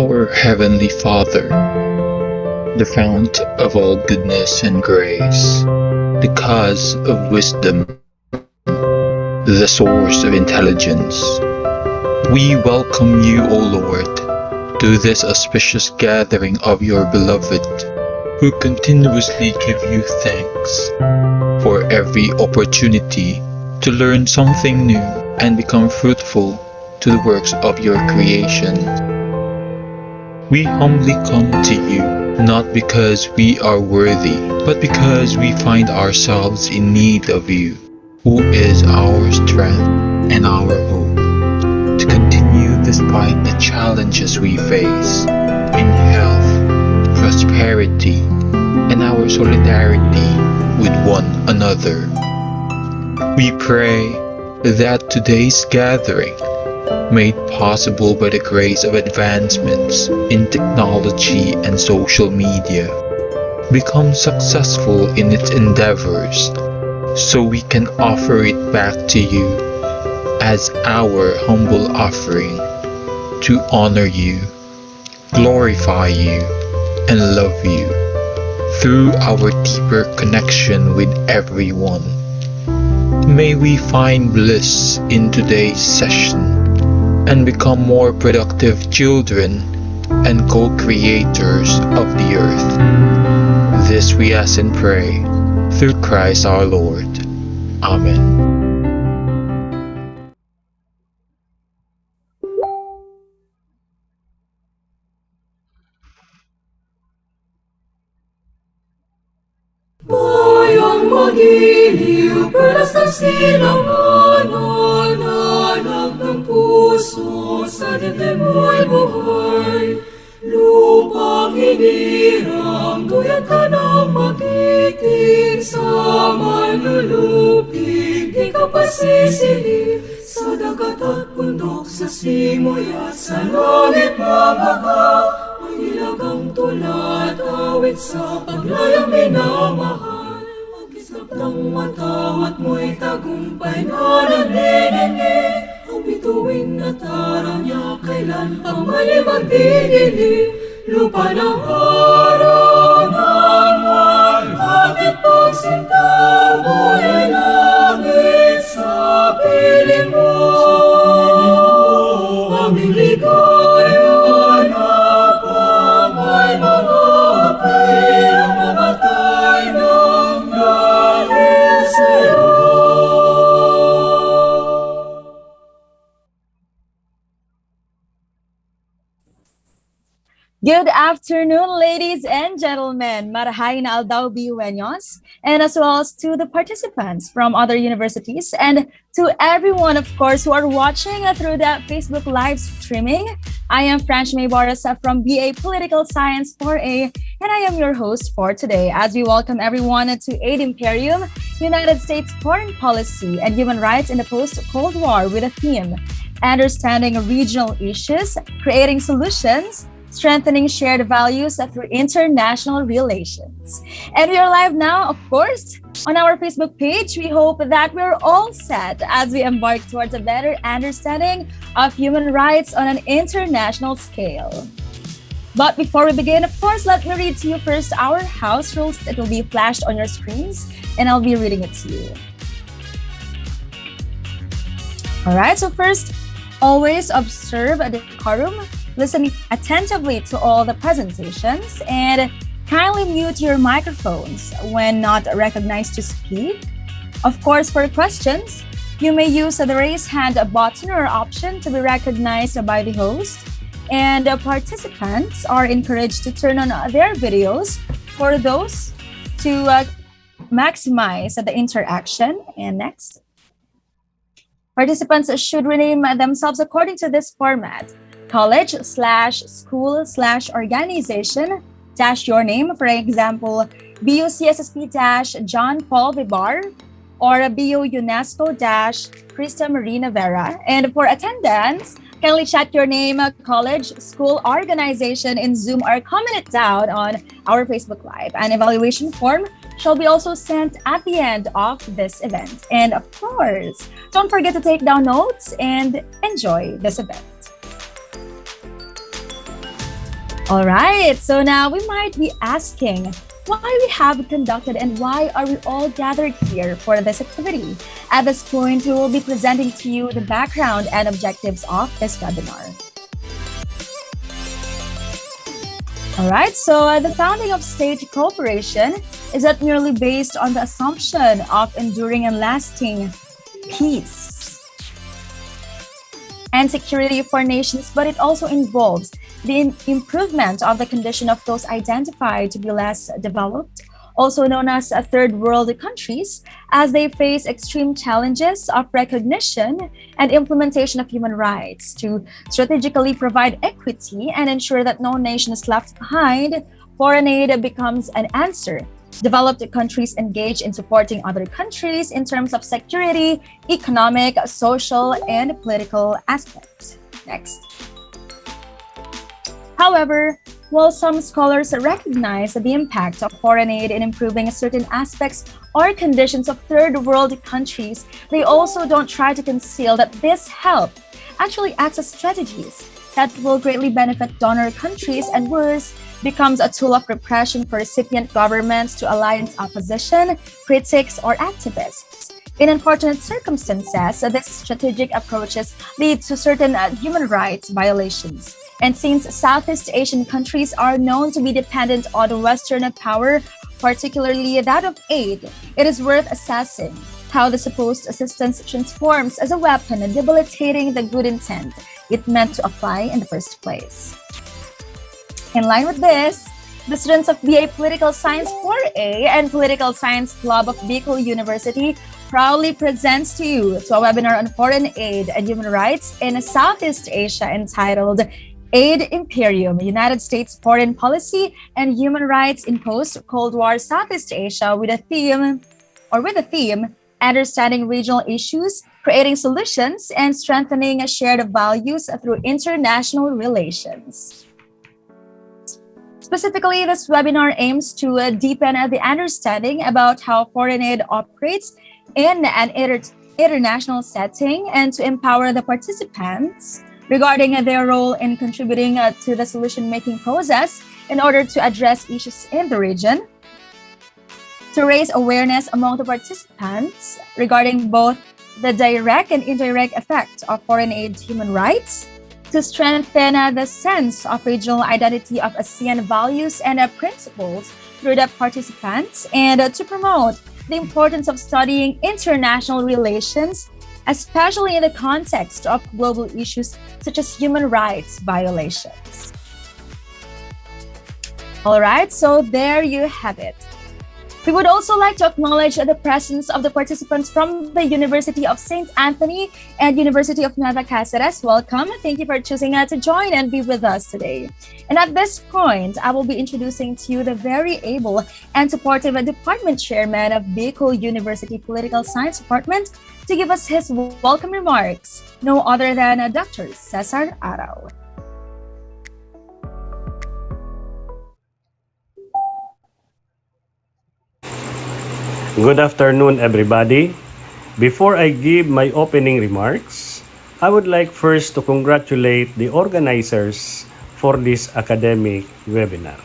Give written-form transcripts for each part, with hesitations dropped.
Our Heavenly Father, the fount of all goodness and grace, the cause of wisdom, the source of intelligence, we welcome you, O Lord, to this auspicious gathering of your beloved, who continuously give you thanks for every opportunity to learn something new and become fruitful to the works of your creation. We humbly come to you, not because we are worthy, but because we find ourselves in need of you, who is our strength and our hope, to continue despite the challenges we face in health, prosperity, and our solidarity with one another. We pray that today's gathering, made possible by the grace of advancements in technology and social media, becomes successful in its endeavors, so we can offer it back to you as our humble offering to honor you, glorify you, and love you through our deeper connection with everyone. May we find bliss in today's session and become more productive children and co-creators of the earth. This we ask and pray through Christ our Lord. Amen. Bayang magiliw, perlas ng silanganan, hanap ng puso, sa dibdib mo'y buhay. Lupang hinirang, duyan ka ng magiting, sa manlulupig, di ka pasisilip. Sa dagat at bundok, sa simoy at sa langit mabaga, may nilagang tulad, awit sa paglayang minamahal. Ang kislap ng matawat mo'y tagumpay na naglilindi. Ang bituin at araw niya kailan pang mali magdidilim. Lupa ng harangan, bakit pagsinta mo'y langit sa piling mo? Aming ligaya na pamay mga pirang mamatay ng dahil sa'yo. Good afternoon, ladies and gentlemen. Marahay na aldaw biuenos, and as well as to the participants from other universities, and to everyone, of course, who are watching through the Facebook live streaming. I am Franch May Barasa from BA Political Science 4A, and I am your host for today as we welcome everyone to Aid Imperium, United States Foreign Policy and Human Rights in the Post-Cold War, with a theme: Understanding Regional Issues, Creating Solutions, Strengthening Shared Values through International Relations. And we are live now, of course, on our Facebook page. We hope that we're all set as we embark towards a better understanding of human rights on an international scale. But before we begin, of course, let me read to you first our house rules that will be flashed on your screens, and I'll be reading it to you. All right, so first, always observe a decorum. Listen attentively to all the presentations, and kindly mute your microphones when not recognized to speak. Of course, for questions, you may use the raise hand button or option to be recognized by the host. And participants are encouraged to turn on their videos for those to maximize the interaction. And next, participants should rename themselves according to this format: college/school/organization -your name, for example, BU-CSSP-John Paul Vivar, or BU UNESCO-Krista Marina Vera. And for attendance, kindly chat your name, college, school, organization in Zoom, or comment it down on our Facebook Live. An evaluation form shall be also sent at the end of this event. And of course, don't forget to take down notes and enjoy this event. All right, so now we might be asking why we have conducted and why are we all gathered here for this activity. At this point, we will be presenting to you the background and objectives of this webinar. All right, so the founding of state cooperation is not merely based on the assumption of enduring and lasting peace and security for nations, but it also involves the improvement of the condition of those identified to be less developed, also known as third world countries, as they face extreme challenges of recognition and implementation of human rights to strategically provide equity and ensure that no nation is left behind. Foreign aid becomes an answer. Developed countries engage in supporting other countries in terms of security, economic, social, and political aspects. Next. However, while some scholars recognize the impact of foreign aid in improving certain aspects or conditions of third world countries, they also don't try to conceal that this help actually acts as strategies that will greatly benefit donor countries and worse, becomes a tool of repression for recipient governments to alliance opposition, critics, or activists. In unfortunate circumstances, these strategic approaches lead to certain human rights violations. And since Southeast Asian countries are known to be dependent on Western power, particularly that of aid, it is worth assessing how the supposed assistance transforms as a weapon, debilitating the good intent it meant to apply in the first place. In line with this, the students of BA Political Science 4A and Political Science Club of Bicol University proudly presents to you a webinar on foreign aid and human rights in Southeast Asia entitled Aid Imperium, United States Foreign Policy and Human Rights in Post-Cold War Southeast Asia with the theme, Understanding Regional Issues, Creating Solutions, and Strengthening Shared Values Through International Relations. Specifically, this webinar aims to deepen the understanding about how foreign aid operates in an international setting and to empower the participants regarding their role in contributing to the solution-making process in order to address issues in the region, to raise awareness among the participants regarding both the direct and indirect effect of foreign aid to human rights, to strengthen the sense of regional identity of ASEAN values and principles through the participants, and to promote the importance of studying international relations, especially in the context of global issues such as human rights violations. All right, so there you have it. We would also like to acknowledge the presence of the participants from the University of St. Anthony and University of Nueva Cáceres. Welcome. Thank you for choosing to join and be with us today. And at this point, I will be introducing to you the very able and supportive Department Chairman of Bicol University Political Science Department to give us his welcome remarks, no other than Dr. Cesar Arau. Good afternoon, everybody. Before I give my opening remarks, I would like first to congratulate the organizers for this academic webinar.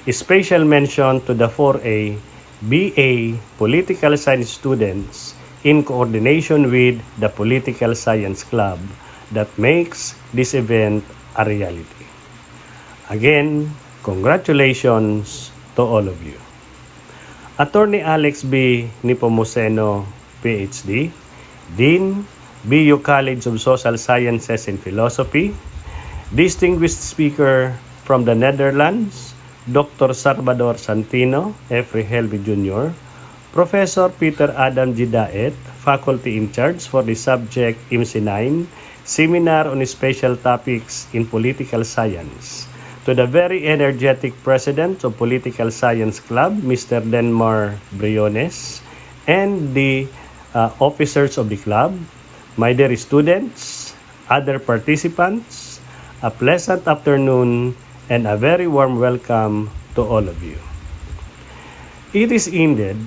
A special mention to the 4A BA Political Science students in coordination with the Political Science Club that makes this event a reality. Again, congratulations to all of you. Attorney Alex B. Nepomuceno, PhD, Dean, BU College of Social Sciences and Philosophy, distinguished speaker from the Netherlands, Dr. Salvador Santino, F. Regilme Jr., Professor Peter Adam G. Daet, faculty in charge for the subject MC9, Seminar on Special Topics in Political Science, to the very energetic President of Political Science Club, Mr. Denmar Briones, and the officers of the club, my dear students, other participants, a pleasant afternoon and a very warm welcome to all of you. It is indeed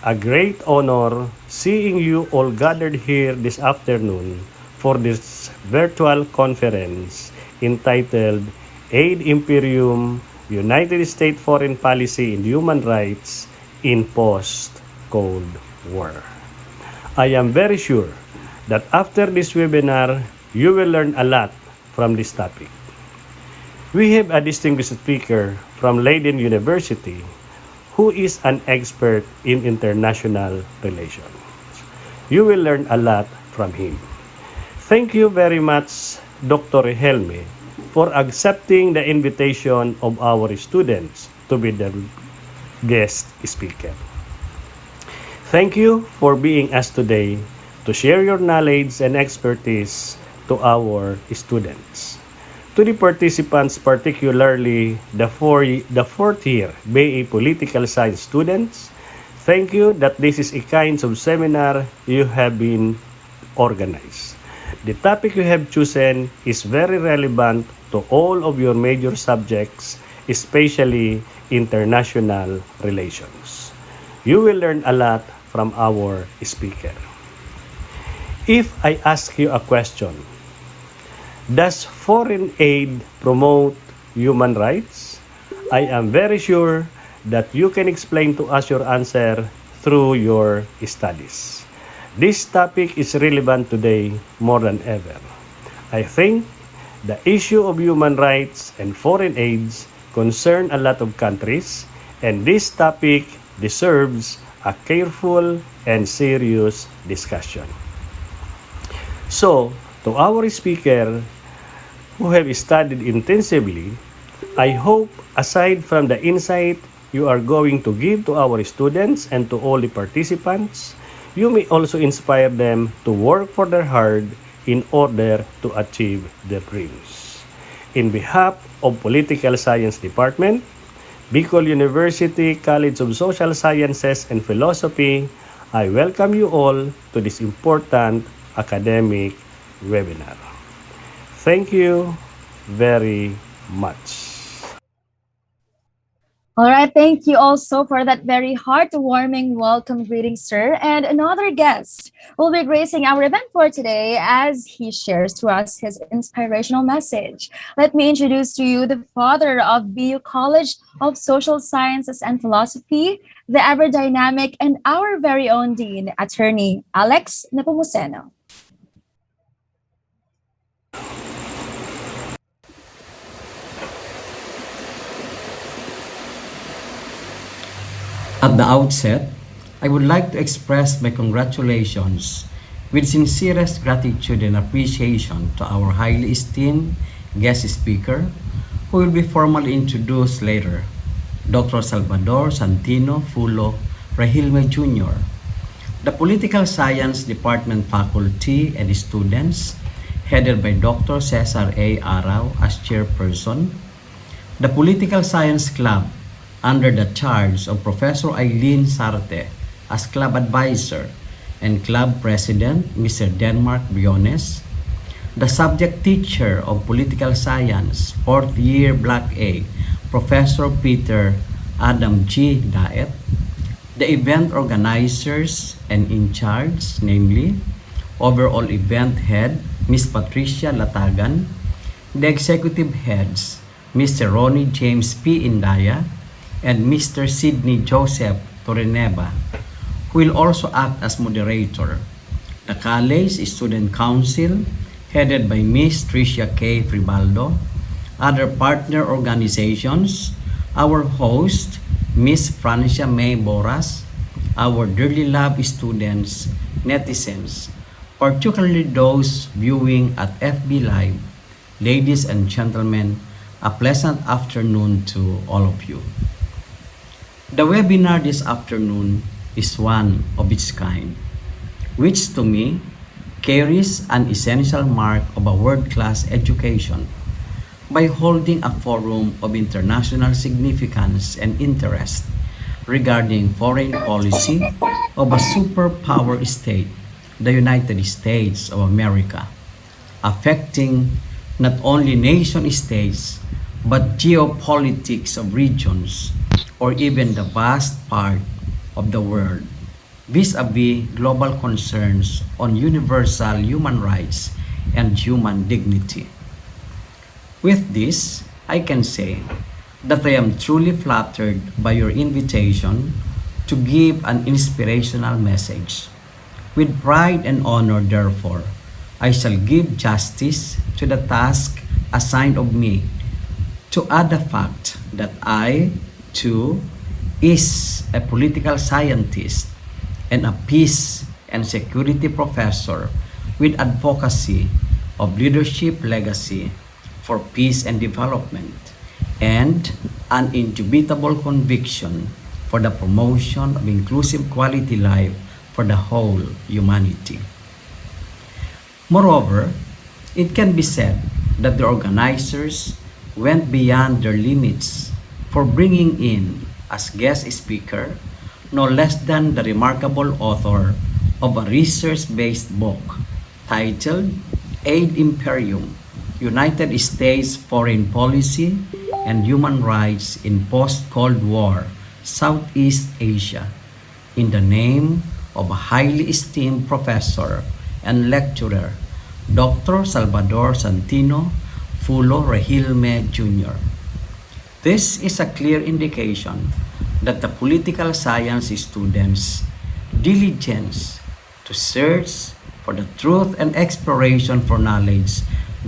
a great honor seeing you all gathered here this afternoon for this virtual conference entitled Aid Imperium, United States Foreign Policy and Human Rights in Post-Cold War. I am very sure that after this webinar, you will learn a lot from this topic. We have a distinguished speaker from Leiden University who is an expert in international relations. You will learn a lot from him. Thank you very much, Dr. Regilme, for accepting the invitation of our students to be the guest speaker. Thank you for being us today to share your knowledge and expertise to our students. To the participants, particularly the fourth year BA Political Science students, thank you that this is a kind of seminar you have been organized. The topic you have chosen is very relevant to all of your major subjects, especially international relations. You will learn a lot from our speaker. If I ask you a question, does foreign aid promote human rights? I am very sure that you can explain to us your answer through your studies. This topic is relevant today more than ever. I think the issue of human rights and foreign aids concern a lot of countries, and this topic deserves a careful and serious discussion. So, to our speaker who have studied intensively, I hope aside from the insight you are going to give to our students and to all the participants, you may also inspire them to work for their hard in order to achieve their dreams. In behalf of Political Science Department, Bicol University College of Social Sciences and Philosophy, I welcome you all to this important academic webinar. Thank you very much. All right, thank you also for that very heartwarming welcome greeting, sir. And another guest will be gracing our event for today as he shares to us his inspirational message. Let me introduce to you the father of BU College of Social Sciences and Philosophy, the ever-dynamic and our very own dean, Attorney Alex Nepomuceno. At the outset, I would like to express my congratulations with sincerest gratitude and appreciation to our highly esteemed guest speaker, who will be formally introduced later, Dr. Salvador Santino Fulo Regilme Jr., the Political Science Department faculty and students, headed by Dr. Cesar A. Arau as chairperson, the Political Science Club, under the charge of Professor Eileen Sarte as club advisor and club president Mr. Denmark Briones, the subject teacher of political science, 4th year Block A, Professor Peter Adam G. Daet, the event organizers and in charge, namely, overall event head Ms. Patricia Latagan, the executive heads Mr. Ronnie James P. Indaya, and Mr. Sidney Joseph Torreneva, who will also act as moderator. The College Student Council, headed by Ms. Tricia K. Fribaldo, other partner organizations, our host, Ms. Francia May Boras, our dearly loved students, netizens, particularly those viewing at FB Live. Ladies and gentlemen, a pleasant afternoon to all of you. The webinar this afternoon is one of its kind, which to me carries an essential mark of a world-class education by holding a forum of international significance and interest regarding foreign policy of a superpower state, the United States of America, affecting not only nation-states but geopolitics of regions or even the vast part of the world vis-a-vis global concerns on universal human rights and human dignity. With this, I can say that I am truly flattered by your invitation to give an inspirational message. With pride and honor, therefore, I shall give justice to the task assigned of me to add the fact that I, too, is a political scientist and a peace and security professor with advocacy of leadership legacy for peace and development and an indubitable conviction for the promotion of inclusive quality life for the whole humanity. Moreover, it can be said that the organizers went beyond their limits for bringing in as guest speaker no less than the remarkable author of a research-based book titled Aid Imperium, United States Foreign Policy and Human Rights in Post-Cold War Southeast Asia, in the name of a highly esteemed professor and lecturer, Dr. Salvador Santino Fulo Regilme Jr. This is a clear indication that the political science students' diligence to search for the truth and exploration for knowledge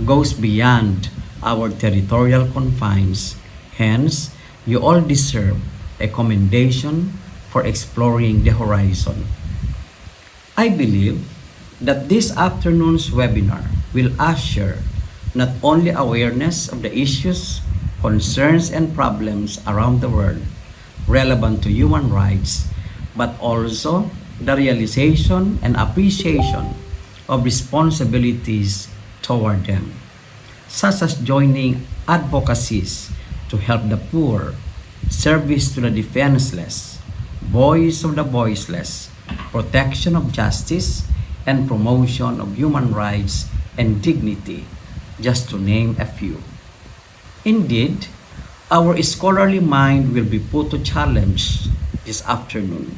goes beyond our territorial confines. Hence, you all deserve a commendation for exploring the horizon. I believe that this afternoon's webinar will usher not only awareness of the issues, concerns, and problems around the world relevant to human rights, but also the realization and appreciation of responsibilities toward them, such as joining advocacies to help the poor, service to the defenseless, voice of the voiceless, protection of justice, and promotion of human rights and dignity, just to name a few. Indeed, our scholarly mind will be put to challenge this afternoon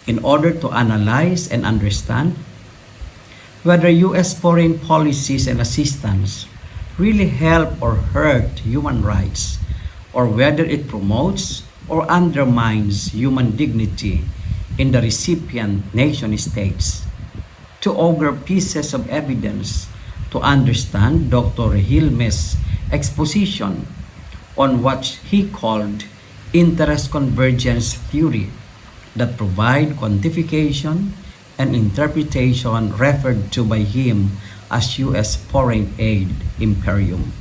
in order to analyze and understand whether U.S. foreign policies and assistance really help or hurt human rights, or whether it promotes or undermines human dignity in the recipient nation states. To augur pieces of evidence to understand Dr. Regilme's exposition on what he called interest convergence theory that provide quantification and interpretation referred to by him as U.S. foreign aid imperium.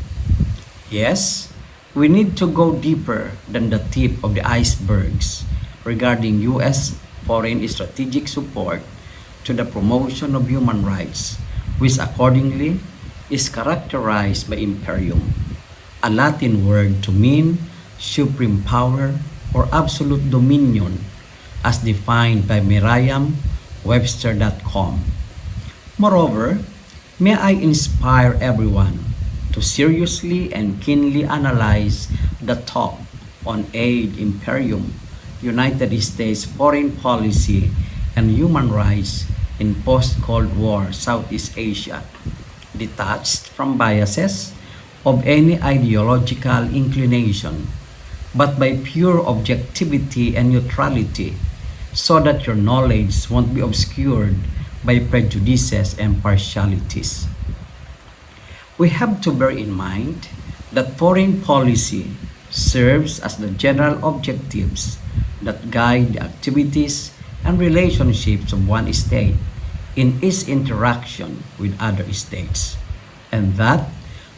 Yes, we need to go deeper than the tip of the icebergs regarding U.S. foreign strategic support to the promotion of human rights, which accordingly is characterized by imperium, a Latin word to mean supreme power or absolute dominion, as defined by Merriam-Webster.com. Moreover, may I inspire everyone to seriously and keenly analyze the talk on aid imperium, United States foreign policy, and human rights in post-Cold War Southeast Asia, detached from biases of any ideological inclination, but by pure objectivity and neutrality, so that your knowledge won't be obscured by prejudices and partialities. We have to bear in mind that foreign policy serves as the general objectives that guide the activities and relationships of one state in its interaction with other states, and that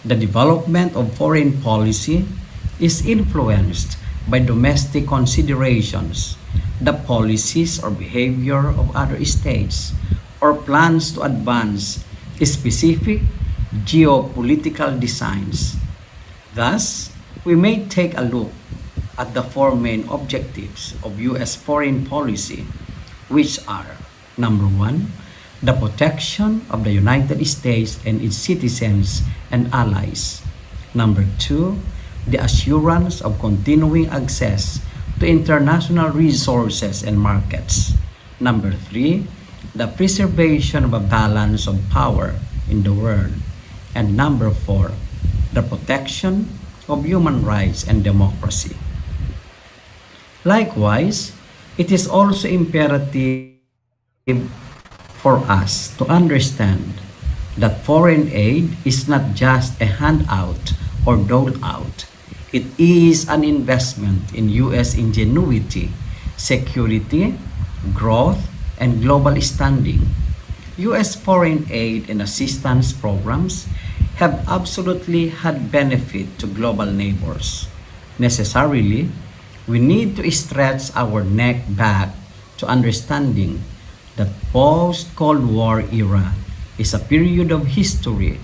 the development of foreign policy is influenced by domestic considerations, the policies or behavior of other states, or plans to advance specific geopolitical designs. Thus, we may take a look at the four main objectives of U.S. foreign policy, which are: number one, the protection of the United States and its citizens and allies; number two, the assurance of continuing access to international resources and markets; number three, the preservation of a balance of power in the world; and number four, the protection of human rights and democracy. Likewise, it is also imperative for us to understand that foreign aid is not just a handout or dole out. It is an investment in U.S. ingenuity, security, growth, and global standing. U.S. foreign aid and assistance programs have absolutely had benefit to global neighbors. Necessarily, we need to stretch our neck back to understanding that post-Cold War era is a period of history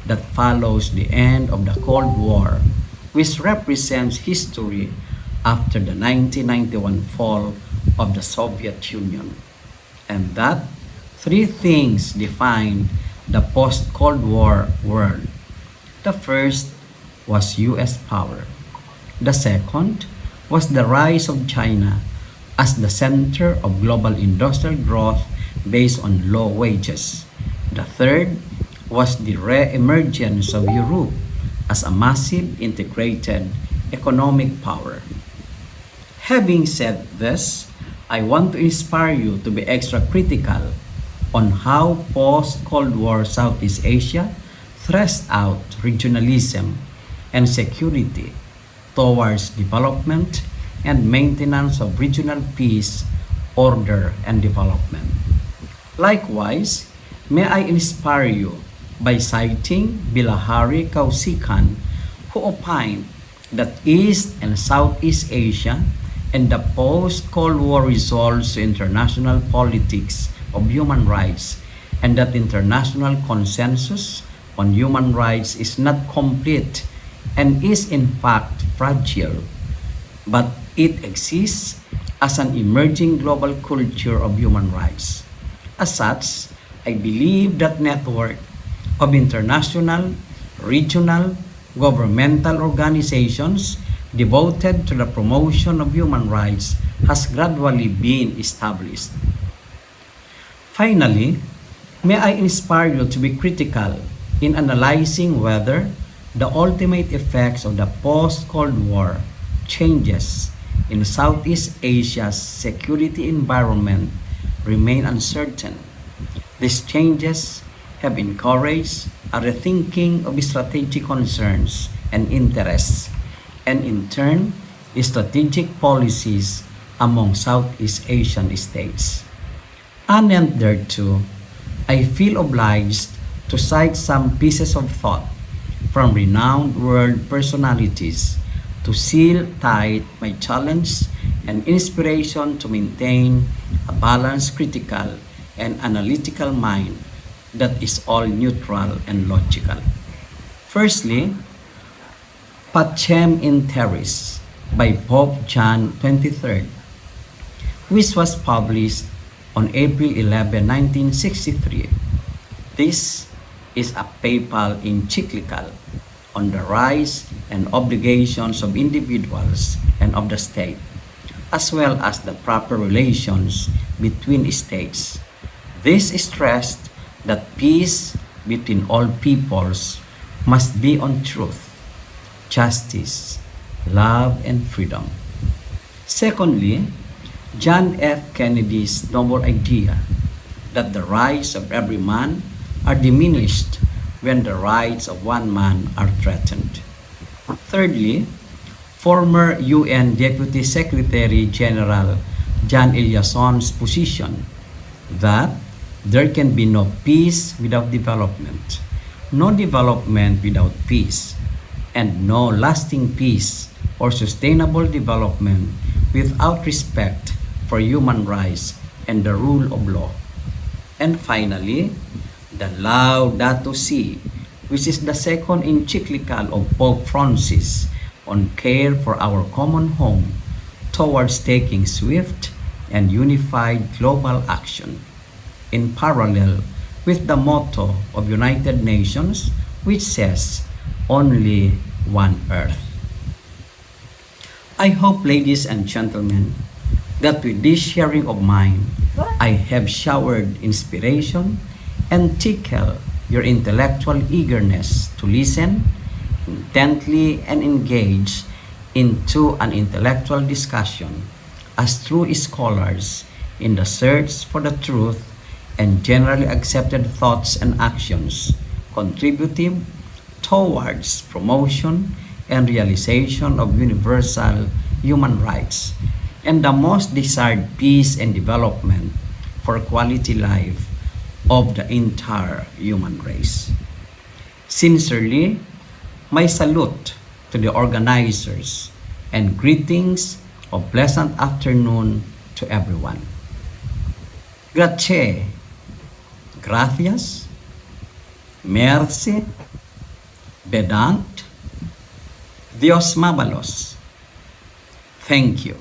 that follows the end of the Cold War, which represents history after the 1991 fall of the Soviet Union. And that three things defined the post-Cold War world. The first was US power. The second was the rise of China as the center of global industrial growth based on low wages. The third was the re-emergence of Europe as a massive integrated economic power. Having said this, I want to inspire you to be extra critical on how post-Cold War Southeast Asia thrust out regionalism and security towards development and maintenance of regional peace, order, and development. Likewise, may I inspire you by citing Bilahari Kausikan, who opined that East and Southeast Asia and the post-Cold War resolves to international politics of human rights, and that international consensus on human rights is not complete and is in fact fragile, but it exists as an emerging global culture of human rights. As such, I believe that network of international, regional, governmental organizations devoted to the promotion of human rights has gradually been established. Finally, may I inspire you to be critical in analyzing whether the ultimate effects of the post-Cold War changes in Southeast Asia's security environment remain uncertain. These changes have encouraged a rethinking of strategic concerns and interests, and in turn, strategic policies among Southeast Asian states. Anent thereto, I feel obliged to cite some pieces of thought from renowned world personalities to seal tight my challenge and inspiration to maintain a balanced, critical, and analytical mind that is all neutral and logical. Firstly, Pacem in Terris by Pope John XXIII, which was published on April 11, 1963. This is a papal encyclical on the rights and obligations of individuals and of the state, as well as the proper relations between states. This stressed that peace between all peoples must be on truth, justice, love, and freedom. Secondly, John F. Kennedy's noble idea that the rights of every man are diminished when the rights of one man are threatened. Thirdly, former UN Deputy Secretary General John Eliasson's position that there can be no peace without development, no development without peace, and no lasting peace or sustainable development without respect for human rights and the rule of law. And finally, the Laudato Si, which is the second encyclical of Pope Francis on care for our common home towards taking swift and unified global action, in parallel with the motto of United Nations, which says, "Only one Earth." I hope, ladies and gentlemen, that with this sharing of mine, I have showered inspiration and tickled your intellectual eagerness to listen intently and engage into an intellectual discussion as true scholars in the search for the truth and generally accepted thoughts and actions contributive towards promotion and realization of universal human rights and the most desired peace and development for quality life of the entire human race. Sincerely, my salute to the organizers and greetings of pleasant afternoon to everyone. Grazie, gracias, merci, bedant, Dios mabalos. Thank you.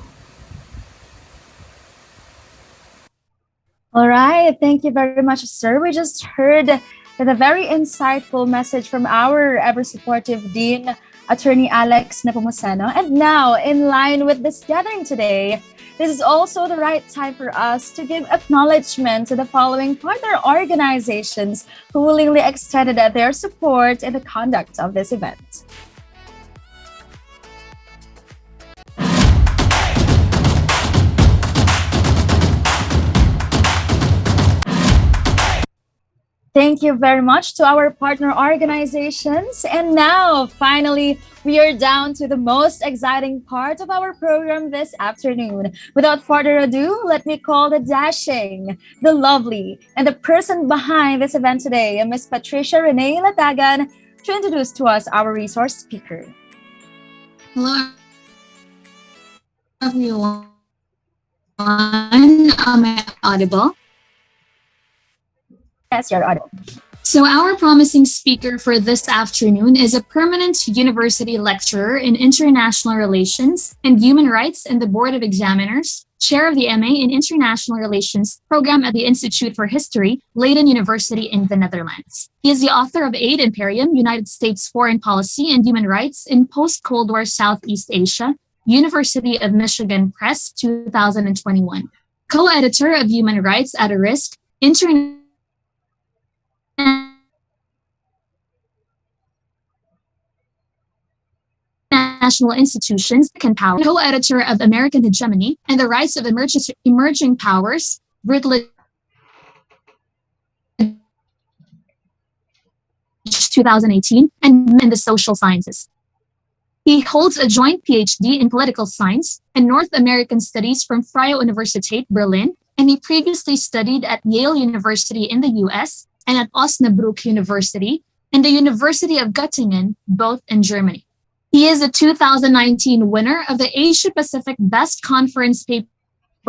All right. Thank you very much, sir. We just heard the very insightful message from our ever supportive Dean, Attorney Alex Nepomuceno. And now, in line with this gathering today, this is also the right time for us to give acknowledgement to the following partner organizations who willingly extended their support in the conduct of this event. Thank you very much to our partner organizations. And now, finally, we are down to the most exciting part of our program this afternoon. Without further ado, let me call the dashing, the lovely, and the person behind this event today, Ms. Patricia Renee Latagan, to introduce to us our resource speaker. Hello, everyone. Am I audible? Yes, you're audible. So our promising speaker for this afternoon is a permanent university lecturer in international relations and human rights in the Board of Examiners, chair of the MA in International Relations program at the Institute for History, Leiden University in the Netherlands. He is the author of Aid Imperium, United States Foreign Policy and Human Rights in Post-Cold War Southeast Asia, University of Michigan Press, 2021. Co-editor of Human Rights at a Risk, International National Institutions, Power, co-editor of American Hegemony and the Rights of Emerging Powers, Routledge 2018, and in the Social Sciences. He holds a joint PhD in Political Science and North American Studies from Freie Universität Berlin, and he previously studied at Yale University in the US and at Osnabrück University and the University of Göttingen, both in Germany. He is a 2019 winner of the Asia Pacific Best Conference Paper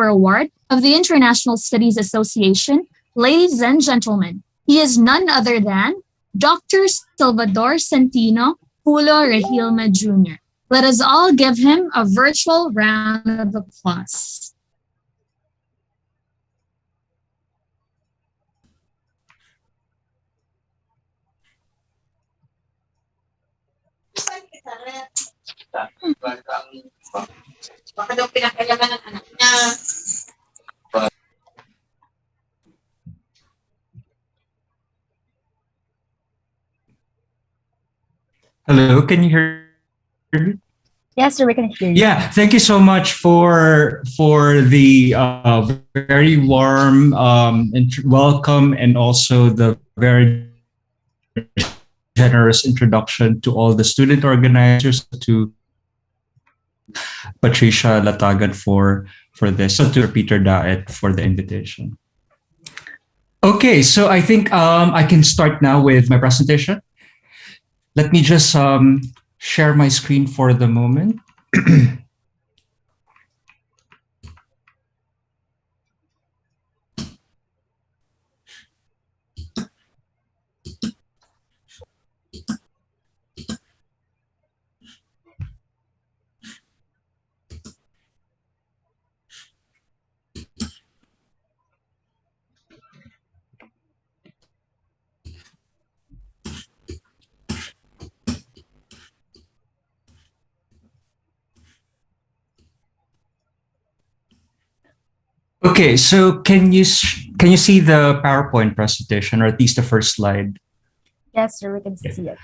Award of the International Studies Association. Ladies and gentlemen, he is none other than Dr. Salvador Santino Pulo Regilme Jr. Let us all give him a virtual round of applause. Hello, can you hear me? Yes, sir, we can hear you. Yeah, thank you so much for the very warm welcome and also the very generous introduction to all the student organizers, to Patricia Latagan for this, and to Peter Daet for the invitation. Okay, so I think I can start now with my presentation. Let me just share my screen for the moment. Okay, so can you see the PowerPoint presentation, or at least the first slide? Yes, sir, we can see it.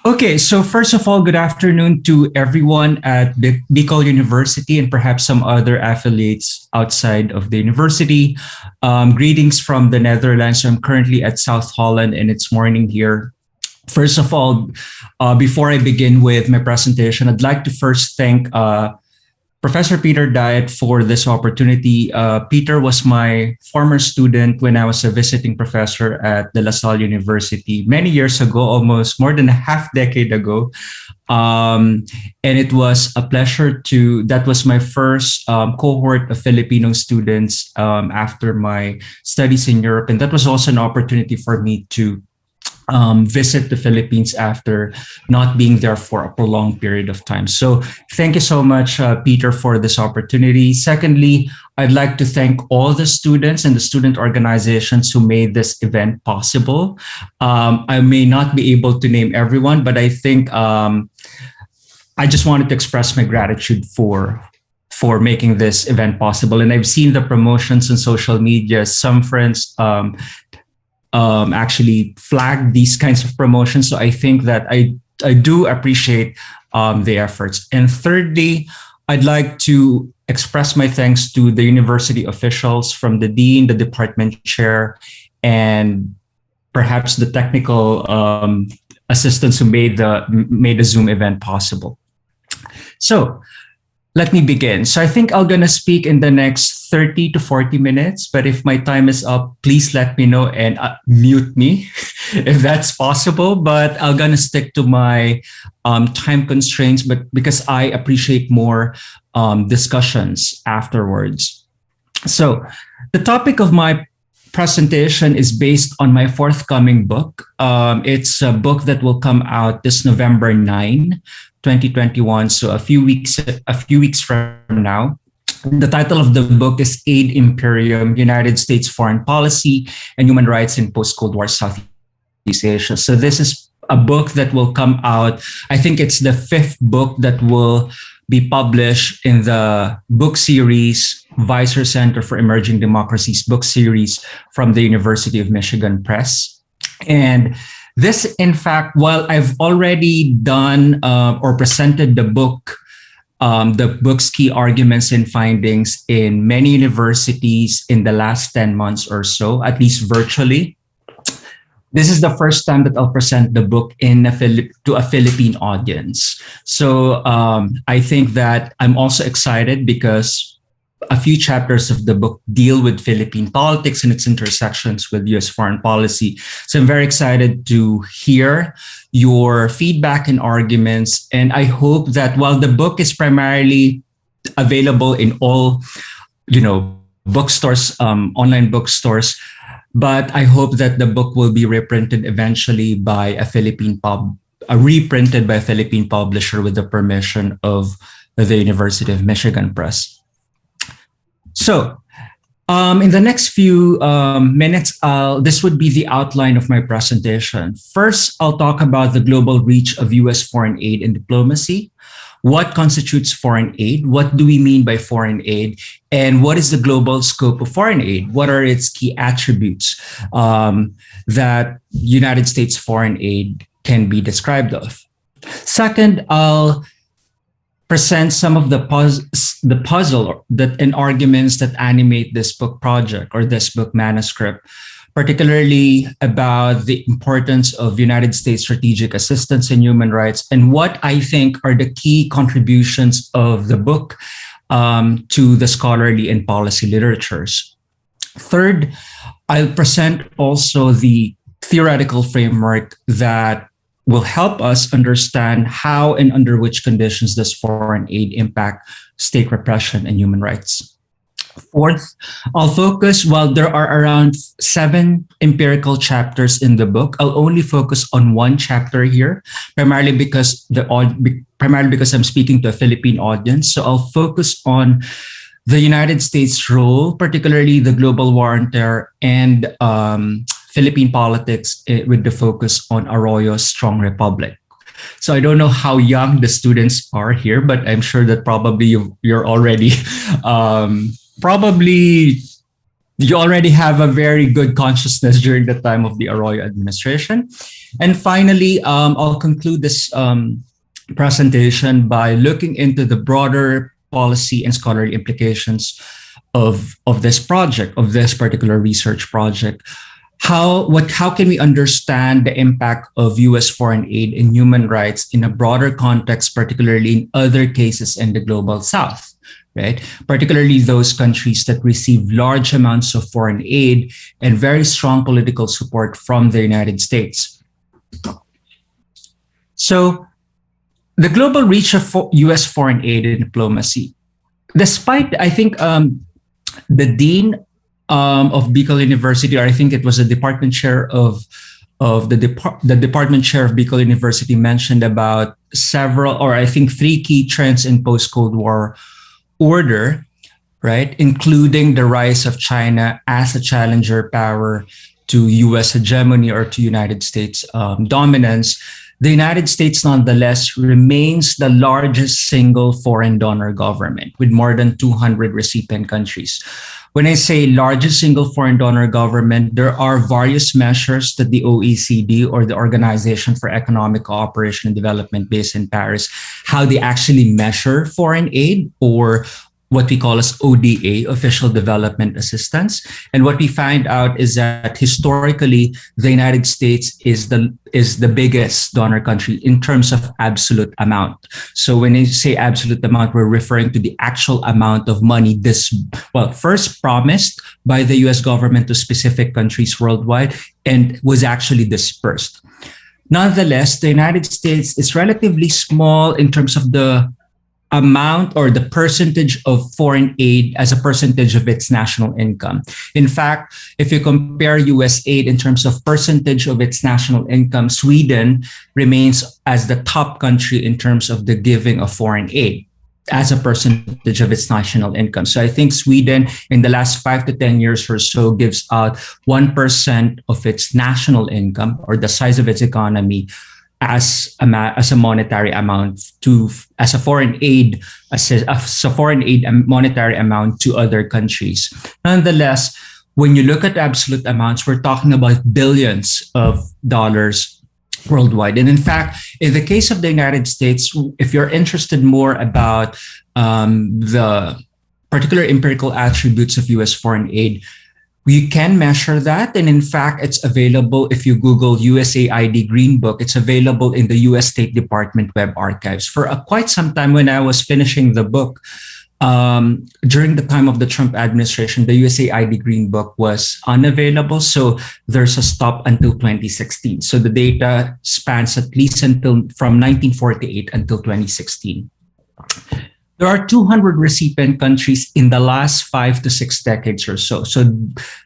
Okay, so first of all, good afternoon to everyone at Bicol University and perhaps some other affiliates outside of the university. Greetings from the Netherlands. I'm currently at South Holland and it's morning here. First of all, before I begin with my presentation, I'd like to first thank Professor Peter Diet for this opportunity. Peter was my former student when I was a visiting professor at De La Salle University many years ago, almost more than a half decade ago. And it was a pleasure that was my first cohort of Filipino students after my studies in Europe. And that was also an opportunity for me to visit the Philippines after not being there for a prolonged period of time. So thank you so much, Peter, for this opportunity. Secondly, I'd like to thank all the students and the student organizations who made this event possible. I may not be able to name everyone, but I think I just wanted to express my gratitude for making this event possible. And I've seen the promotions on social media. Some friends actually flag these kinds of promotions. So I think that I do appreciate the efforts. And thirdly, I'd like to express my thanks to the university officials, from the dean, the department chair, and perhaps the technical assistants who made the Zoom event possible. So let me begin. So I think I'm going to speak in the next 30 to 40 minutes, but if my time is up, please let me know and mute me if that's possible. But I'm going to stick to my time constraints, but because I appreciate more discussions afterwards. So the topic of my presentation is based on my forthcoming book. It's a book that will come out this November 9, 2021, so a few weeks from now. The title of the book is Aid Imperium, United States Foreign Policy and Human Rights in Post-Cold War Southeast Asia. So this is a book that will come out. I think it's the 5th book that will be published in the book series, Weiser Center for Emerging Democracies book series from the University of Michigan Press. And this, in fact, while I've already done or presented the book's key arguments and findings in many universities in the last 10 months or so, at least virtually, this is the first time that I'll present the book to a Philippine audience. So I think that I'm also excited because a few chapters of the book deal with Philippine politics and its intersections with US foreign policy. So I'm very excited to hear your feedback and arguments. And I hope that while the book is primarily available in all, bookstores, online bookstores, but I hope that the book will be reprinted eventually by reprinted by a Philippine publisher with the permission of the University of Michigan Press. So, in the next few minutes, this would be the outline of my presentation. First, I'll talk about the global reach of US foreign aid and diplomacy. What constitutes foreign aid? What do we mean by foreign aid? And what is the global scope of foreign aid? What are its key attributes that United States foreign aid can be described of? Second, I'll present some of the puzzle and arguments that animate this book project or this book manuscript, particularly about the importance of United States strategic assistance in human rights and what I think are the key contributions of the book to the scholarly and policy literatures. Third, I'll present also the theoretical framework that will help us understand how and under which conditions does foreign aid impact state repression and human rights. Fourth, I'll focus, while there are around 7 empirical chapters in the book, I'll only focus on one chapter here, primarily because I'm speaking to a Philippine audience. So I'll focus on the United States role, particularly the global war on terror and Philippine politics with the focus on Arroyo's Strong Republic. So I don't know how young the students are here, but I'm sure that probably you're already probably you already have a very good consciousness during the time of the Arroyo administration. And finally, I'll conclude this presentation by looking into the broader policy and scholarly implications of this project, of this particular research project. How can we understand the impact of US foreign aid in human rights in a broader context, particularly in other cases in the global south? Right? Particularly those countries that receive large amounts of foreign aid and very strong political support from the United States. So, the global reach of US foreign aid and diplomacy, despite, I think, the dean of Bicol University, or I think it was the department chair of the department chair of Bicol University, mentioned about several, or I think 3 key trends in post-Cold War order, right, including the rise of China as a challenger power to US hegemony or to United States dominance. The United States, nonetheless, remains the largest single foreign donor government with more than 200 recipient countries. When I say largest single foreign donor government, there are various measures that the OECD, or the Organization for Economic Cooperation and Development based in Paris, how they actually measure foreign aid, or what we call as ODA, Official Development Assistance. And what we find out is that historically, the United States is the biggest donor country in terms of absolute amount. So when you say absolute amount, we're referring to the actual amount of money first promised by the US government to specific countries worldwide and was actually dispersed. Nonetheless, the United States is relatively small in terms of the amount or the percentage of foreign aid as a percentage of its national income. In fact, if you compare US aid in terms of percentage of its national income, Sweden remains as the top country in terms of the giving of foreign aid as a percentage of its national income. So I think Sweden in the last 5 to 10 years or so gives out 1% of its national income, or the size of its economy, as a monetary amount as a foreign aid monetary amount to other countries. Nonetheless, when you look at absolute amounts, we're talking about billions of dollars worldwide. And in fact, in the case of the United States, if you're interested more about the particular empirical attributes of US foreign aid, we can measure that. And in fact, it's available if you Google USAID Green Book. It's available in the US State Department web archives. For quite some time when I was finishing the book, during the time of the Trump administration, the USAID Green Book was unavailable. So there's a stop until 2016. So the data spans at least from 1948 until 2016. There are 200 recipient countries in the last 5 to 6 decades or so. So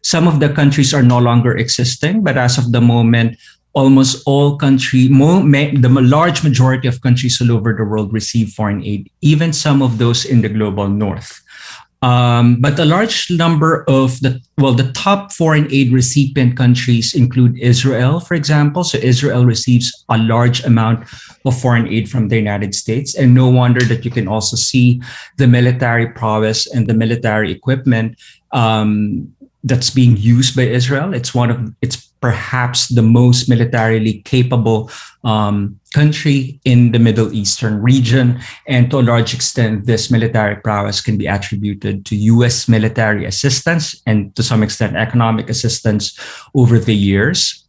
some of the countries are no longer existing, but as of the moment, almost all the large majority of countries all over the world receive foreign aid, even some of those in the global north. But a large number of the top foreign aid recipient countries include Israel, for example. So Israel receives a large amount of foreign aid from the United States. And no wonder that you can also see the military prowess and the military equipment that's being used by Israel. It's perhaps the most militarily capable country in the Middle Eastern region. And to a large extent, this military prowess can be attributed to US military assistance and to some extent economic assistance over the years.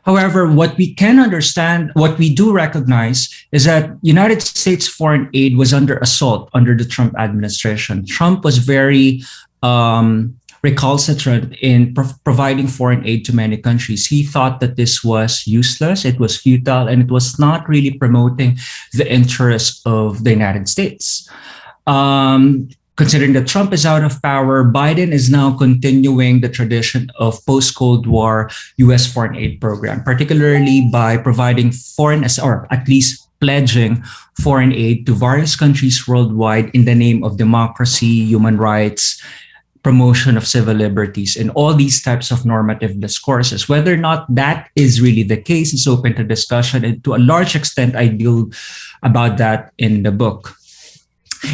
However, what we can understand, what we do recognize, is that United States foreign aid was under assault under the Trump administration. Trump was very recalcitrant in providing foreign aid to many countries. He thought that this was useless, it was futile, and it was not really promoting the interests of the United States. Considering that Trump is out of power, Biden is now continuing the tradition of post-Cold War US foreign aid program, particularly by providing or at least pledging foreign aid to various countries worldwide in the name of democracy, human rights, promotion of civil liberties, and all these types of normative discourses. Whether or not that is really the case is open to discussion, and to a large extent, I deal about that in the book.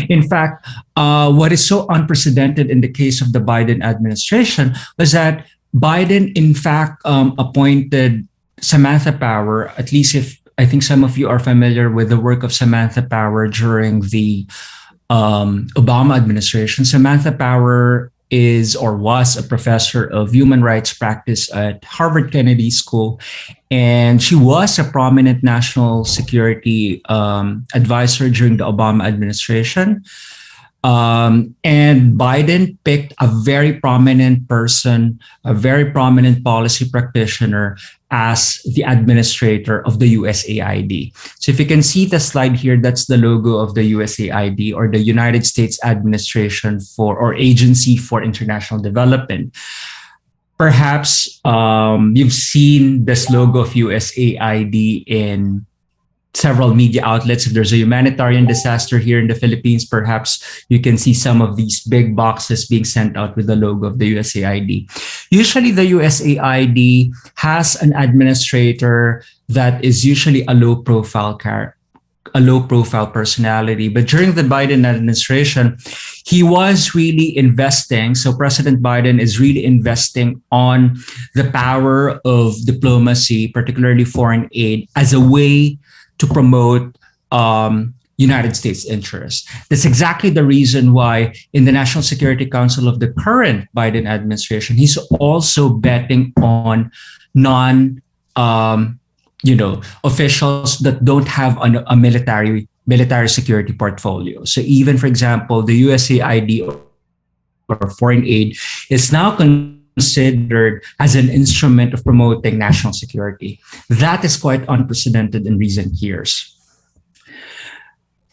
In fact, what is so unprecedented in the case of the Biden administration was that Biden, in fact, appointed Samantha Power, at least if I think some of you are familiar with the work of Samantha Power during the Obama administration. Samantha Power is or was a professor of human rights practice at Harvard Kennedy School, and she was a prominent national security advisor during the Obama administration. And Biden picked a very prominent person, a very prominent policy practitioner as the administrator of the USAID. So if you can see the slide here, that's the logo of the USAID, or the United States Administration for, or Agency for International Development. Perhaps you've seen this logo of USAID in several media outlets. If there's a humanitarian disaster here in the Philippines, perhaps you can see some of these big boxes being sent out with the logo of the USAID. Usually the USAID has an administrator that is usually a low profile personality. But during the Biden administration, he was really investing. So President Biden is really investing on the power of diplomacy, particularly foreign aid, as a way to promote United States interests. That's exactly the reason why in the National Security Council of the current Biden administration, he's also betting on officials that don't have a military security portfolio. So even, for example, the USAID or foreign aid is now considered as an instrument of promoting national security. That is quite unprecedented in recent years.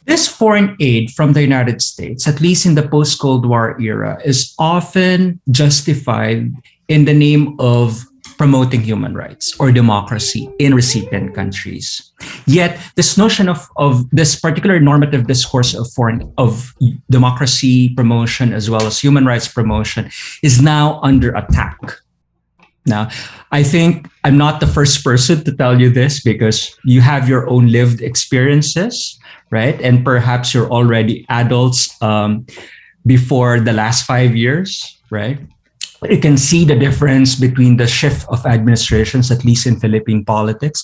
This foreign aid from the United States, at least in the post-Cold War era, is often justified in the name of promoting human rights or democracy in recipient countries. Yet this notion of this particular normative discourse of democracy promotion as well as human rights promotion is now under attack. Now, I think I'm not the first person to tell you this because you have your own lived experiences, right? And perhaps you're already adults before the last 5 years, right? You can see the difference between the shift of administrations, at least in Philippine politics.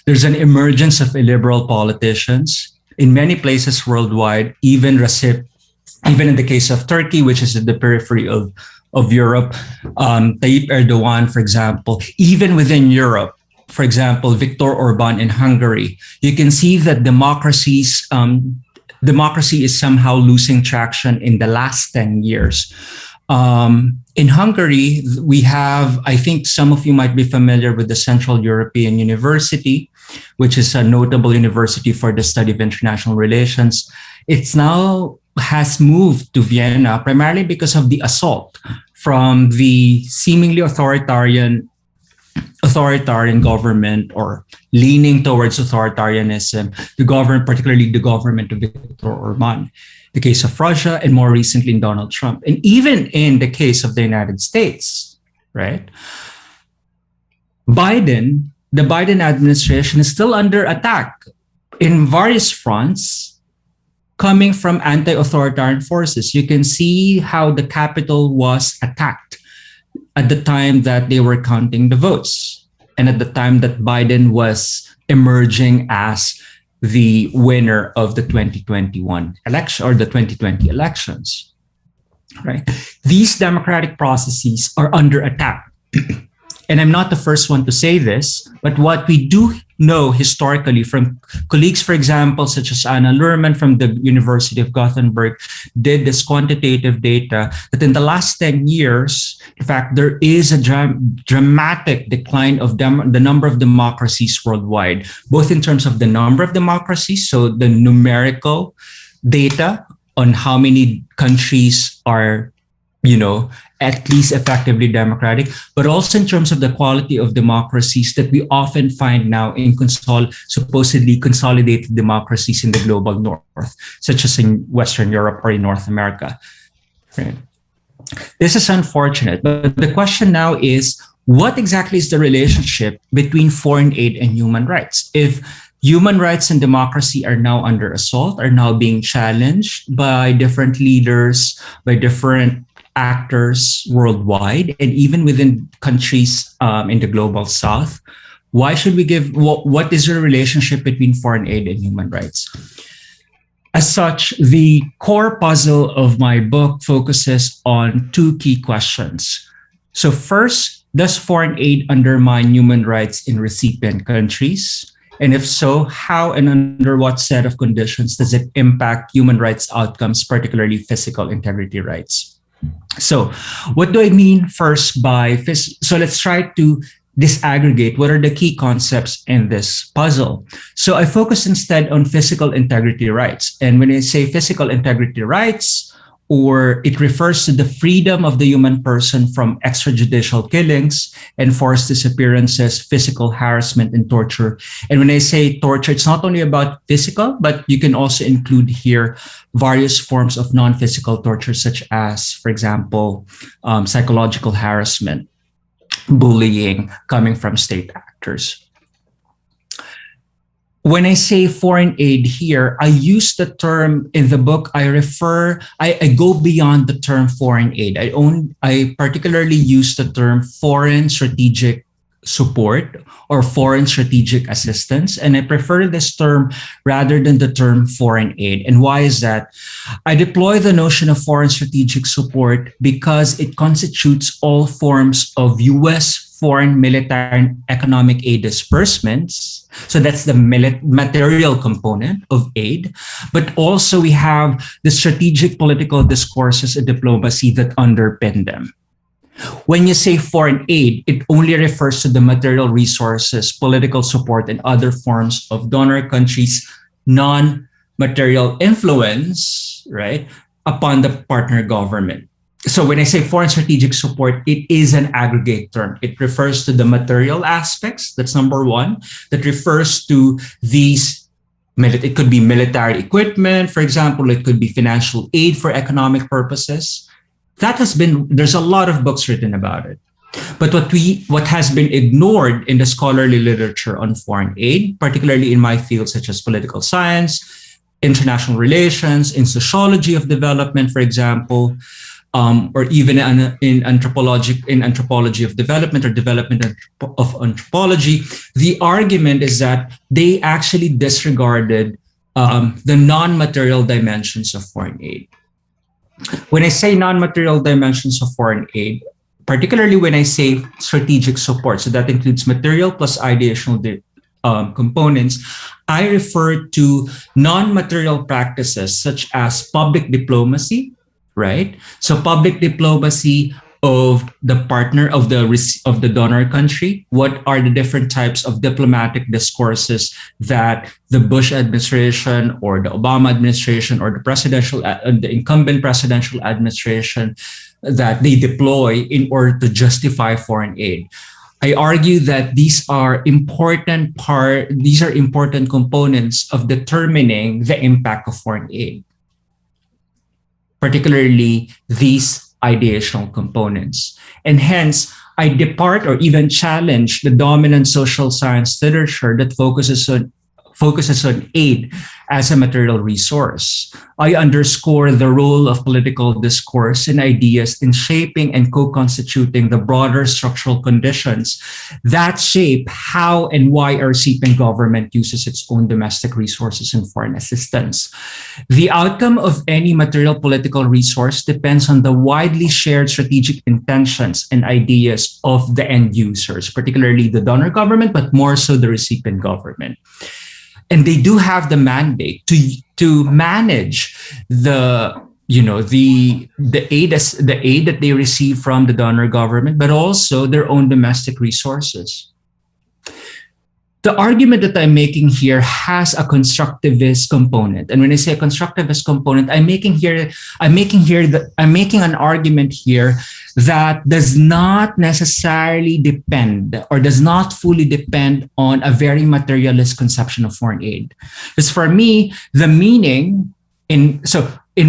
There's an emergence of illiberal politicians in many places worldwide, even in the case of Turkey, which is at the periphery of Europe. Tayyip Erdogan, for example, even within Europe, for example, Viktor Orban in Hungary, you can see that democracy is somehow losing traction in the last 10 years. In Hungary, we have, I think some of you might be familiar with the Central European University, which is a notable university for the study of international relations. It's now has moved to Vienna primarily because of the assault from the seemingly authoritarian government or leaning towards authoritarianism, particularly the government of Viktor Orban. The case of Russia, and more recently in Donald Trump. And even in the case of the United States, right? The Biden administration is still under attack in various fronts coming from anti-authoritarian forces. You can see how the Capitol was attacked at the time that they were counting the votes and at the time that Biden was emerging as the winner of the 2021 election or the 2020 elections, right? These democratic processes are under attack. And I'm not the first one to say this, but what we do know historically from colleagues, for example, such as Anna Luhrmann from the University of Gothenburg, did this quantitative data that in the last 10 years, in fact, there is a dramatic decline of the number of democracies worldwide, both in terms of the number of democracies, so the numerical data on how many countries are at least effectively democratic, but also in terms of the quality of democracies that we often find now in supposedly consolidated democracies in the global north, such as in Western Europe or in North America. Right? This is unfortunate, but the question now is, what exactly is the relationship between foreign aid and human rights? If human rights and democracy are now under assault, are now being challenged by different leaders, by different actors worldwide, and even within countries in the global south. Why should we give, what is the relationship between foreign aid and human rights? As such, the core puzzle of my book focuses on two key questions. So first, does foreign aid undermine human rights in recipient countries? And if so, how and under what set of conditions does it impact human rights outcomes, particularly physical integrity rights? So what do I mean first by so let's try to disaggregate what are the key concepts in this puzzle. So I focus instead on physical integrity rights. And when I say physical integrity rights, or it refers to the freedom of the human person from extrajudicial killings, enforced disappearances, physical harassment, and torture. And when I say torture, it's not only about physical, but you can also include here various forms of non-physical torture, such as, for example, psychological harassment, bullying coming from state actors. When I say foreign aid here, I use the term in the book. I go beyond the term foreign aid. I particularly use the term foreign strategic support or foreign strategic assistance. And I prefer this term rather than the term foreign aid. And why is that? I deploy the notion of foreign strategic support because it constitutes all forms of US foreign military and economic aid disbursements. So that's the material component of aid. But also we have the strategic political discourses and diplomacy that underpin them. When you say foreign aid, it only refers to the material resources, political support, and other forms of donor countries' non-material influence, right, upon the partner government. So when I say foreign strategic support, it is an aggregate term. It refers to the material aspects. That's number one. That refers to these, it could be military equipment, for example. It could be financial aid for economic purposes. There's a lot of books written about it. But what has been ignored in the scholarly literature on foreign aid, particularly in my field such as political science, international relations, in sociology of development, for example, or even in anthropology of development or development of anthropology, the argument is that they actually disregarded the non-material dimensions of foreign aid. When I say non-material dimensions of foreign aid, particularly when I say strategic support, so that includes material plus ideational components, I refer to non-material practices such as public diplomacy, right? So public diplomacy of the partner of the donor country. What are the different types of diplomatic discourses that the Bush administration or the Obama administration or the incumbent presidential administration that they deploy in order to justify foreign aid? I argue that these are important components of determining the impact of foreign aid, particularly these ideational components. And hence, I depart or even challenge the dominant social science literature that focuses on aid as a material resource. I underscore the role of political discourse and ideas in shaping and co-constituting the broader structural conditions that shape how and why our recipient government uses its own domestic resources and foreign assistance. The outcome of any material political resource depends on the widely shared strategic intentions and ideas of the end users, particularly the donor government, but more so the recipient government. And they do have the mandate to manage the aid that they receive from the donor government, but also their own domestic resources. The argument that I'm making here has a constructivist component. And when I say a constructivist component, I'm making an argument here that does not necessarily depend or does not fully depend on a very materialist conception of foreign aid. Because for me, the meaning in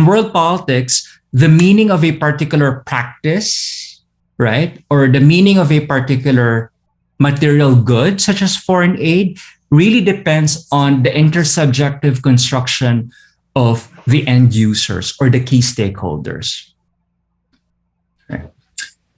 world politics, the meaning of a particular practice, right, or the meaning of a particular material good, such as foreign aid, really depends on the intersubjective construction of the end users or the key stakeholders.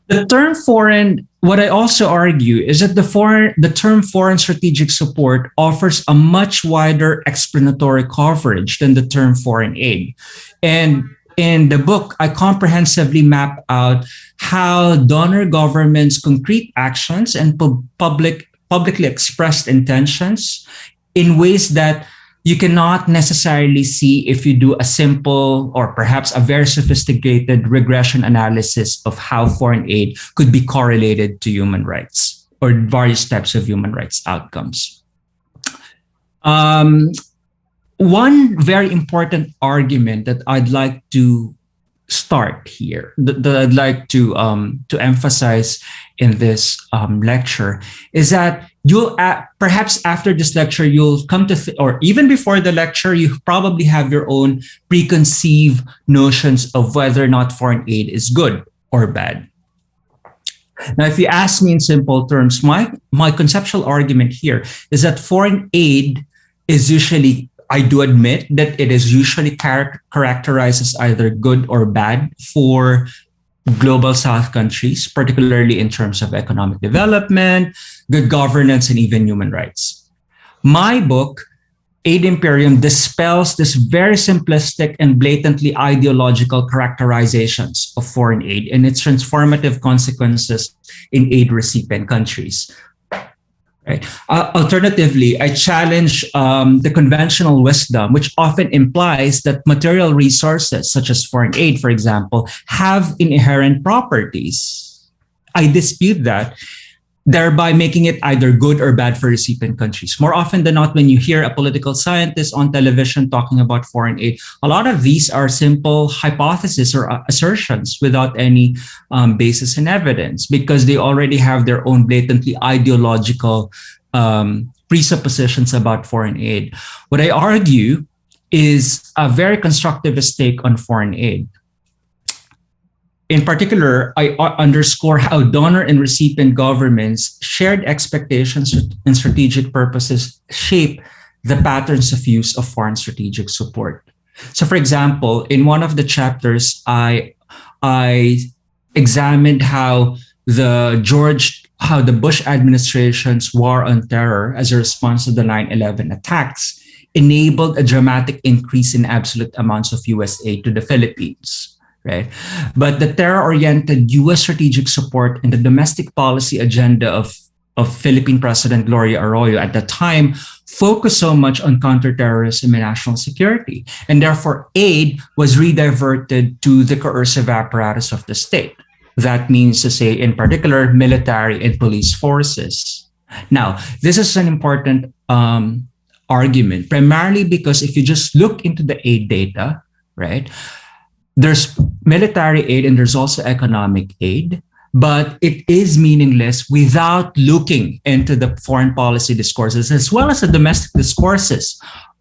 The term foreign, what I also argue is that the term foreign strategic support offers a much wider explanatory coverage than the term foreign aid. And in the book, I comprehensively map out how donor governments' concrete actions and publicly expressed intentions in ways that you cannot necessarily see if you do a simple or perhaps a very sophisticated regression analysis of how foreign aid could be correlated to human rights or various types of human rights outcomes. One very important argument that I'd like to start here, that I'd like to emphasize in this lecture, is that you'll perhaps after this lecture you'll come to or even before the lecture you probably have your own preconceived notions of whether or not foreign aid is good or bad. Now, if you ask me in simple terms, my conceptual argument here is that foreign aid is usually, I do admit that it is usually characterized as either good or bad for global South countries, particularly in terms of economic development, good governance, and even human rights. My book, Aid Imperium, dispels this very simplistic and blatantly ideological characterizations of foreign aid and its transformative consequences in aid recipient countries. Right. Alternatively, I challenge the conventional wisdom, which often implies that material resources, such as foreign aid, for example, have inherent properties. I dispute that, thereby making it either good or bad for recipient countries. More often than not, when you hear a political scientist on television talking about foreign aid, a lot of these are simple hypotheses or assertions without any basis in evidence, because they already have their own blatantly ideological presuppositions about foreign aid. What I argue is a very constructivist take on foreign aid. In particular, I underscore how donor and recipient governments' shared expectations and strategic purposes shape the patterns of use of foreign strategic support. So, for example, in one of the chapters, I examined how the Bush administration's war on terror as a response to the 9/11 attacks enabled a dramatic increase in absolute amounts of US aid to the Philippines. Right. But the terror-oriented US strategic support and the domestic policy agenda of Philippine President Gloria Arroyo at the time focused so much on counterterrorism and national security. And therefore, aid was rediverted to the coercive apparatus of the state. That means to say, in particular, military and police forces. Now, this is an important argument, primarily because if you just look into the aid data, right, there's military aid and there's also economic aid, but it is meaningless without looking into the foreign policy discourses as well as the domestic discourses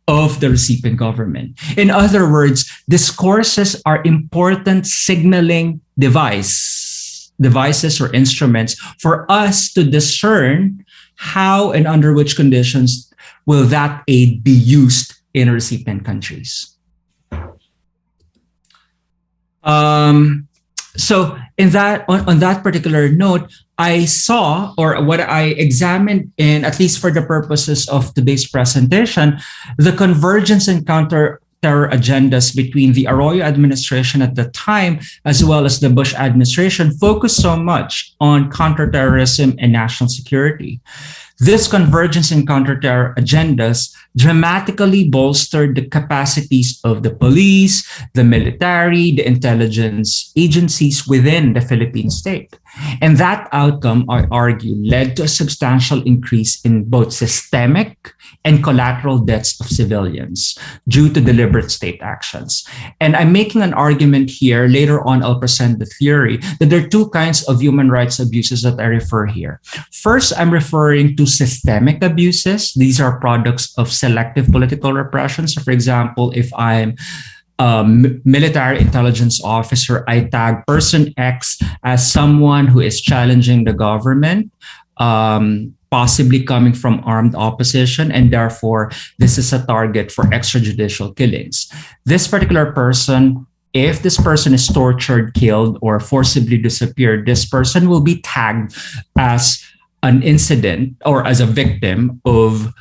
of the recipient government. In other words, discourses are important signaling devices or instruments for us to discern how and under which conditions will that aid be used in recipient countries. So on that particular note, I saw, or what I examined in, at least for the purposes of today's presentation, the convergence and counter-terror agendas between the Arroyo administration at the time, as well as the Bush administration, focused so much on counterterrorism and national security. This convergence in counterterror agendas dramatically bolstered the capacities of the police, the military, the intelligence agencies within the Philippine state. And that outcome, I argue, led to a substantial increase in both systemic and collateral deaths of civilians due to deliberate state actions. And I'm making an argument here, later on I'll present the theory, that there are two kinds of human rights abuses that I refer here. First, I'm referring to systemic abuses. These are products of selective political repression. So for example, if I'm military intelligence officer, I tag person X as someone who is challenging the government, possibly coming from armed opposition, and therefore this is a target for extrajudicial killings. This particular person, if this person is tortured, killed, or forcibly disappeared, this person will be tagged as an incident or as a victim of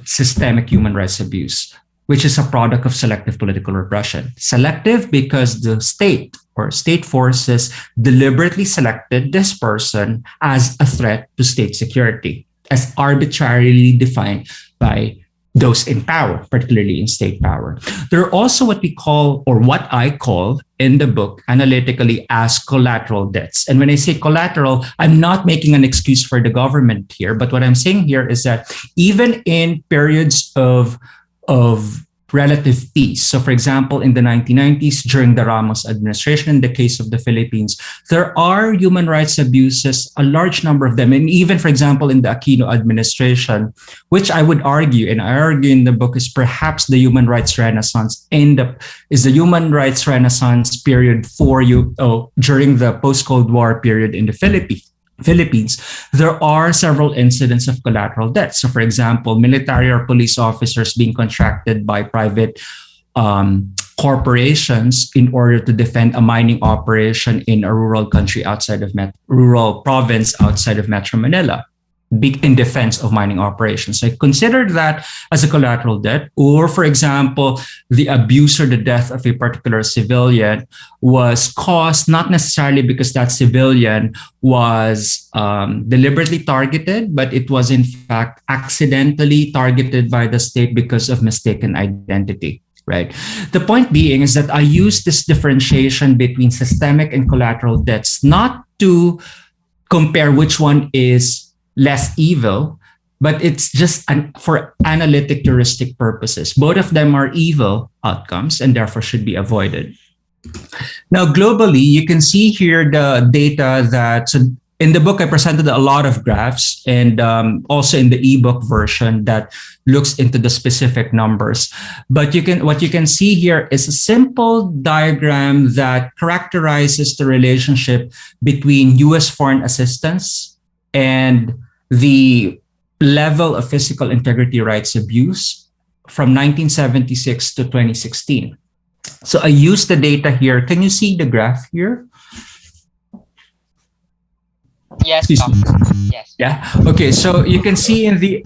systemic human rights abuse, which is a product of selective political repression. Selective because the state or state forces deliberately selected this person as a threat to state security, as arbitrarily defined by those in power, particularly in state power. There are also what we call, or what I call in the book analytically, as collateral debts. And when I say collateral, I'm not making an excuse for the government here, but what I'm saying here is that even in periods of relative peace. So for example, in the 1990s, during the Ramos administration, in the case of the Philippines, there are human rights abuses, a large number of them. And even, for example, in the Aquino administration, which I would argue, and I argue in the book, is perhaps the human rights renaissance is the human rights renaissance period during the post-Cold War period in the Philippines, there are several incidents of collateral debt. So, for example, military or police officers being contracted by private corporations in order to defend a mining operation in a rural province outside of Metro Manila, in defense of mining operations. So I consider that as a collateral debt. Or, for example, the abuse or the death of a particular civilian was caused not necessarily because that civilian was deliberately targeted, but it was in fact accidentally targeted by the state because of mistaken identity. Right. The point being is that I use this differentiation between systemic and collateral debts not to compare which one is less evil, but it's just for analytic heuristic purposes. Both of them are evil outcomes and therefore should be avoided. Now, globally, you can see here the data that, so in the book, I presented a lot of graphs, and also in the ebook version that looks into the specific numbers. But what you can see here is a simple diagram that characterizes the relationship between US foreign assistance and the level of physical integrity rights abuse from 1976 to 2016. So I use the data here. Can you see the graph here? Yes. Yes. Yeah. Okay. So you can see in the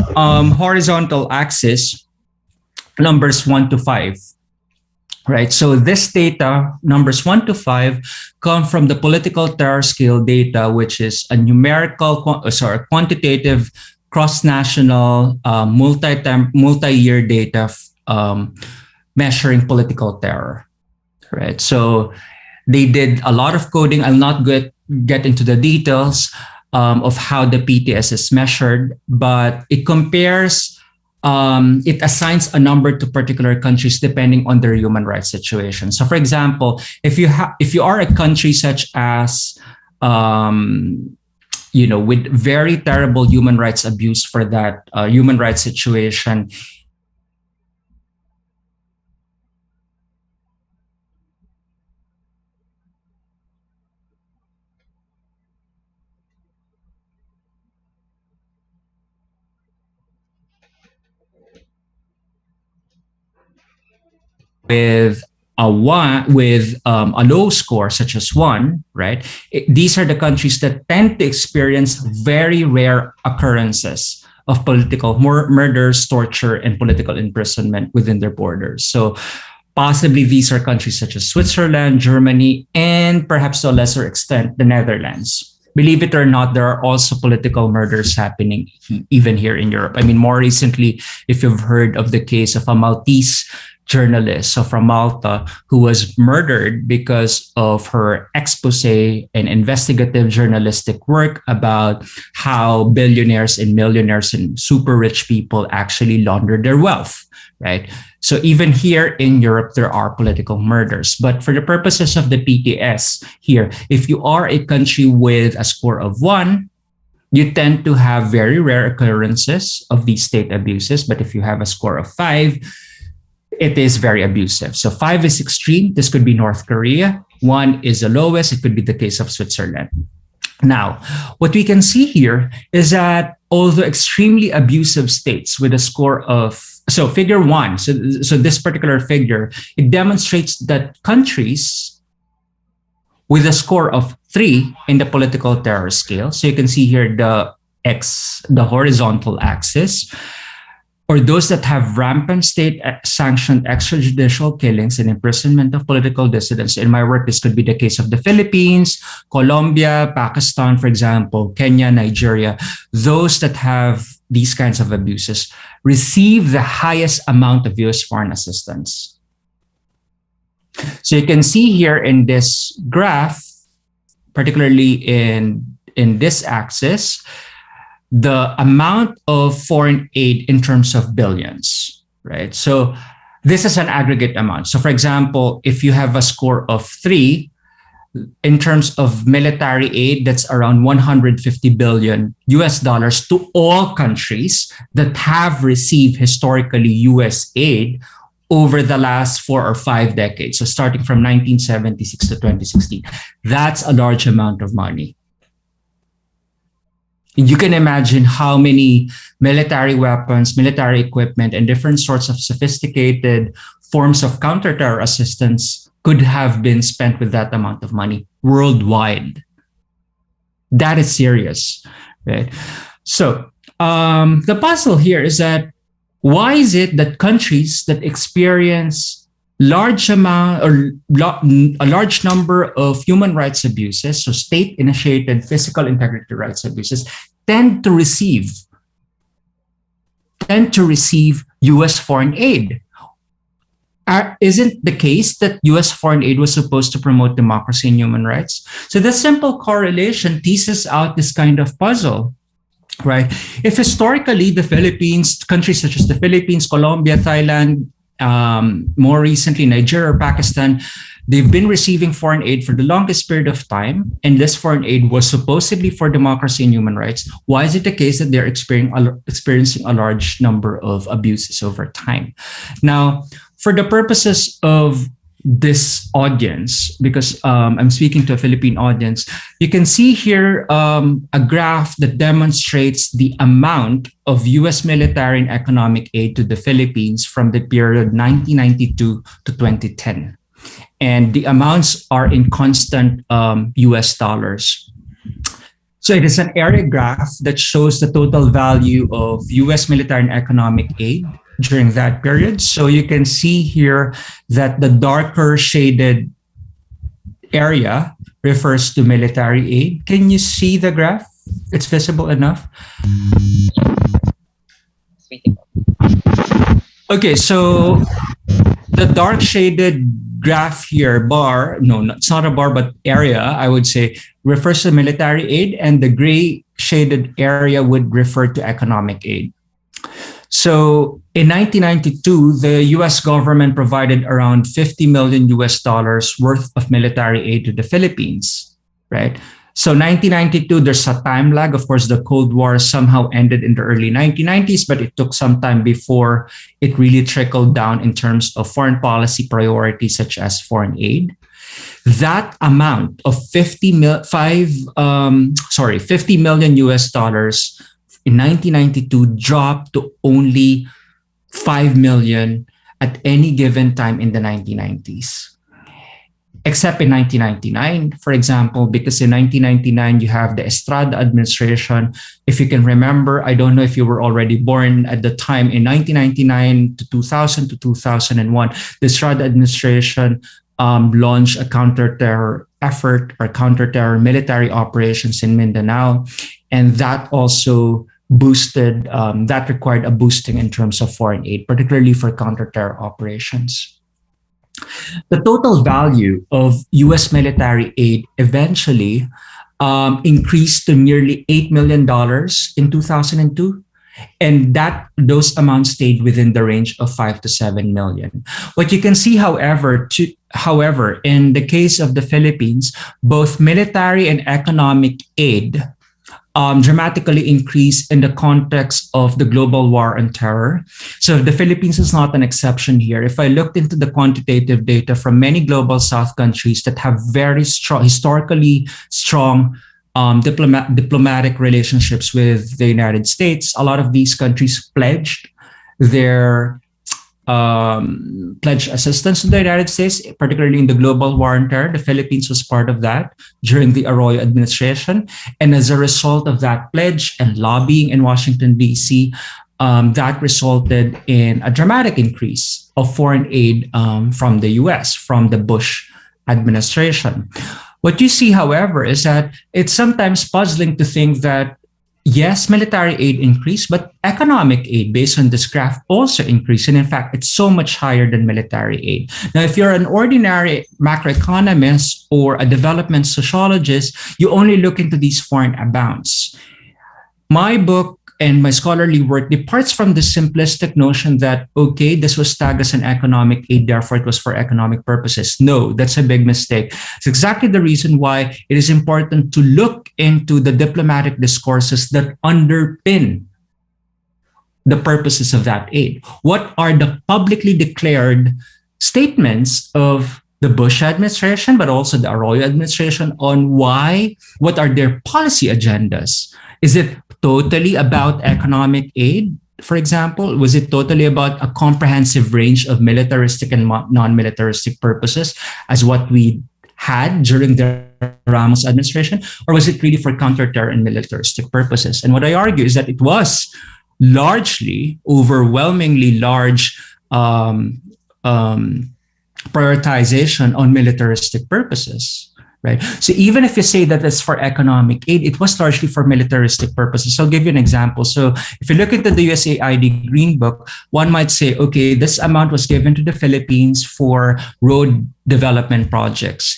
horizontal axis numbers 1 to 5. Right. So this data, numbers 1 to 5, come from the political terror scale data, which is a quantitative, cross-national, multi-year data measuring political terror. Right. So they did a lot of coding. I'll not get into the details of how the PTS is measured, but it compares. It assigns a number to particular countries depending on their human rights situation. So, for example, if you are a country such as, with very terrible human rights abuse for that human rights situation, with a low score such as 1, right? These are the countries that tend to experience very rare occurrences of political murders, torture, and political imprisonment within their borders. So possibly these are countries such as Switzerland, Germany, and perhaps to a lesser extent, the Netherlands. Believe it or not, there are also political murders happening even here in Europe. I mean, more recently, if you've heard of the case of a Maltese journalist, so from Malta, who was murdered because of her expose and investigative journalistic work about how billionaires and millionaires and super rich people actually launder their wealth, right? So even here in Europe, there are political murders. But for the purposes of the PTS here, if you are a country with a score of 1, you tend to have very rare occurrences of these state abuses. But if you have a score of 5, it is very abusive. So 5 is extreme. This could be North Korea. 1 is the lowest. It could be the case of Switzerland. Now, what we can see here is that although extremely abusive states with a score of, so figure one, so this particular figure, it demonstrates that countries with a score of 3 in the political terror scale, so you can see here the horizontal axis, or those that have rampant state-sanctioned extrajudicial killings and imprisonment of political dissidents. In my work, this could be the case of the Philippines, Colombia, Pakistan, for example, Kenya, Nigeria. Those that have these kinds of abuses receive the highest amount of US foreign assistance. So you can see here in this graph, particularly in this axis, the amount of foreign aid in terms of billions, right? So this is an aggregate amount. So for example, if you have a score of 3, in terms of military aid, that's around 150 billion US dollars to all countries that have received historically US aid over the last 4 or 5 decades. So starting from 1976 to 2016, that's a large amount of money. You can imagine how many military weapons, military equipment, and different sorts of sophisticated forms of counter-terror assistance could have been spent with that amount of money worldwide. That is serious, right? So the puzzle here is that why is it that countries that experience a large number of human rights abuses, so state-initiated physical integrity rights abuses, tend to receive US foreign aid? Isn't the case that US foreign aid was supposed to promote democracy and human rights? So the simple correlation teases out this kind of puzzle, right? If historically the Philippines, countries such as the Philippines, Colombia, Thailand, more recently Nigeria or Pakistan, they've been receiving foreign aid for the longest period of time, and this foreign aid was supposedly for democracy and human rights. Why is it the case that they're experiencing a large number of abuses over time? Now, for the purposes of this audience, because I'm speaking to a Philippine audience, you can see here a graph that demonstrates the amount of US military and economic aid to the Philippines from the period 1992 to 2010. And the amounts are in constant US dollars. So it is an area graph that shows the total value of US military and economic aid during that period. So you can see here that the darker shaded area refers to military aid. Can you see the graph? It's visible enough? Okay, so the dark shaded graph here, bar, no, it's not a bar, but area, I would say, refers to military aid, and the gray shaded area would refer to economic aid. So in 1992, the US government provided around 50 million US dollars worth of military aid to the Philippines, right? So 1992, there's a time lag. Of course, the Cold War somehow ended in the early 1990s, but it took some time before it really trickled down in terms of foreign policy priorities such as foreign aid. That amount of 50 million US dollars in 1992 dropped to only 5 million at any given time in the 1990s. Except in 1999, for example, because in 1999, you have the Estrada administration. If you can remember, I don't know if you were already born at the time, in 1999 to 2000 to 2001, the Estrada administration launched a counter-terror effort or counter-terror military operations in Mindanao. And that also boosted, that required a boosting in terms of foreign aid, particularly for counter-terror operations. The total value of US military aid eventually increased to nearly $8 million in 2002. And those amounts stayed within the range of 5 to 7 million. What you can see, however, in the case of the Philippines, both military and economic aid dramatically increased in the context of the global war on terror. So the Philippines is not an exception here. If I looked into the quantitative data from many global South countries that have very strong, historically strong diplomatic relationships with the United States, a lot of these countries pledged their pledge assistance to the United States, particularly in the global war on terror. The Philippines was part of that during the Arroyo administration. And as a result of that pledge and lobbying in Washington, D.C., that resulted in a dramatic increase of foreign aid from the US, from the Bush administration. What you see, however, is that it's sometimes puzzling to think that yes, military aid increased, but economic aid based on this graph also increased. And in fact, it's so much higher than military aid. Now, if you're an ordinary macroeconomist or a development sociologist, you only look into these foreign amounts. My book and my scholarly work departs from the simplistic notion that, okay, this was tagged as an economic aid, therefore it was for economic purposes. No, that's a big mistake. It's exactly the reason why it is important to look into the diplomatic discourses that underpin the purposes of that aid. What are the publicly declared statements of the Bush administration, but also the Arroyo administration on what are their policy agendas? Is it totally about economic aid, for example? Was it totally about a comprehensive range of militaristic and non-militaristic purposes as what we had during the Ramos administration? Or was it really for counter-terror and militaristic purposes? And what I argue is that it was largely, overwhelmingly large prioritization on militaristic purposes. Right. So even if you say that it's for economic aid, it was largely for militaristic purposes. So I'll give you an example. So if you look at the USAID Green Book, one might say, okay, this amount was given to the Philippines for road development projects.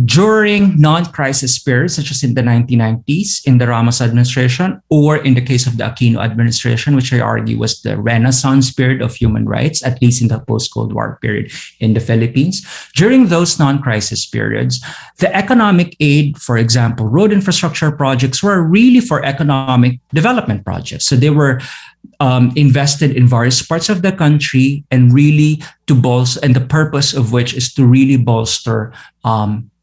During non-crisis periods, such as in the 1990s, in the Ramos administration, or in the case of the Aquino administration, which I argue was the renaissance period of human rights, at least in the post-Cold War period in the Philippines. During those non-crisis periods, the economic aid, for example, road infrastructure projects were really for economic development projects. So they were invested in various parts of the country and really to bolster, and the purpose of which is to really bolster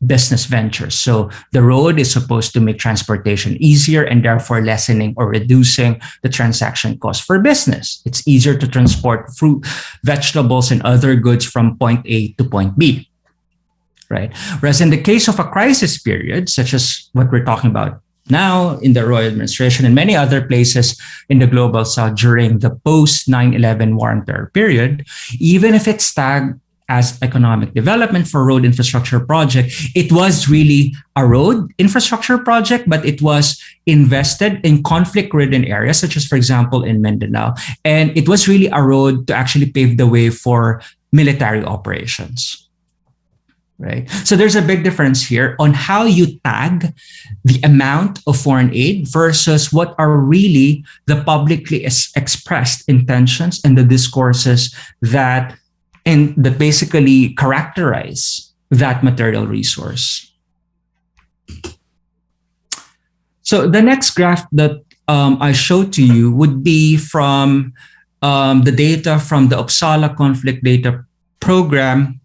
business ventures. So the road is supposed to make transportation easier and therefore lessening or reducing the transaction cost for business. It's easier to transport fruit, vegetables, and other goods from point A to point B, right? Whereas in the case of a crisis period, such as what we're talking about now in the Royal Administration and many other places in the Global South during the post 9/11 war on terror period, even if it's tagged as economic development for road infrastructure project, it was really a road infrastructure project, but it was invested in conflict-ridden areas, such as, for example, in Mindanao. And it was really a road to actually pave the way for military operations. Right. So there's a big difference here on how you tag the amount of foreign aid versus what are really the publicly expressed intentions and the discourses that basically characterize that material resource. So the next graph that I showed to you would be from the data from the Uppsala Conflict Data Program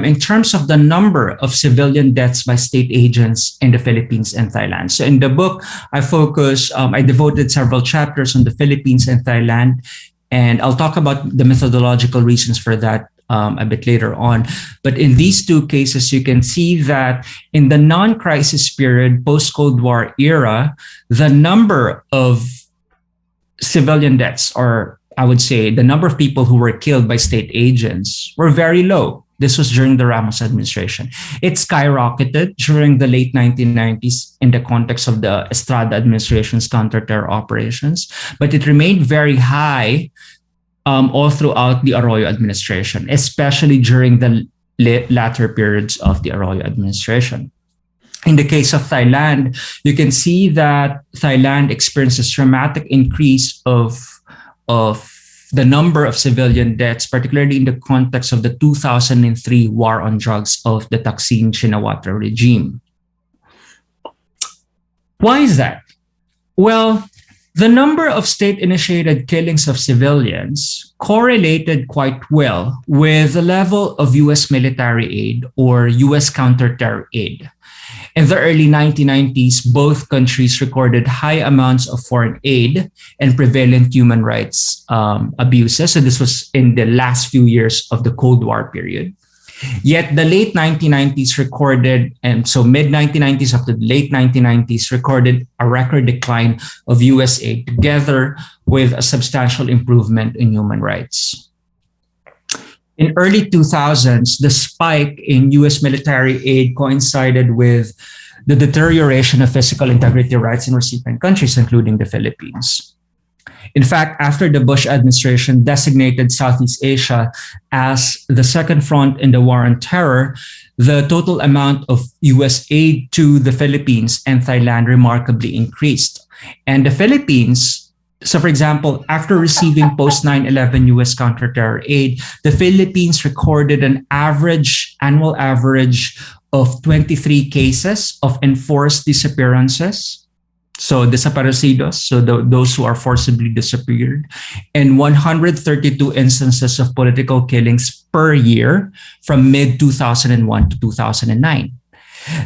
in terms of the number of civilian deaths by state agents in the Philippines and Thailand. So in the book, I devoted several chapters on the Philippines and Thailand, and I'll talk about the methodological reasons for that a bit later on. But in these two cases, you can see that in the non-crisis period, post-Cold War era, the number of civilian deaths, or I would say the number of people who were killed by state agents, were very low. This was during the Ramos administration. It skyrocketed during the late 1990s in the context of the Estrada administration's counter-terror operations, but it remained very high all throughout the Arroyo administration, especially during the latter periods of the Arroyo administration. In the case of Thailand, you can see that Thailand experienced a dramatic increase of the number of civilian deaths, particularly in the context of the 2003 war on drugs of the Thaksin Shinawatra regime. Why is that? Well, The number of state-initiated killings of civilians correlated quite well with the level of US military aid or US counter-terror aid. In the early 1990s, both countries recorded high amounts of foreign aid and prevalent human rights abuses. So this was in the last few years of the Cold War period. Yet the late 1990s recorded, and so mid 1990s up to the late 1990s recorded a record decline of US aid together with a substantial improvement in human rights. In early 2000s, the spike in US military aid coincided with the deterioration of physical integrity rights in recipient countries, including the Philippines. In fact, after the Bush administration designated Southeast Asia as the second front in the war on terror, the total amount of US aid to the Philippines and Thailand remarkably increased. And the Philippines, so for example, after receiving post 9/11 US counter-terror aid, the Philippines recorded an annual average of 23 cases of enforced disappearances. So desaparecidos, so those who are forcibly disappeared, and 132 instances of political killings per year from mid-2001 to 2009.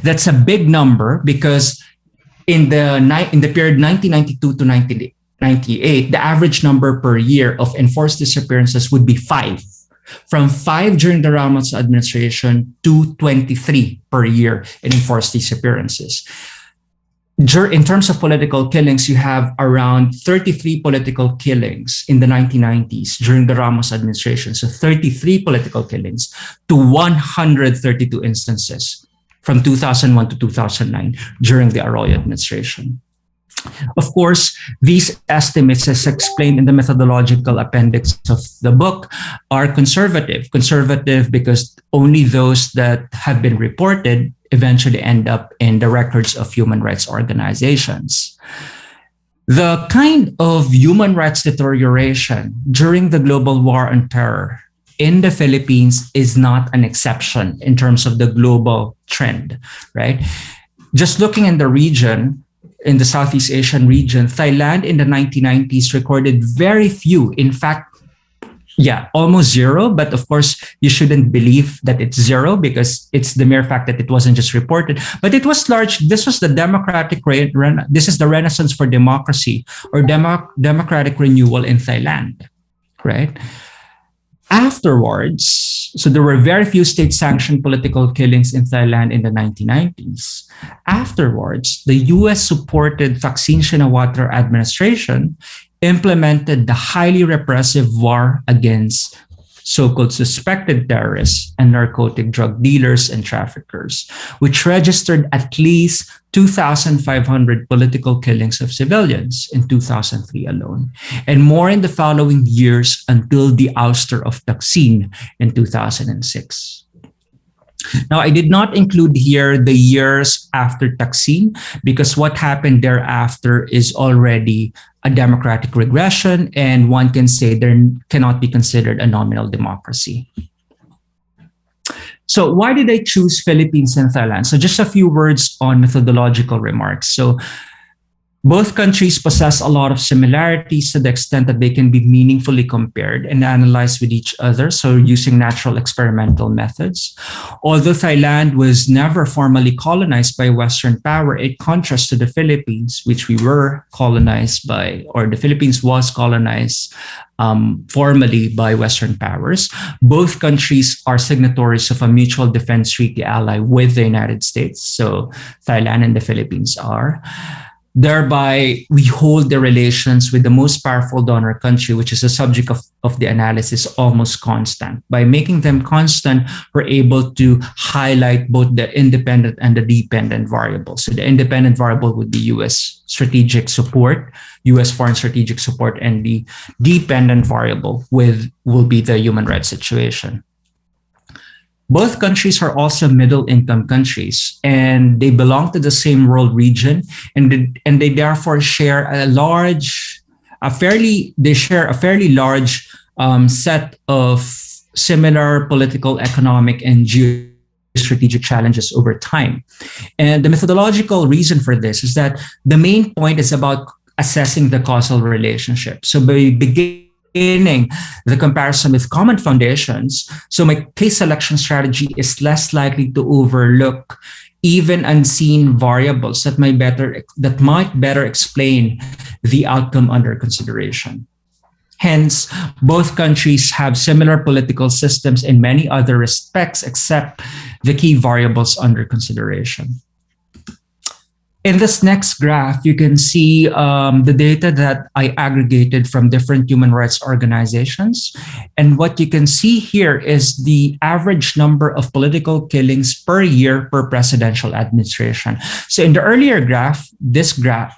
That's a big number because in the period 1992 to 1998, the average number per year of enforced disappearances would be 5. From 5 during the Ramos administration to 23 per year in enforced disappearances. In terms of political killings, you have around 33 political killings in the 1990s during the Ramos administration. So 33 political killings to 132 instances from 2001 to 2009 during the Arroyo administration. Of course, these estimates, as explained in the methodological appendix of the book, are conservative. Conservative because only those that have been reported eventually end up in the records of human rights organizations. The kind of human rights deterioration during the global war on terror in the Philippines is not an exception in terms of the global trend, right? Just looking in the region, in the Southeast Asian region, Thailand in the 1990s recorded very few, in fact, almost zero. But of course, you shouldn't believe that it's zero because it's the mere fact that it wasn't just reported. But it was large. This was the this is the renaissance for democracy or democratic renewal in Thailand, right? Afterwards, so there were very few state-sanctioned political killings in Thailand in the 1990s. Afterwards, the US-supported Thaksin Shinawatra administration implemented the highly repressive war against so-called suspected terrorists and narcotic drug dealers and traffickers, which registered at least 2,500 political killings of civilians in 2003 alone, and more in the following years until the ouster of Thaksin in 2006. Now, I did not include here the years after Thaksin because what happened thereafter is already a democratic regression, and one can say there cannot be considered a nominal democracy. So why did I choose Philippines and Thailand? So just a few words on methodological remarks. So both countries possess a lot of similarities to the extent that they can be meaningfully compared and analyzed with each other, so using natural experimental methods. Although Thailand was never formally colonized by Western power, in contrast to the Philippines, which we were colonized by, or the Philippines was colonized formally by Western powers. Both countries are signatories of a mutual defense treaty ally with the United States. So Thailand and the Philippines are. Thereby, we hold the relations with the most powerful donor country, which is the subject of the analysis, almost constant. By making them constant, we're able to highlight both the independent and the dependent variables. So the independent variable would be US strategic support, US foreign strategic support, and the dependent variable will be the human rights situation. Both countries are also middle-income countries, and they belong to the same world region, and they therefore share a fairly large set of similar political, economic, and geostrategic challenges over time. And the methodological reason for this is that the main point is about assessing the causal relationship. So by beginning the comparison with common foundations, so my case selection strategy is less likely to overlook even unseen variables that might better explain the outcome under consideration. Hence, both countries have similar political systems in many other respects except the key variables under consideration. In this next graph, you can see the data that I aggregated from different human rights organizations. And what you can see here is the average number of political killings per year per presidential administration. So in the earlier graph, this graph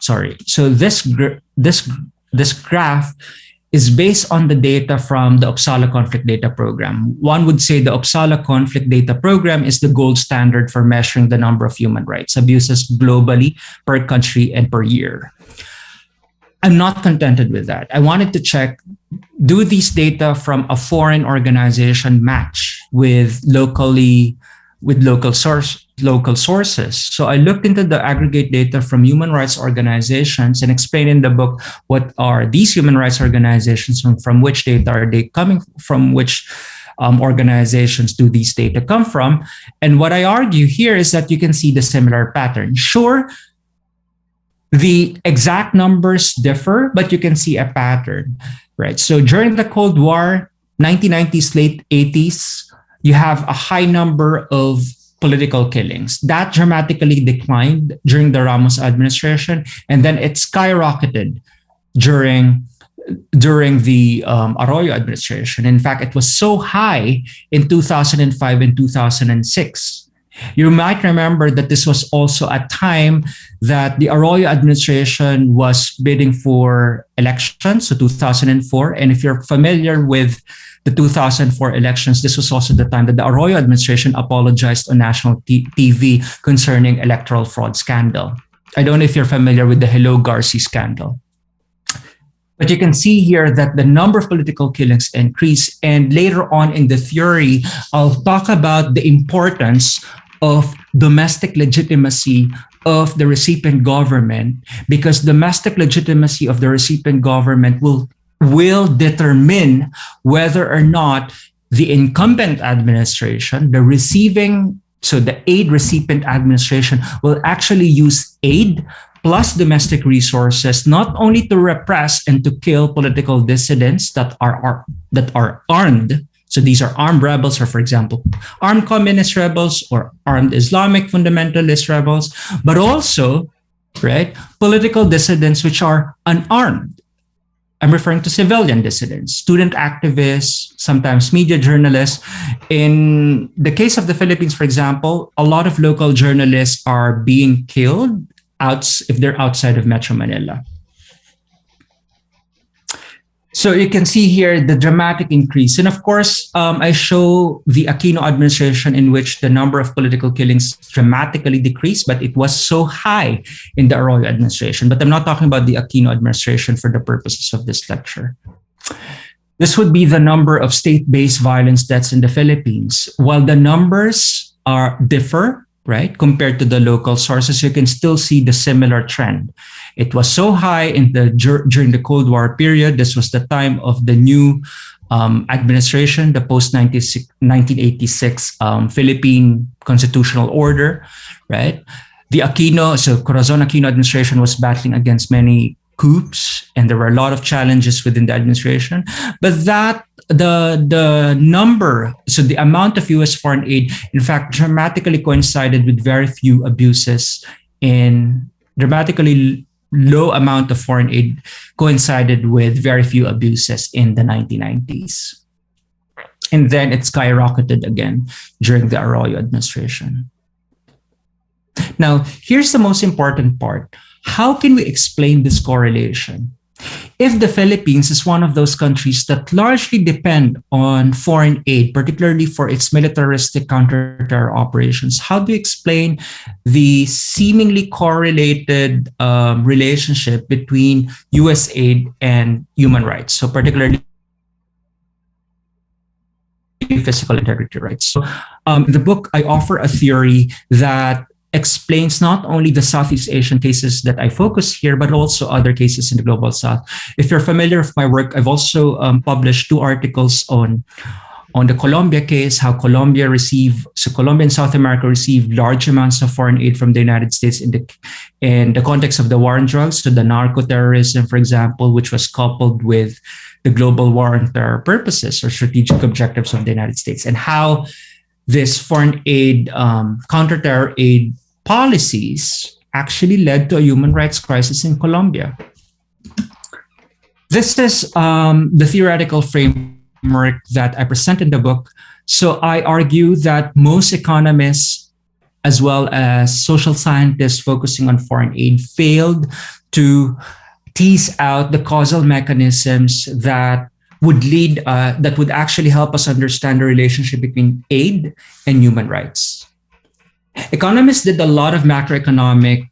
is based on the data from the Uppsala Conflict Data Program. One would say the Uppsala Conflict Data Program is the gold standard for measuring the number of human rights abuses globally per country and per year. I'm not contented with that. I wanted to check, do these data from a foreign organization match with local sources? So I looked into the aggregate data from human rights organizations and explained in the book what are these human rights organizations and from which data are they coming from, which organizations do these data come from. And what I argue here is that you can see the similar pattern. Sure, the exact numbers differ, but you can see a pattern, right? So during the Cold War, 1990s, late 80s, you have a high number of political killings. That dramatically declined during the Ramos administration, and then it skyrocketed during the Arroyo administration. In fact, it was so high in 2005 and 2006. You might remember that this was also a time that the Arroyo administration was bidding for elections, so 2004. And if you're familiar with the 2004 elections, this was also the time that the Arroyo administration apologized on national TV concerning electoral fraud scandal. I don't know if you're familiar with the Hello Garci scandal. But you can see here that the number of political killings increased. And later on in the theory, I'll talk about the importance of domestic legitimacy of the recipient government, because domestic legitimacy of the recipient government will determine whether or not the incumbent administration, the aid recipient administration, will actually use aid plus domestic resources, not only to repress and to kill political dissidents that are armed. So these are armed rebels, or for example, armed communist rebels or armed Islamic fundamentalist rebels, but also, right, political dissidents which are unarmed. I'm referring to civilian dissidents, student activists, sometimes media journalists. In the case of the Philippines, for example, a lot of local journalists are being killed if they're outside of Metro Manila. So you can see here the dramatic increase. And of course, I show the Aquino administration in which the number of political killings dramatically decreased, but it was so high in the Arroyo administration. But I'm not talking about the Aquino administration for the purposes of this lecture. This would be the number of state-based violence deaths in the Philippines. While the numbers differ, right, compared to the local sources, you can still see the similar trend. It was so high during the Cold War period. This was the time of the new administration, the post-1986 Philippine constitutional order, right? The Corazon Aquino administration was battling against many coups, and there were a lot of challenges within the administration. But the number, so the amount of US foreign aid, in fact, dramatically coincided with very few abuses. Dramatically low amount of foreign aid coincided with very few abuses in the 1990s. And then it skyrocketed again during the Arroyo administration. Now, here's the most important part. How can we explain this correlation? If the Philippines is one of those countries that largely depend on foreign aid, particularly for its militaristic counter-terror operations, how do you explain the seemingly correlated relationship between US aid and human rights? So particularly physical integrity rights. So in the book, I offer a theory that explains not only the Southeast Asian cases that I focus here, but also other cases in the Global South. If you're familiar with my work, I've also published 2 articles on the Colombia case, how Colombia and South America received large amounts of foreign aid from the United States in the context of the war on drugs, so the narco-terrorism, for example, which was coupled with the global war on terror purposes or strategic objectives of the United States, and how this foreign aid, counter-terror aid policies actually led to a human rights crisis in Colombia. This is the theoretical framework that I present in the book. So I argue that most economists, as well as social scientists focusing on foreign aid, failed to tease out the causal mechanisms that would actually help us understand the relationship between aid and human rights. Economists did a lot of macroeconomic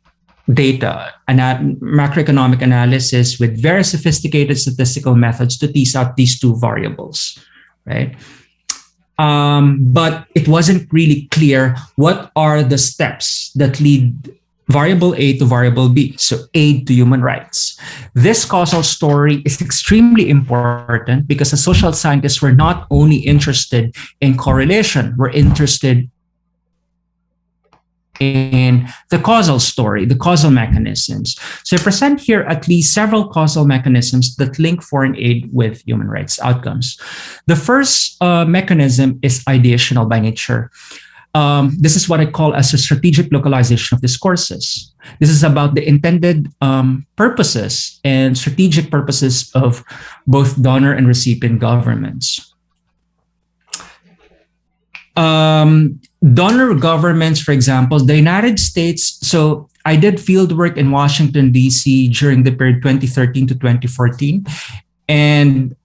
data and macroeconomic analysis with very sophisticated statistical methods to tease out these 2 variables, right? But it wasn't really clear what are the steps that lead variable A to variable B, so aid to human rights. This causal story is extremely important because as social scientists, we're not only interested in correlation, we're interested in the causal story, the causal mechanisms. So I present here at least several causal mechanisms that link foreign aid with human rights outcomes. The first mechanism is ideational by nature. This is what I call as a strategic localization of discourses. This is about the intended purposes and strategic purposes of both donor and recipient governments. Donor governments, for example, the United States. So I did field work in Washington, D.C. during the period 2013 to 2014. And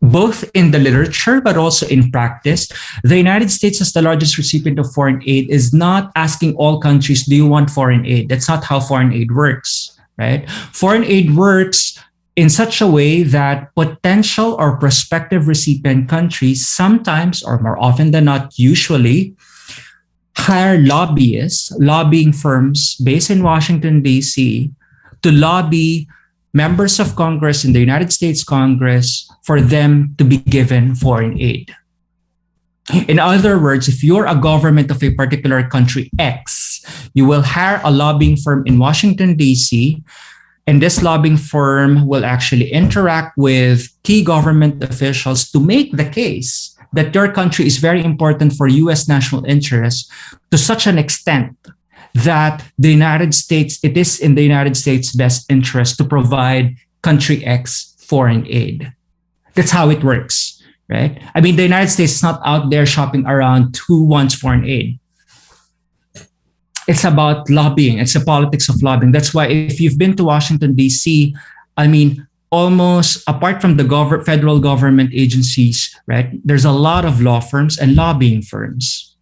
both in the literature, but also in practice, the United States as the largest recipient of foreign aid is not asking all countries, do you want foreign aid? That's not how foreign aid works, right? Foreign aid works in such a way that potential or prospective recipient countries sometimes, or more often than not, usually, hire lobbyists, lobbying firms based in Washington, D.C., to lobby members of Congress in the United States Congress for them to be given foreign aid. In other words, if you're a government of a particular country X, you will hire a lobbying firm in Washington, D.C., and this lobbying firm will actually interact with key government officials to make the case that your country is very important for U.S. national interests to such an extent that the United States, it is in the United States' best interest to provide country X foreign aid. That's how it works, right? I mean, the United States is not out there shopping around who wants foreign aid. It's about lobbying. It's the politics of lobbying. That's why if you've been to Washington, D.C., I mean, almost apart from the federal government agencies, right, there's a lot of law firms and lobbying firms.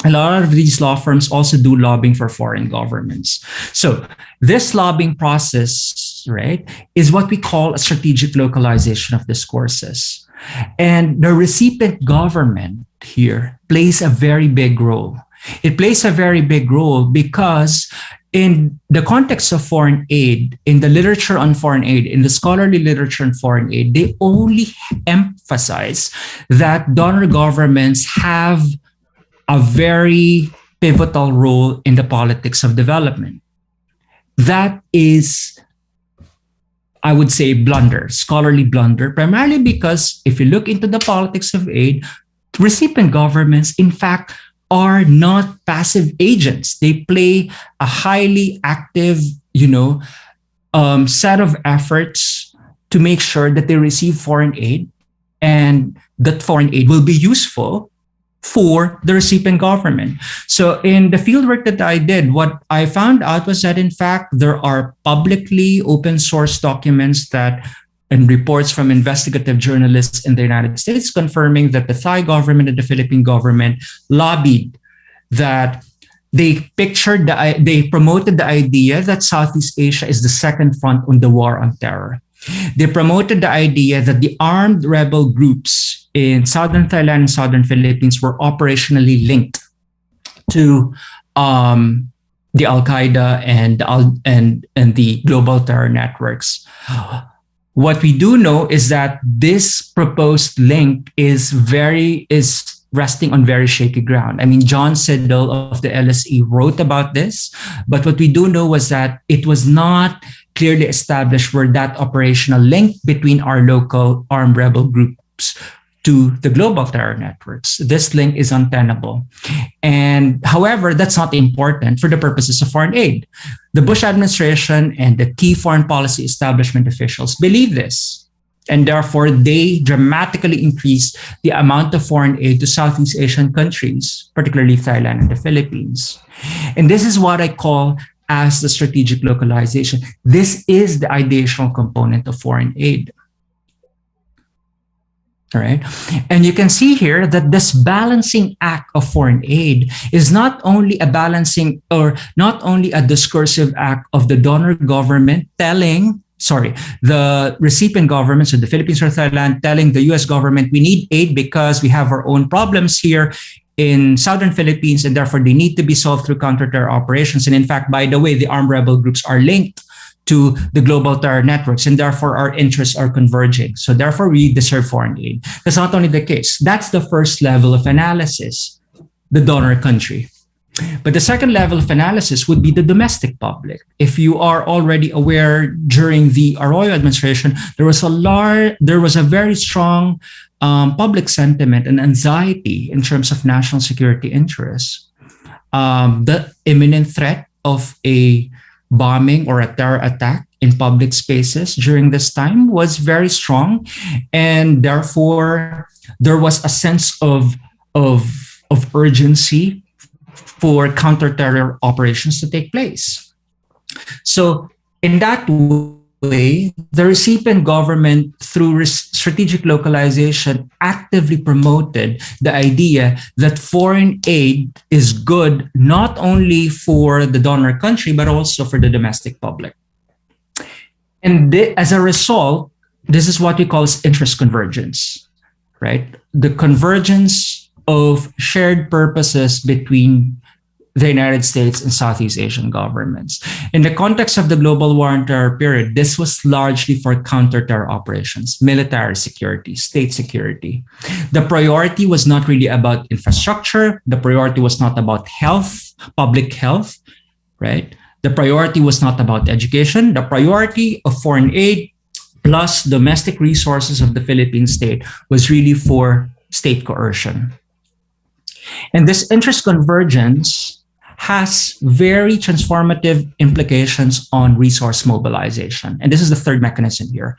A lot of these law firms also do lobbying for foreign governments. So this lobbying process, right, is what we call a strategic localization of discourses. And the recipient government here plays a very big role. It plays a very big role because in the context of foreign aid, in the literature on foreign aid, in the scholarly literature on foreign aid, they only emphasize that donor governments have a very pivotal role in the politics of development. That is, I would say, blunder, scholarly blunder, primarily because if you look into the politics of aid, recipient governments, in fact, are not passive agents. They play a highly active, set of efforts to make sure that they receive foreign aid and that foreign aid will be useful for the recipient government. So in the fieldwork that I did, what I found out was that, in fact, there are publicly open source documents and reports from investigative journalists in the United States confirming that the Thai government and the Philippine government lobbied that they promoted the idea that Southeast Asia is the second front on the war on terror. They promoted the idea that the armed rebel groups in southern Thailand and southern Philippines were operationally linked to the Al Qaeda and the global terror networks. What we do know is that this proposed link is resting on very shaky ground. I mean, John Siddle of the LSE wrote about this, but what we do know was that it was not clearly established where that operational link between our local armed rebel groups to the global terror networks. This link is untenable. And however, that's not important for the purposes of foreign aid. The Bush administration and the key foreign policy establishment officials believe this. And therefore, they dramatically increased the amount of foreign aid to Southeast Asian countries, particularly Thailand and the Philippines. And this is what I call as the strategic localization. This is the ideational component of foreign aid. All right. And you can see here that this balancing act of foreign aid is not only a balancing or not only a discursive act of the donor government the recipient governments of the Philippines or Thailand telling the US government, we need aid because we have our own problems here in southern Philippines, and therefore they need to be solved through counter-terror operations. And in fact, by the way, the armed rebel groups are linked to the global terror networks, and therefore our interests are converging. So therefore we deserve foreign aid. That's not only the case. That's the first level of analysis, the donor country. But the second level of analysis would be the domestic public. If you are already aware, during the Arroyo administration, there was a very strong public sentiment and anxiety in terms of national security interests. The imminent threat of a bombing or a terror attack in public spaces during this time was very strong, and therefore there was a sense of urgency for counter-terror operations to take place. So in that way, the recipient government, through strategic localization, actively promoted the idea that foreign aid is good not only for the donor country, but also for the domestic public. And as a result, this is what we call interest convergence, right? The convergence of shared purposes between the United States and Southeast Asian governments. In the context of the global war on terror period, this was largely for counter-terror operations, military security, state security. The priority was not really about infrastructure. The priority was not about health, public health, right? The priority was not about education. The priority of foreign aid plus domestic resources of the Philippine state was really for state coercion. And this interest convergence has very transformative implications on resource mobilization. And this is the third mechanism here.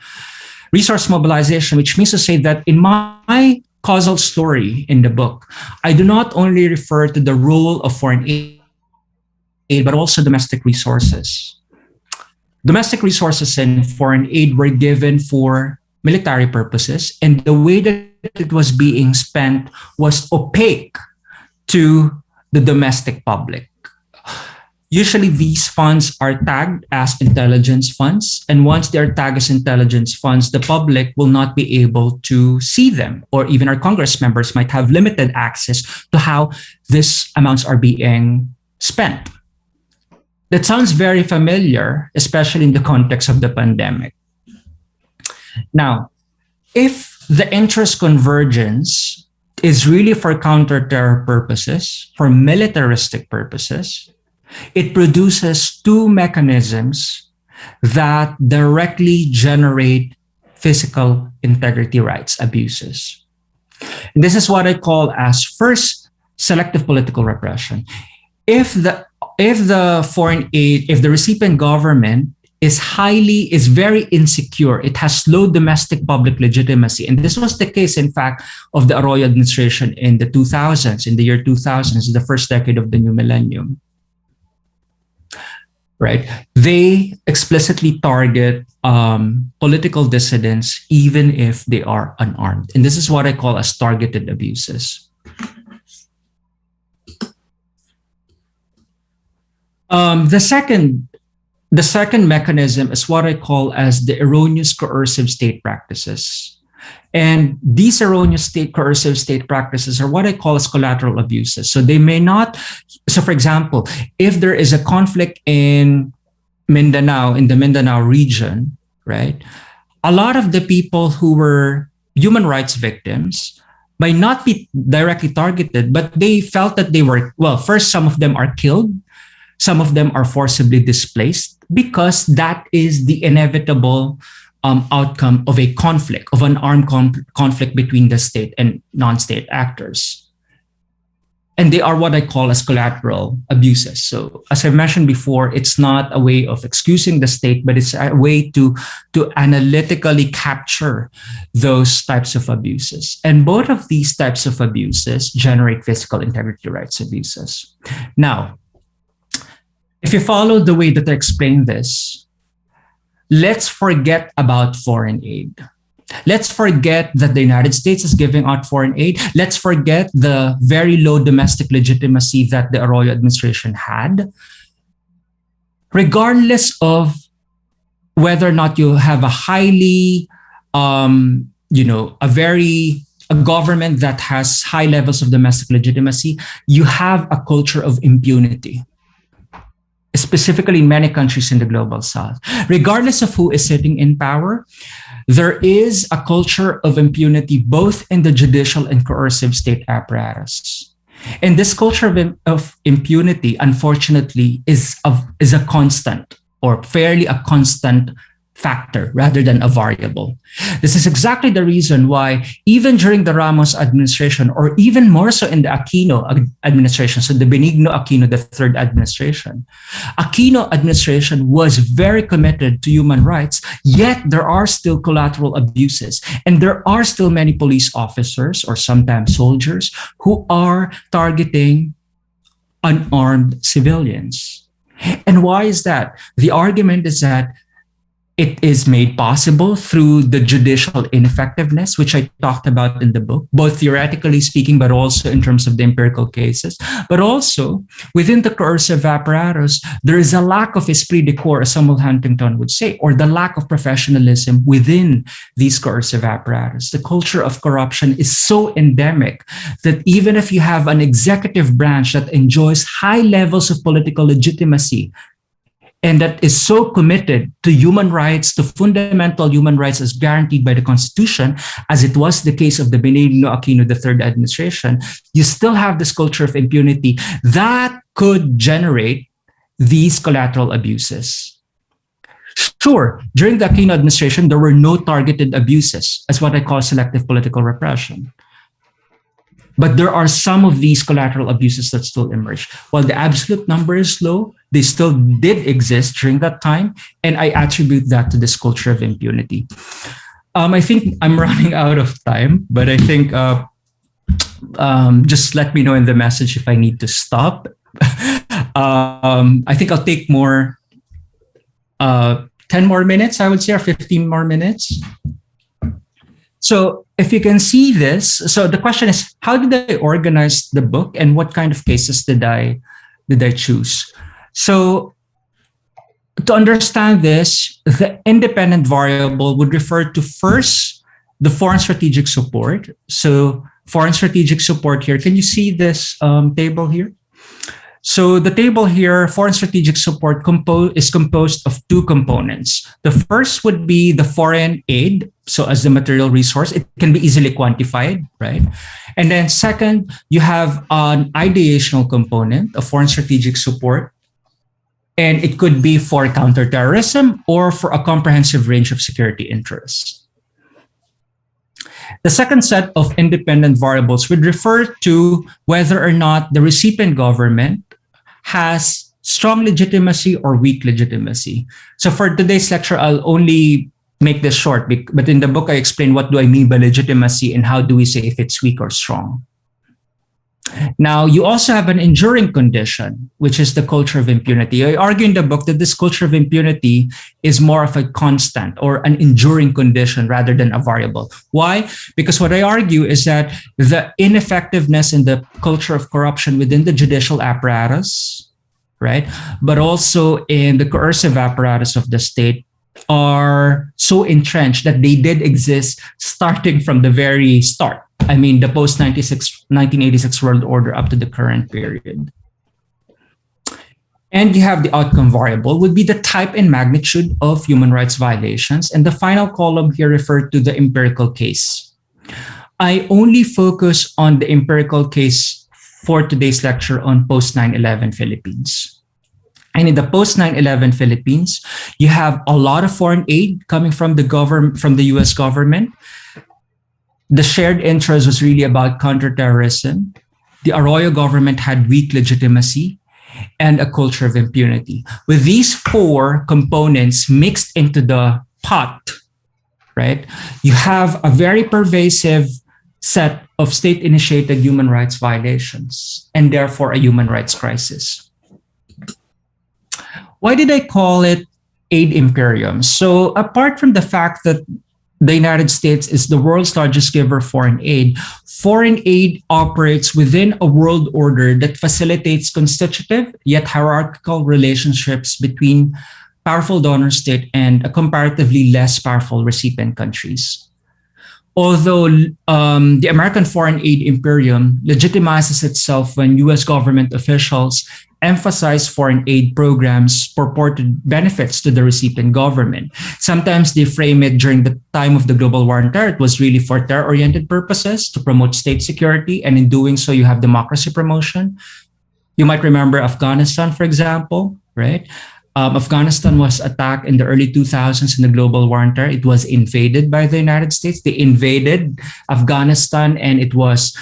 Resource mobilization, which means to say that in my causal story in the book, I do not only refer to the role of foreign aid, but also domestic resources. Domestic resources and foreign aid were given for military purposes, and the way that it was being spent was opaque to the domestic public. Usually these funds are tagged as intelligence funds, and once they're tagged as intelligence funds, the public will not be able to see them, or even our Congress members might have limited access to how these amounts are being spent. That sounds very familiar, especially in the context of the pandemic. Now, if the interest convergence is really for counter-terror purposes, for militaristic purposes, it produces two mechanisms that directly generate physical integrity rights abuses. And this is what I call as first, selective political repression. If the recipient government is very insecure, it has low domestic public legitimacy. And this was the case, in fact, of the Arroyo administration in the 2000s, in the year 2000, the first decade of the new millennium. Right? They explicitly target political dissidents, even if they are unarmed. And this is what I call as targeted abuses. The second mechanism is what I call as the erroneous coercive state practices. And these erroneous state coercive state practices are what I call as collateral abuses. So they may not, so for example, if there is a conflict in Mindanao, in the Mindanao region, right? A lot of the people who were human rights victims might not be directly targeted, but they felt that they were, well, first, some of them are killed, some of them are forcibly displaced, because that is the inevitable outcome of a conflict, of an armed conflict between the state and non-state actors. And they are what I call as collateral abuses. So as I mentioned before, it's not a way of excusing the state, but it's a way to analytically capture those types of abuses. And both of these types of abuses generate physical integrity rights abuses. Now, if you follow the way that I explain this, let's forget about foreign aid. Let's forget that the United States is giving out foreign aid. Let's forget the very low domestic legitimacy that the Arroyo administration had. Regardless of whether or not you have a highly, a government that has high levels of domestic legitimacy, you have a culture of impunity, specifically in many countries in the global south. Regardless of who is sitting in power, there is a culture of impunity both in the judicial and coercive state apparatus. And this culture of impunity, unfortunately, is a constant, or fairly a constant factor rather than a variable. This is exactly the reason why even during the Ramos administration, or even more so in the Aquino administration, so the Benigno Aquino III administration, Aquino administration was very committed to human rights, yet there are still collateral abuses. And there are still many police officers, or sometimes soldiers, who are targeting unarmed civilians. And why is that? The argument is that it is made possible through the judicial ineffectiveness, which I talked about in the book, both theoretically speaking, but also in terms of the empirical cases. But also within the coercive apparatus, there is a lack of esprit de corps, as Samuel Huntington would say, or the lack of professionalism within these coercive apparatus. The culture of corruption is so endemic that even if you have an executive branch that enjoys high levels of political legitimacy, and that is so committed to human rights, to fundamental human rights as guaranteed by the Constitution, as it was the case of the Benigno Aquino III administration, you still have this culture of impunity that could generate these collateral abuses. Sure, during the Aquino administration, there were no targeted abuses, as what I call selective political repression. But there are some of these collateral abuses that still emerge. While the absolute number is low, they still did exist during that time. And I attribute that to this culture of impunity. I think I'm running out of time, but I think just let me know in the message if I need to stop. I think I'll take 10 more minutes, I would say, or 15 more minutes. So if you can see this, so the question is, how did I organize the book and what kind of cases did I choose? So to understand this, the independent variable would refer to first the foreign strategic support. So foreign strategic support here, can you see this table here? So the table here, foreign strategic support is composed of two components. The first would be the foreign aid. So as the material resource, it can be easily quantified, right? And then second, you have an ideational component of foreign strategic support. And it could be for counterterrorism or for a comprehensive range of security interests. The second set of independent variables would refer to whether or not the recipient government has strong legitimacy or weak legitimacy. So for today's lecture, I'll only make this short, but in the book, I explain what do I mean by legitimacy and how do we say if it's weak or strong. Now, you also have an enduring condition, which is the culture of impunity. I argue in the book that this culture of impunity is more of a constant or an enduring condition rather than a variable. Why? Because what I argue is that the ineffectiveness in the culture of corruption within the judicial apparatus, right, but also in the coercive apparatus of the state, are so entrenched that they did exist starting from the very start. I mean, the post 1986 world order up to the current period. And you have the outcome variable would be the type and magnitude of human rights violations. And the final column here referred to the empirical case. I only focus on the empirical case for today's lecture on post 9/11 Philippines. And in the post 9/11 Philippines, you have a lot of foreign aid coming from the US government. The shared interest was really about counterterrorism. The Arroyo government had weak legitimacy and a culture of impunity. With these four components mixed into the pot, right, you have a very pervasive set of state-initiated human rights violations and therefore a human rights crisis. Why did I call it aid imperium? So apart from the fact that the United States is the world's largest giver of foreign aid operates within a world order that facilitates constitutive yet hierarchical relationships between powerful donor state and a comparatively less powerful recipient countries. Although the American foreign aid imperium legitimizes itself when US government officials emphasize foreign aid programs purported benefits to the recipient government. Sometimes they frame it during the time of the global war on terror. It was really for terror-oriented purposes to promote state security, and in doing so, you have democracy promotion. You might remember Afghanistan, for example, right? Afghanistan was attacked in the early 2000s in the global war on terror. It was invaded by the United States. They invaded Afghanistan, and it was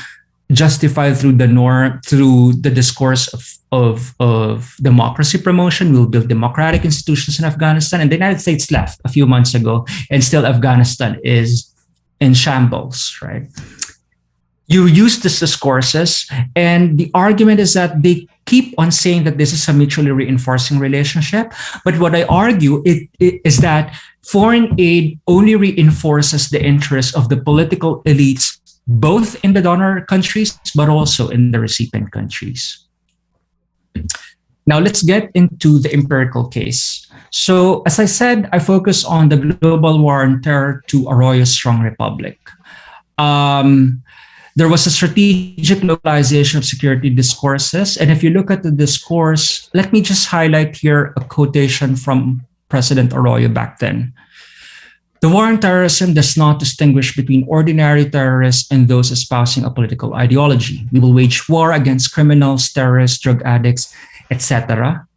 justified through the discourse of democracy promotion. We'll build democratic institutions in Afghanistan. And the United States left a few months ago, and still Afghanistan is in shambles, right? You use these discourses, and the argument is that they keep on saying that this is a mutually reinforcing relationship. But what I argue is that foreign aid only reinforces the interests of the political elites, both in the donor countries, but also in the recipient countries. Now let's get into the empirical case. So as I said, I focus on the global war on terror to Arroyo's strong republic. There was a strategic localization of security discourses. And if you look at the discourse, let me just highlight here a quotation from President Arroyo back then. The war on terrorism does not distinguish between ordinary terrorists and those espousing a political ideology. We will wage war against criminals, terrorists, drug addicts, etc.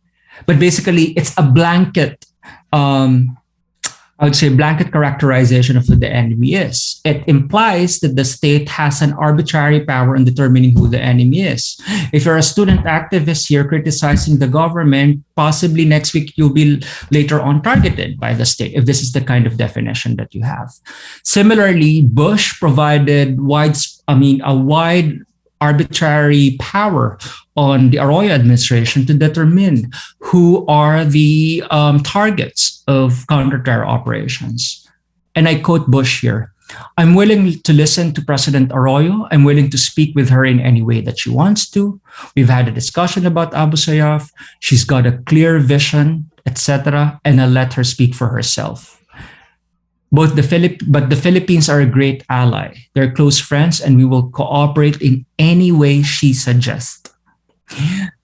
But basically, it's a blanket, I would say, blanket characterization of who the enemy is. It implies that the state has an arbitrary power in determining who the enemy is. If you're a student activist here criticizing the government, possibly next week you'll be later on targeted by the state, if this is the kind of definition that you have. Similarly, Bush provided a wide arbitrary power on the Arroyo administration to determine who are the targets of counter-terror operations. And I quote Bush here, "I'm willing to listen to President Arroyo. I'm willing to speak with her in any way that she wants to. We've had a discussion about Abu Sayyaf. She's got a clear vision, etc. And I'll let her speak for herself. But the Philippines are a great ally. They're close friends, and we will cooperate in any way she suggests."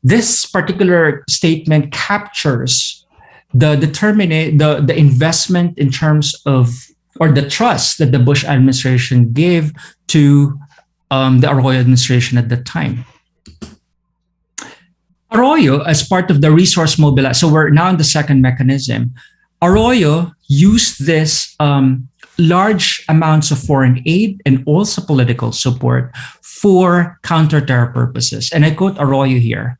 This particular statement captures the investment in terms of, or the trust that the Bush administration gave to the Arroyo administration at the time. Arroyo, as part of the resource mobilization, so we're now in the second mechanism. Arroyo used this large amounts of foreign aid and also political support for counter-terror purposes. And I quote Arroyo here.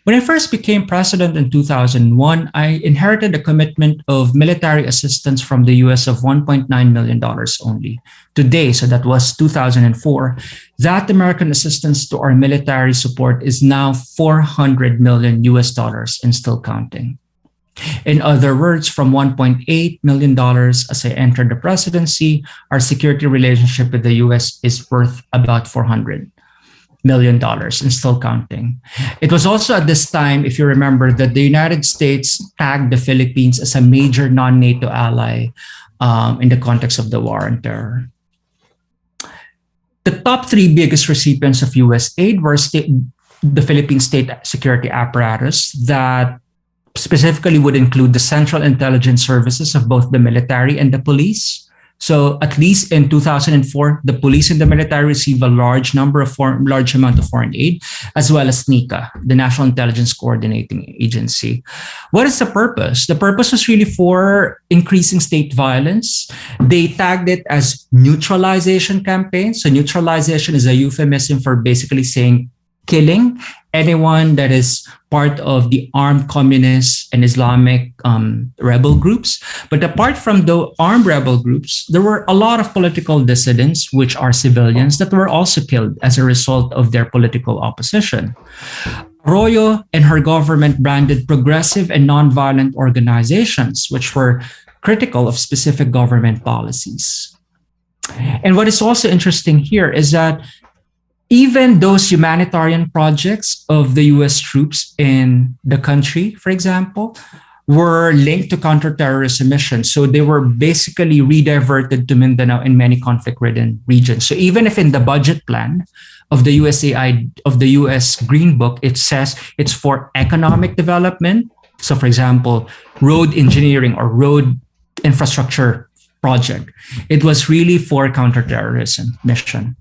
"When I first became president in 2001, I inherited a commitment of military assistance from the US of $1.9 million only. Today, so that was 2004, that American assistance to our military support is now $400 million and still counting. In other words, from $1.8 million as I entered the presidency, our security relationship with the US is worth about $400 million and still counting. It was also at this time, if you remember, that the United States tagged the Philippines as a major non-NATO ally in the context of the war on terror. The top three biggest recipients of US aid were the Philippine state security apparatus that specifically would include the central intelligence services of both the military and the police. So at least in 2004, the police and the military received a large amount of foreign aid, as well as NICA, the National Intelligence Coordinating Agency. What is the purpose? The purpose was really for increasing state violence. They tagged it as Neutralization Campaign. So neutralization is a euphemism for basically saying killing anyone that is part of the armed communist and Islamic rebel groups. But apart from the armed rebel groups, there were a lot of political dissidents, which are civilians, that were also killed as a result of their political opposition. Arroyo and her government branded progressive and nonviolent organizations, which were critical of specific government policies. And what is also interesting here is that even those humanitarian projects of the US troops in the country, for example, were linked to counterterrorism missions. So they were basically rediverted to Mindanao in many conflict-ridden regions. So even if in the budget plan of the USAID, of the US Green Book, it says it's for economic development. So for example, road engineering or road infrastructure project, it was really for counterterrorism mission.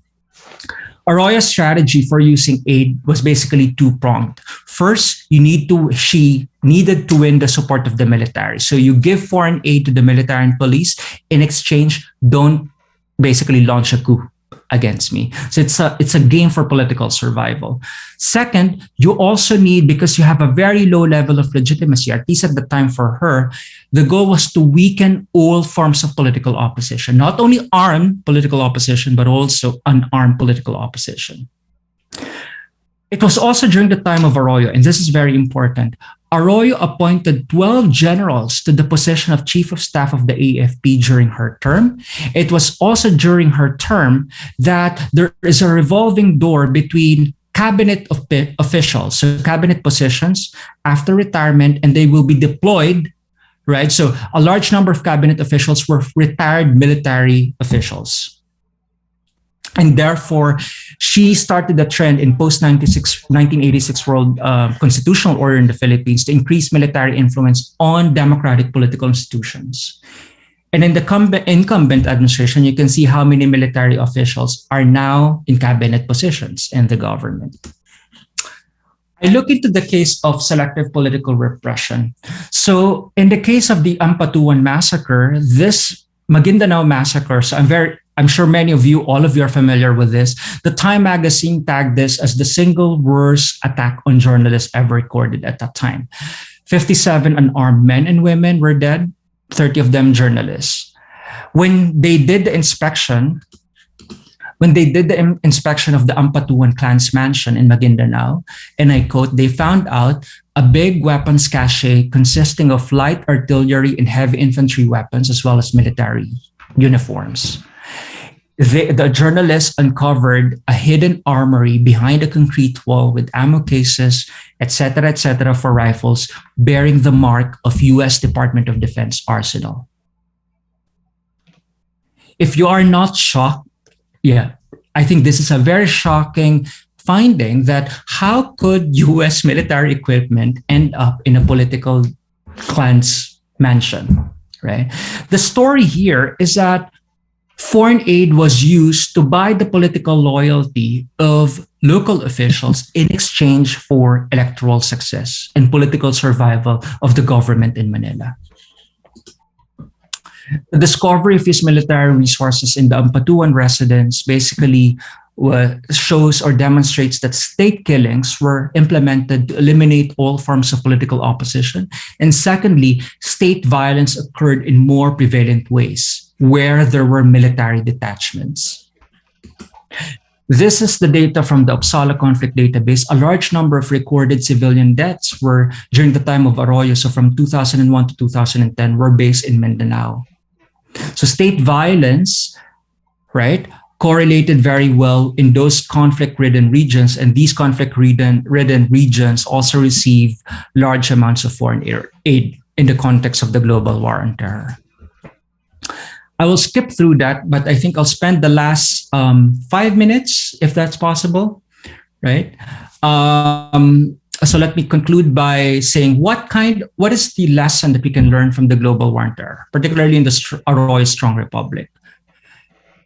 Arroyo's strategy for using aid was basically two-pronged. First, she needed to win the support of the military. So you give foreign aid to the military and police. In exchange, don't basically launch a coup against me. So it's a game for political survival. Second, you also need, because you have a very low level of legitimacy, at least at the time for her, the goal was to weaken all forms of political opposition, not only armed political opposition, but also unarmed political opposition. It was also during the time of Arroyo, and this is very important, Arroyo appointed 12 generals to the position of Chief of Staff of the AFP during her term. It was also during her term that there is a revolving door between cabinet officials, so cabinet positions after retirement, and they will be deployed, right? So a large number of cabinet officials were retired military officials. And therefore, she started a trend in post-1986 world constitutional order in the Philippines to increase military influence on democratic political institutions. And in the incumbent administration, you can see how many military officials are now in cabinet positions in the government. I look into the case of selective political repression. So in the case of the Ampatuan massacre, this Maguindanao massacre, so I'm sure many of you, all of you are familiar with this. The Time magazine tagged this as the single worst attack on journalists ever recorded at that time. 57 unarmed men and women were dead, 30 of them journalists. When they did the inspection of the Ampatuan clan's mansion in Maguindanao, and I quote, they found out a big weapons cache consisting of light artillery and heavy infantry weapons, as well as military uniforms. The journalists uncovered a hidden armory behind a concrete wall with ammo cases, etc., for rifles bearing the mark of US Department of Defense arsenal. If you are not shocked, I think this is a very shocking finding, that how could US military equipment end up in a political clan's mansion, right? The story here is that foreign aid was used to buy the political loyalty of local officials in exchange for electoral success and political survival of the government in Manila. The discovery of these military resources in the Ampatuan residence basically shows or demonstrates that state killings were implemented to eliminate all forms of political opposition. And secondly, state violence occurred in more prevalent ways, where there were military detachments. This is the data from the Uppsala conflict database. A large number of recorded civilian deaths were during the time of Arroyo, so from 2001 to 2010, were based in Mindanao. So state violence, right, correlated very well in those conflict-ridden regions, and these conflict-ridden regions also receive large amounts of foreign aid in the context of the global war on terror. I will skip through that, but I think I'll spend the last 5 minutes, if that's possible, right? So let me conclude by saying what is the lesson that we can learn from the global war on terror, particularly in the Arroyo's Strong Republic?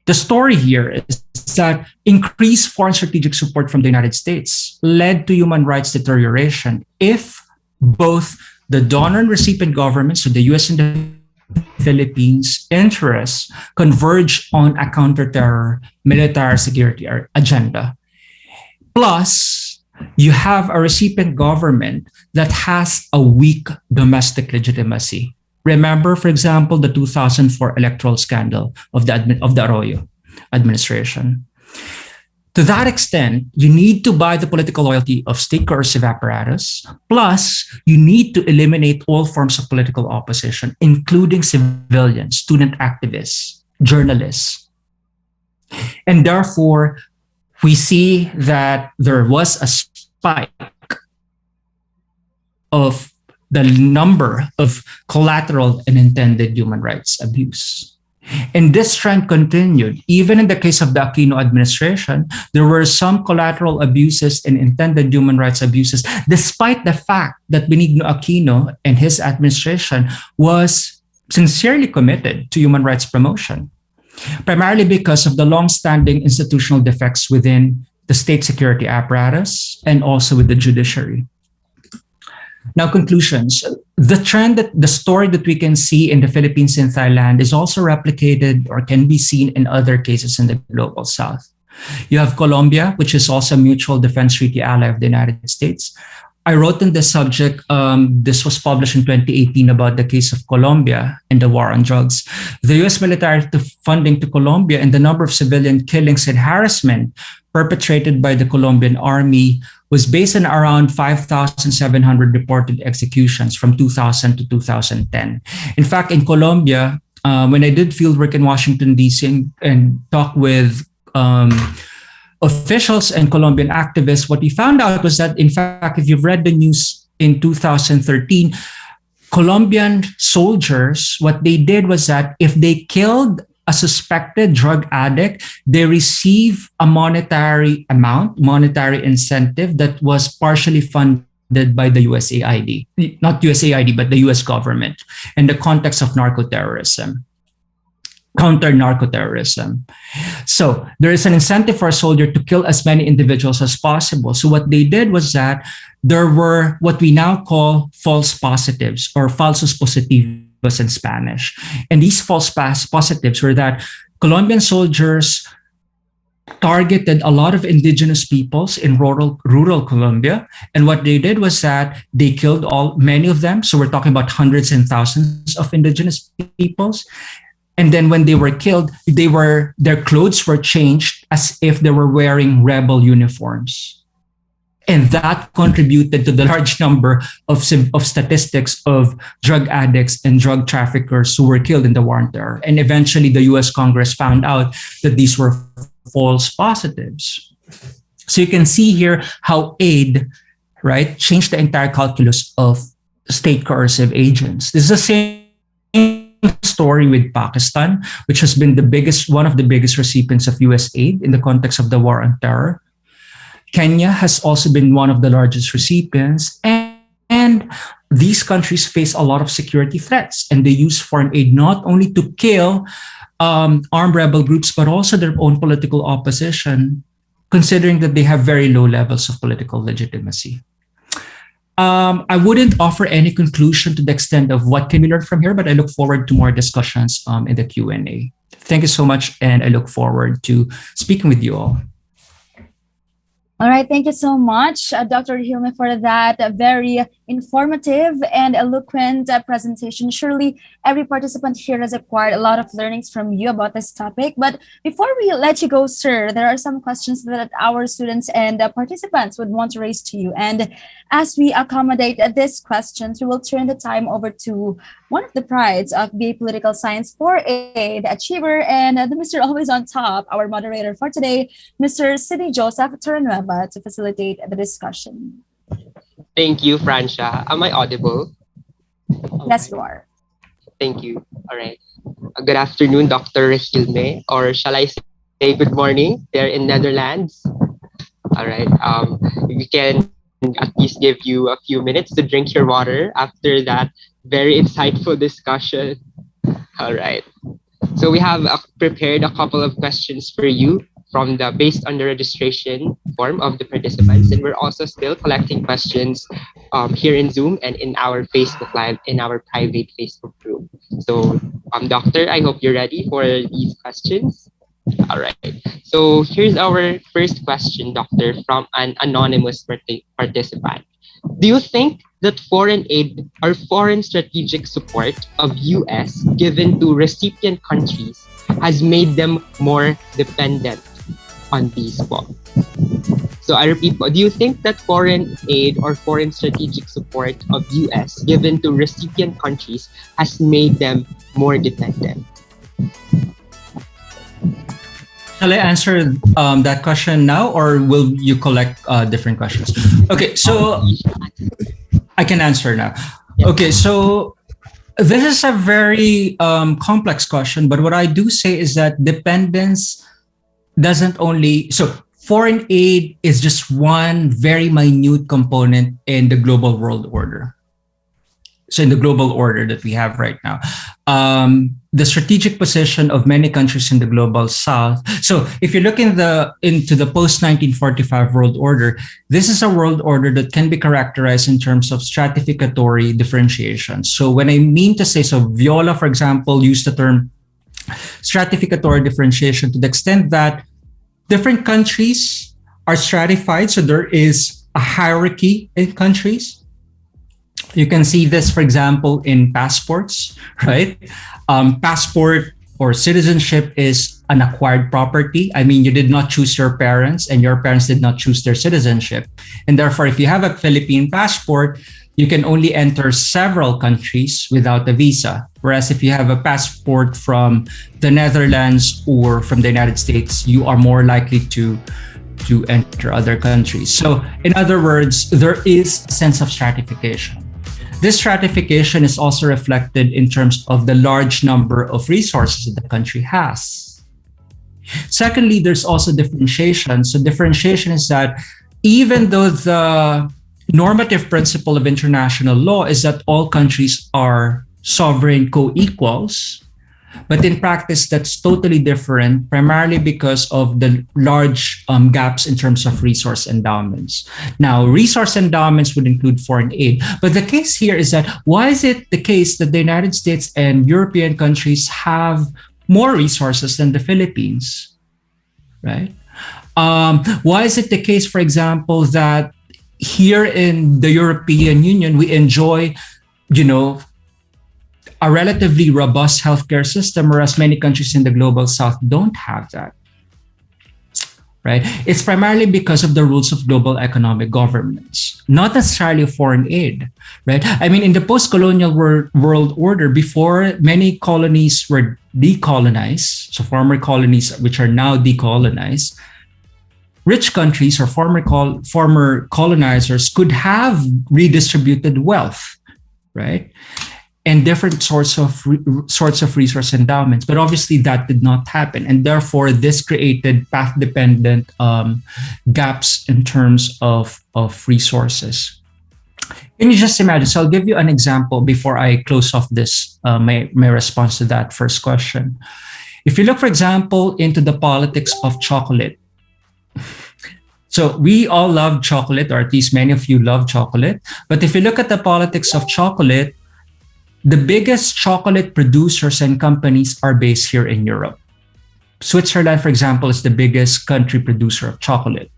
The story here is that increased foreign strategic support from the United States led to human rights deterioration if both the donor and recipient governments, so the US and the Philippines' interests converge on a counter-terror military security agenda. Plus, you have a recipient government that has a weak domestic legitimacy. Remember, for example, the 2004 electoral scandal of the Arroyo administration. To that extent, you need to buy the political loyalty of state coercive apparatus, plus you need to eliminate all forms of political opposition, including civilians, student activists, journalists. And therefore, we see that there was a spike of the number of collateral and intended human rights abuse. And this trend continued. Even in the case of the Aquino administration, there were some collateral abuses and intended human rights abuses, despite the fact that Benigno Aquino and his administration was sincerely committed to human rights promotion, primarily because of the long-standing institutional defects within the state security apparatus and also with the judiciary. Now, conclusions. The story that we can see in the Philippines and Thailand is also replicated or can be seen in other cases in the global south. You have Colombia, which is also a mutual defense treaty ally of the United States. I wrote on this subject, this was published in 2018 about the case of Colombia and the war on drugs. The US military funding to Colombia and the number of civilian killings and harassment perpetrated by the Colombian army was based on around 5,700 reported executions from 2000 to 2010. In fact, in Colombia, when I did field work in Washington, D.C. and talked with officials and Colombian activists, what we found out was that, in fact, if you've read the news in 2013, Colombian soldiers, what they did was that if they killed a suspected drug addict, they receive a monetary incentive that was partially funded by the USAID, not USAID, but the US government in the context of counter-narcoterrorism. So there is an incentive for a soldier to kill as many individuals as possible. So what they did was that there were what we now call false positives or falsos positivos in Spanish. And these false positives were that Colombian soldiers targeted a lot of indigenous peoples in rural Colombia. And what they did was that they killed many of them. So we're talking about hundreds and thousands of indigenous peoples. And then when they were killed, their clothes were changed as if they were wearing rebel uniforms. And that contributed to the large number of statistics of drug addicts and drug traffickers who were killed in the war on terror. And eventually the US Congress found out that these were false positives. So you can see here how aid, right, changed the entire calculus of state coercive agents. This is the same story with Pakistan, which has been one of the biggest recipients of US aid in the context of the war on terror. Kenya has also been one of the largest recipients, and these countries face a lot of security threats, and they use foreign aid not only to kill armed rebel groups, but also their own political opposition, considering that they have very low levels of political legitimacy. I wouldn't offer any conclusion to the extent of what can we learn from here, but I look forward to more discussions in the Q&A. Thank you so much, and I look forward to speaking with you all. All right, thank you so much, Dr. Regilme, for that very informative and eloquent presentation. Surely every participant here has acquired a lot of learnings from you about this topic. But before we let you go, sir, there are some questions that our students and participants would want to raise to you. And as we accommodate these questions, we will turn the time over to one of the prides of BA Political Science 4A, the achiever, and the Mr. Always on Top, our moderator for today, Mr. Sidney Joseph Terranueva, to facilitate the discussion. Thank you, Francia. Am I audible? Yes, you are. Thank you. All right. Good afternoon, Dr. Regilme, or shall I say good morning there in Netherlands? All right. We can at least give you a few minutes to drink your water after that very insightful discussion. All right. So we have prepared a couple of questions for you from the based on the registration form of the participants, and we're also still collecting questions here in Zoom and in our Facebook Live in our private Facebook group. So, Doctor, I hope you're ready for these questions. All right. So here's our first question, Doctor, from an anonymous participant. Do you think that foreign aid or foreign strategic support of US given to recipient countries has made them more dependent on these bonds? So I repeat, do you think that foreign aid or foreign strategic support of US given to recipient countries has made them more dependent? Shall I answer that question now, or will you collect different questions? Okay, so I can answer now. Okay, so this is a very complex question, but what I do say is that dependence doesn't only, so foreign aid is just one very minute component in the global world order. So in the global order that we have right now, the strategic position of many countries in the global south. So if you look into the post-1945 world order, this is a world order that can be characterized in terms of stratificatory differentiation. So when I mean to say, so Viola, for example, used the term stratificatory differentiation to the extent that different countries are stratified. So there is a hierarchy in countries. You can see this, for example, in passports, right? Passport or citizenship is an acquired property. I mean, you did not choose your parents and your parents did not choose their citizenship. And therefore, if you have a Philippine passport, you can only enter several countries without a visa. Whereas if you have a passport from the Netherlands or from the United States, you are more likely to enter other countries. So in other words, there is a sense of stratification. This stratification is also reflected in terms of the large number of resources that the country has. Secondly, there's also differentiation. So differentiation is that even though the normative principle of international law is that all countries are sovereign co-equals, but in practice, that's totally different, primarily because of the large gaps in terms of resource endowments. Now, resource endowments would include foreign aid. But the case here is that why is it the case that the United States and European countries have more resources than the Philippines, right? Why is it the case, for example, that here in the European Union, we enjoy, a relatively robust healthcare system, whereas many countries in the global south don't have that, right? It's primarily because of the rules of global economic governance, not necessarily foreign aid, right? I mean, in the post-colonial world order, before many colonies were decolonized, so former colonies which are now decolonized, rich countries or former colonizers could have redistributed wealth, right? And different sorts of resource endowments. But obviously that did not happen. And therefore, this created path-dependent gaps in terms of resources. Can you just imagine? So I'll give you an example before I close off this, my response to that first question. If you look, for example, into the politics of chocolate. So we all love chocolate, or at least many of you love chocolate. But if you look at the politics of chocolate, the biggest chocolate producers and companies are based here in Europe. Switzerland, for example, is the biggest country producer of chocolate.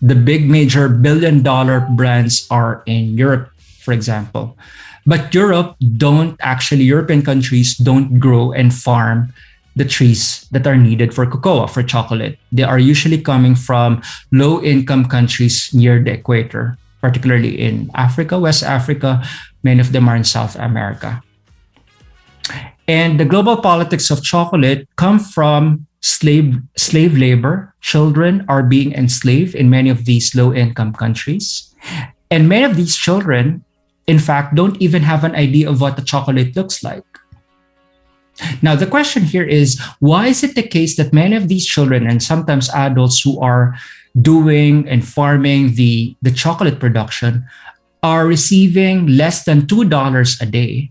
The big major billion-dollar brands are in Europe, for example. But European countries don't grow and farm the trees that are needed for cocoa, for chocolate. They are usually coming from low-income countries near the equator, particularly in Africa, West Africa. Many of them are in South America. And the global politics of chocolate come from slave labor. Children are being enslaved in many of these low-income countries. And many of these children, in fact, don't even have an idea of what the chocolate looks like. Now, the question here is, why is it the case that many of these children and sometimes adults who are doing and farming the chocolate production are receiving less than $2 a day?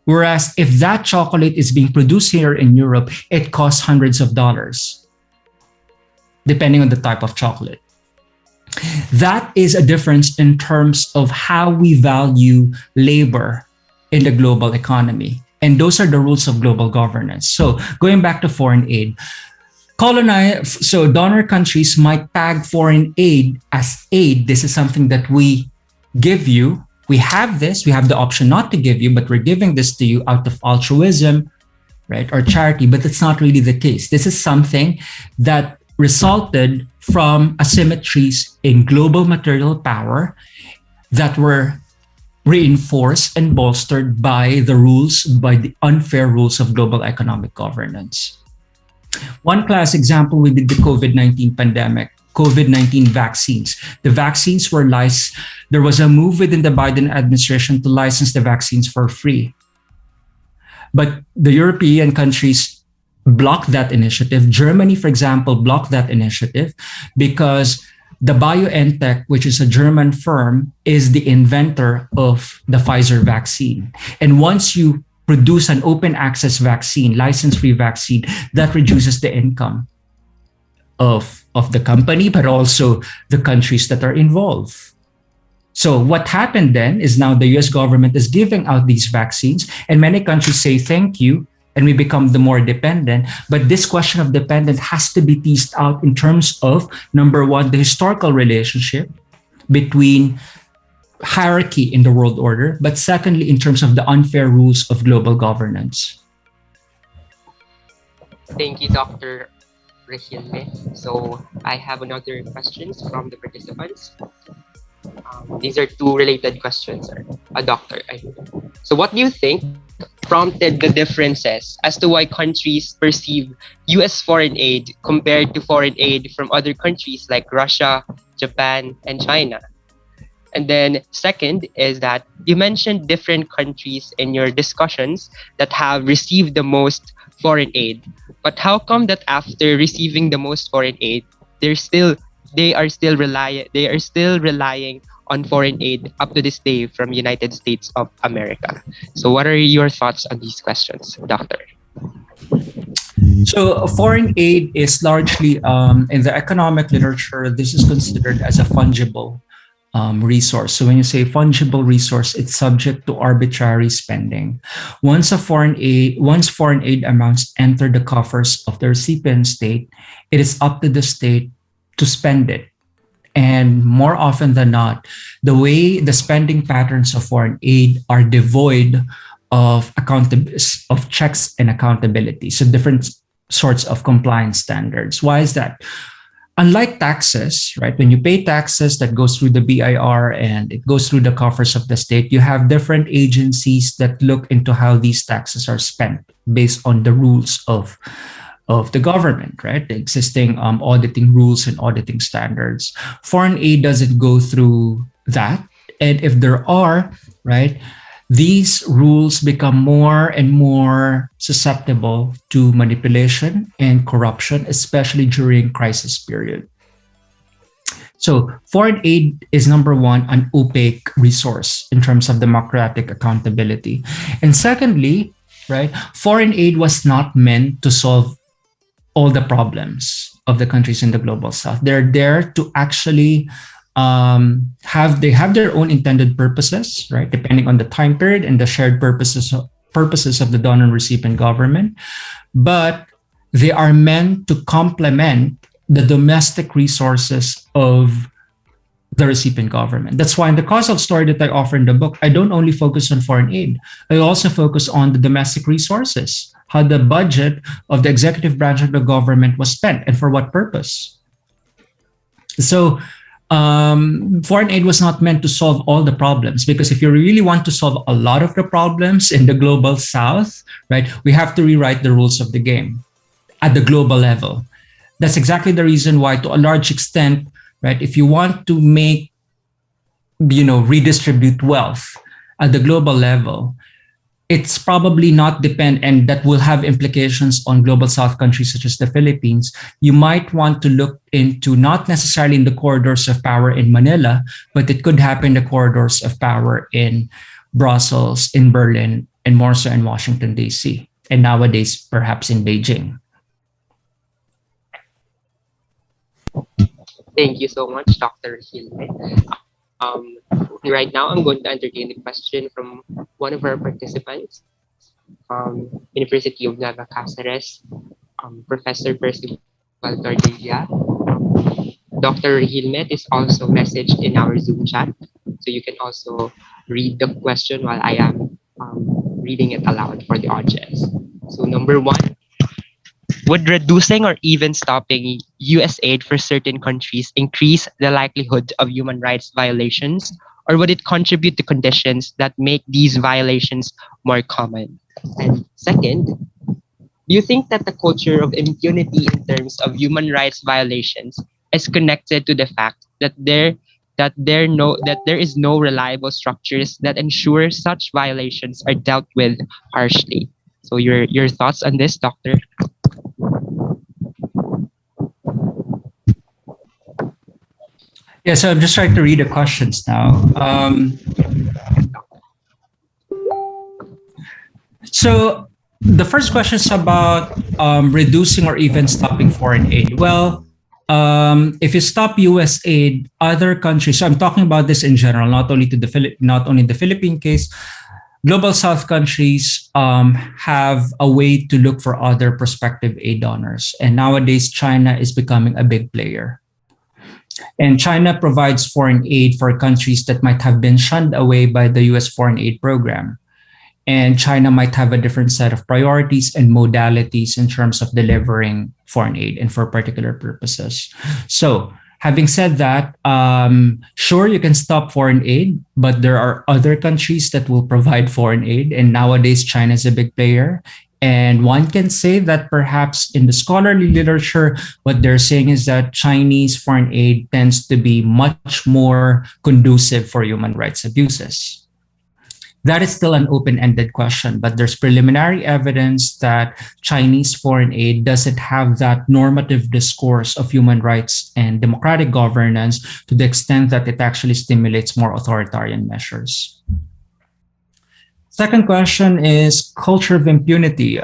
Whereas if that chocolate is being produced here in Europe, it costs hundreds of dollars, depending on the type of chocolate. That is a difference in terms of how we value labor in the global economy. And those are the rules of global governance. So going back to foreign aid, donor countries might tag foreign aid as aid. This is something that we give you. We have this, we have the option not to give you, but we're giving this to you out of altruism, right, or charity, but that's not really the case. This is something that resulted from asymmetries in global material power that were reinforced and bolstered by the unfair rules of global economic governance. One class example would be the COVID-19 pandemic. COVID-19 vaccines. The vaccines were licensed. There was a move within the Biden administration to license the vaccines for free. But the European countries blocked that initiative. Germany, for example, blocked that initiative because the BioNTech, which is a German firm, is the inventor of the Pfizer vaccine. And once you produce an open access vaccine, license-free vaccine, that reduces the income of the company, but also the countries that are involved. So what happened then is now the US government is giving out these vaccines, and many countries say thank you, and we become the more dependent. But this question of dependence has to be teased out in terms of, number one, the historical relationship between hierarchy in the world order, but secondly, in terms of the unfair rules of global governance. Thank you, Dr. Regilme. So I have another questions from the participants. These are two related questions, Doctor. So what do you think prompted the differences as to why countries perceive US foreign aid compared to foreign aid from other countries like Russia, Japan, and China? And then second is that you mentioned different countries in your discussions that have received the most foreign aid. But how come that after receiving the most foreign aid, they are still relying on foreign aid up to this day from United States of America? So what are your thoughts on these questions, Doctor? So foreign aid is largely, in the economic literature, this is considered as a fungible resource. So when you say fungible resource, it's subject to arbitrary spending. Once foreign aid amounts enter the coffers of the recipient state, it is up to the state to spend it. And more often than not, the way the spending patterns of foreign aid are devoid of checks and accountability. So different sorts of compliance standards. Why is that? Unlike taxes, right? When you pay taxes, that goes through the BIR and it goes through the coffers of the state. You have different agencies that look into how these taxes are spent based on the rules of the government, right? The existing auditing rules and auditing standards. Foreign aid doesn't go through that. And if there are, right, these rules become more and more susceptible to manipulation and corruption, especially during crisis period. So foreign aid is, number one, an opaque resource in terms of democratic accountability. And secondly, right, foreign aid was not meant to solve all the problems of the countries in the global south. They're there to actually have their own intended purposes, right? Depending on the time period and the shared purposes of the donor and recipient government. But they are meant to complement the domestic resources of the recipient government. That's why in the causal story that I offer in the book, I don't only focus on foreign aid, I also focus on the domestic resources, how the budget of the executive branch of the government was spent and for what purpose. So foreign aid was not meant to solve all the problems, because if you really want to solve a lot of the problems in the global south, right, we have to rewrite the rules of the game at the global level. That's exactly the reason why, to a large extent, right, if you want to make, redistribute wealth at the global level, it's probably not depend, and that will have implications on global south countries such as the Philippines. You might want to look into not necessarily in the corridors of power in Manila, but it could happen in the corridors of power in Brussels, in Berlin, and more so in Washington, D.C., and nowadays perhaps in Beijing. Thank you so much, Dr. Regilme. Right now, I'm going to entertain a question from one of our participants, University of Nueva Cáceres, Professor Percival Tordilla. Dr. Regilme is also messaged in our Zoom chat, so you can also read the question while I am reading it aloud for the audience. So number one, would reducing or even stopping US aid for certain countries increase the likelihood of human rights violations, or would it contribute to conditions that make these violations more common? And second, do you think that the culture of impunity in terms of human rights violations is connected to the fact that there is no reliable structures that ensure such violations are dealt with harshly? So your thoughts on this, Doctor? Yeah, so I'm just trying to read the questions now. So the first question is about reducing or even stopping foreign aid. Well, if you stop U.S. aid, other countries. So I'm talking about this in general, not only the Philippine case. Global South countries have a way to look for other prospective aid donors, and nowadays China is becoming a big player. And China provides foreign aid for countries that might have been shunned away by the US foreign aid program. And China might have a different set of priorities and modalities in terms of delivering foreign aid and for particular purposes. So, having said that, sure, you can stop foreign aid, but there are other countries that will provide foreign aid. And nowadays, China is a big player. And one can say that perhaps in the scholarly literature, what they're saying is that Chinese foreign aid tends to be much more conducive for human rights abuses. That is still an open-ended question, but there's preliminary evidence that Chinese foreign aid doesn't have that normative discourse of human rights and democratic governance to the extent that it actually stimulates more authoritarian measures. Second question is culture of impunity.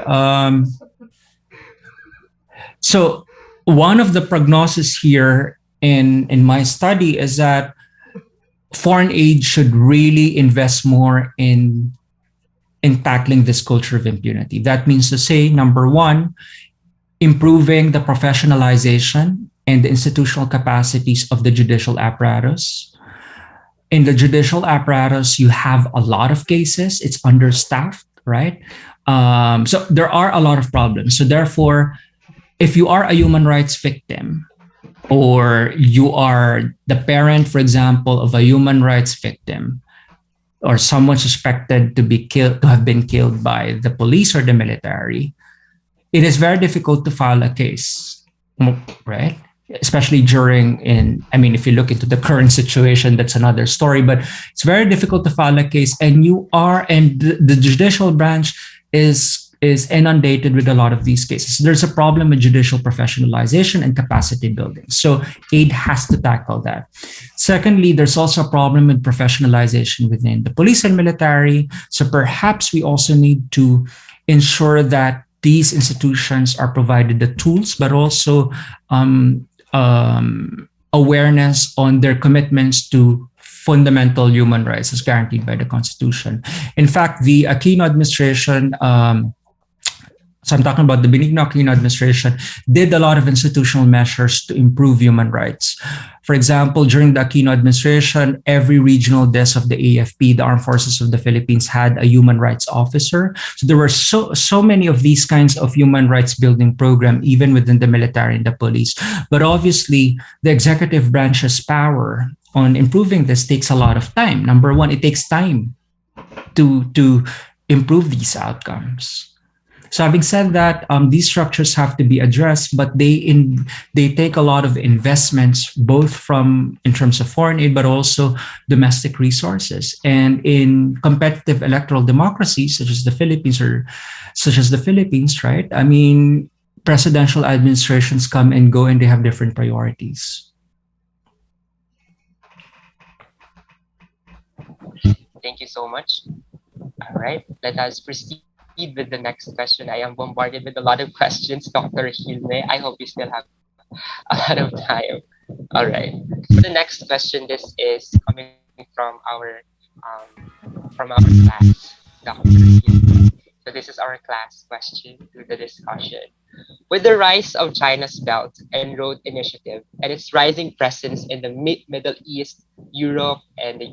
So one of the prognoses here in my study is that foreign aid should really invest more in tackling this culture of impunity. That means to say, number one, improving the professionalization and the institutional capacities of the judicial apparatus. In the judicial apparatus, you have a lot of cases. It's understaffed, right? So there are a lot of problems. So therefore, if you are a human rights victim, or you are the parent, for example, of a human rights victim, or someone suspected to have been killed by the police or the military, it is very difficult to file a case, right? Especially if you look into the current situation, that's another story, but it's very difficult to file a case, and the judicial branch is inundated with a lot of these cases. There's a problem with judicial professionalization and capacity building. So aid has to tackle that. Secondly, there's also a problem with professionalization within the police and military. So perhaps we also need to ensure that these institutions are provided the tools, but also awareness on their commitments to fundamental human rights as guaranteed by the Constitution. In fact, the Aquino administration so I'm talking about the Benigno Aquino administration, did a lot of institutional measures to improve human rights. For example, during the Aquino administration, every regional desk of the AFP, the Armed Forces of the Philippines, had a human rights officer. So there were so many of these kinds of human rights building program, even within the military and the police. But obviously, the executive branch's power on improving this takes a lot of time. Number one, it takes time to improve these outcomes. So having said that, these structures have to be addressed, but they take a lot of investments, both from in terms of foreign aid, but also domestic resources. And in competitive electoral democracies such as the Philippines, right? I mean, presidential administrations come and go, and they have different priorities. Thank you so much. All right, let us proceed with the next question. I am bombarded with a lot of questions, Dr. Regilme. I hope you still have a lot of time. All right. For the next question, this is coming from our class, Dr. Regilme. So this is our class question to the discussion. With the rise of China's Belt and Road Initiative and its rising presence in the Middle East, Europe, and the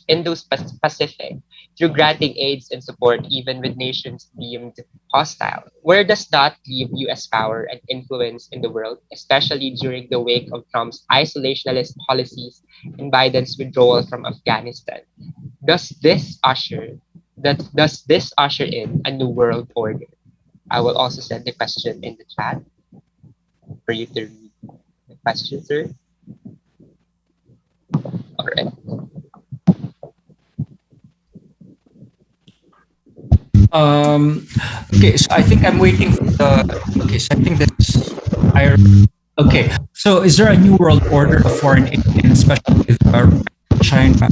Indo-Pacific, through granting aids and support even with nations deemed hostile, where does that leave U.S. power and influence in the world, especially during the wake of Trump's isolationist policies and Biden's withdrawal from Afghanistan? Does this usher in a new world order? I will also send the question in the chat for you to read the question, sir. All right. Okay, so I think I'm waiting for the. Okay, so I think that's. I, okay, so is there a new world order of foreign aid, and especially with China,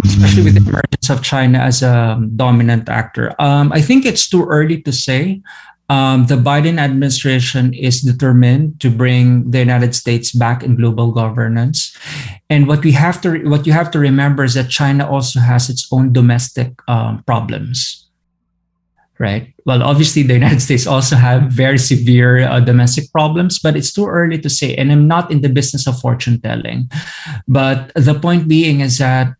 especially with the emergence of China as a dominant actor? I think it's too early to say. The Biden administration is determined to bring the United States back in global governance, and what you have to remember is that China also has its own domestic problems, right? Well, obviously, the United States also have very severe domestic problems, but it's too early to say. And I'm not in the business of fortune telling, but the point being is that.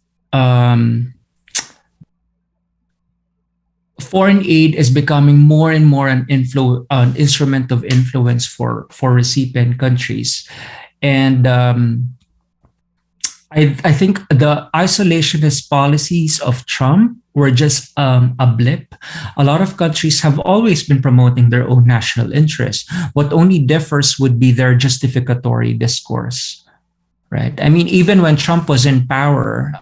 Foreign aid is becoming more and more an instrument of influence for recipient countries, and I think the isolationist policies of Trump were just a blip. A lot of countries have always been promoting their own national interests. What only differs would be their justificatory discourse, right? I mean, even when Trump was in power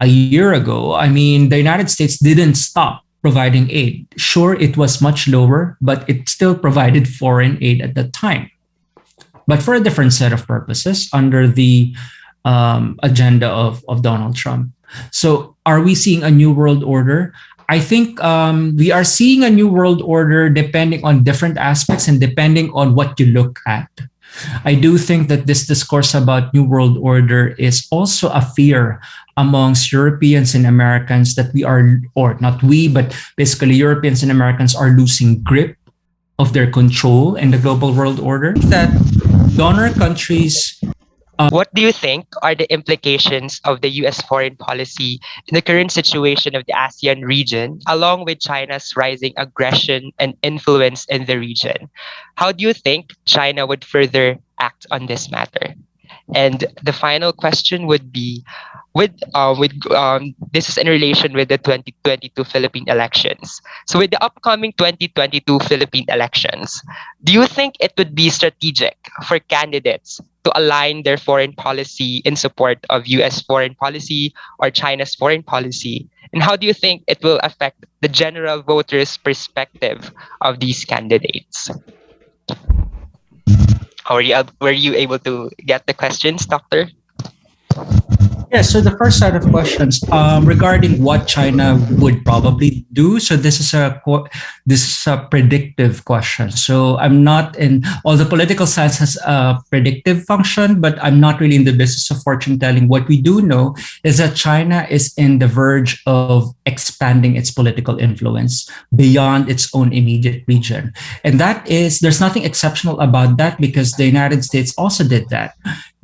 a year ago, I mean, the United States didn't stop providing aid. Sure, it was much lower, but it still provided foreign aid at the time, but for a different set of purposes under the agenda of Donald Trump. So, are we seeing a new world order? I think we are seeing a new world order depending on different aspects and depending on what you look at. I do think that this discourse about New World Order is also a fear amongst Europeans and Americans that we are, or not we, but basically Europeans and Americans are losing grip of their control in the global world order. That donor countries. What do you think are the implications of the US foreign policy in the current situation of the ASEAN region, along with China's rising aggression and influence in the region? How do you think China would further act on this matter? And the final question would be, this is in relation with the 2022 Philippine elections. So with the upcoming 2022 Philippine elections, do you think it would be strategic for candidates to align their foreign policy in support of US foreign policy or China's foreign policy? And how do you think it will affect the general voters' perspective of these candidates? Were you able to get the questions, Doctor? Yeah, so the first set of questions regarding what China would probably do. So this is a predictive question. So I'm not in all the political science has a predictive function, but I'm not really in the business of fortune telling. What we do know is that China is in the verge of expanding its political influence beyond its own immediate region, and there's nothing exceptional about that because the United States also did that.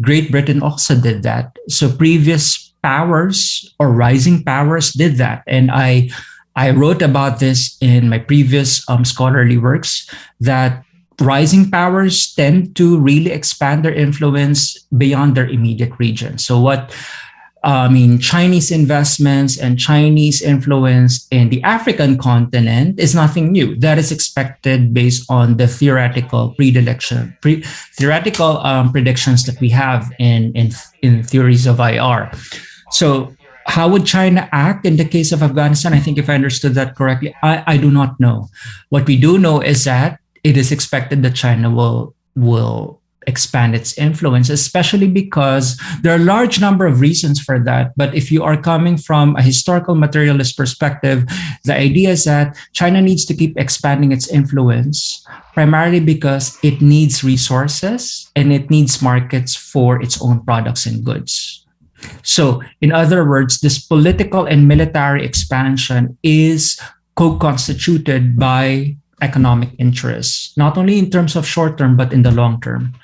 Great Britain also did that. So previous powers or rising powers did that. And I wrote about this in my previous scholarly works that rising powers tend to really expand their influence beyond their immediate region. So what I mean, Chinese investments and Chinese influence in the African continent is nothing new. That is expected based on the theoretical predictions that we have in theories of IR. So, how would China act in the case of Afghanistan? I think if I understood that correctly, I do not know. What we do know is that it is expected that China will expand its influence, especially because there are a large number of reasons for that. But if you are coming from a historical materialist perspective, the idea is that China needs to keep expanding its influence, primarily because it needs resources and it needs markets for its own products and goods. So, in other words, this political and military expansion is co-constituted by economic interests, not only in terms of short term, but in the long term.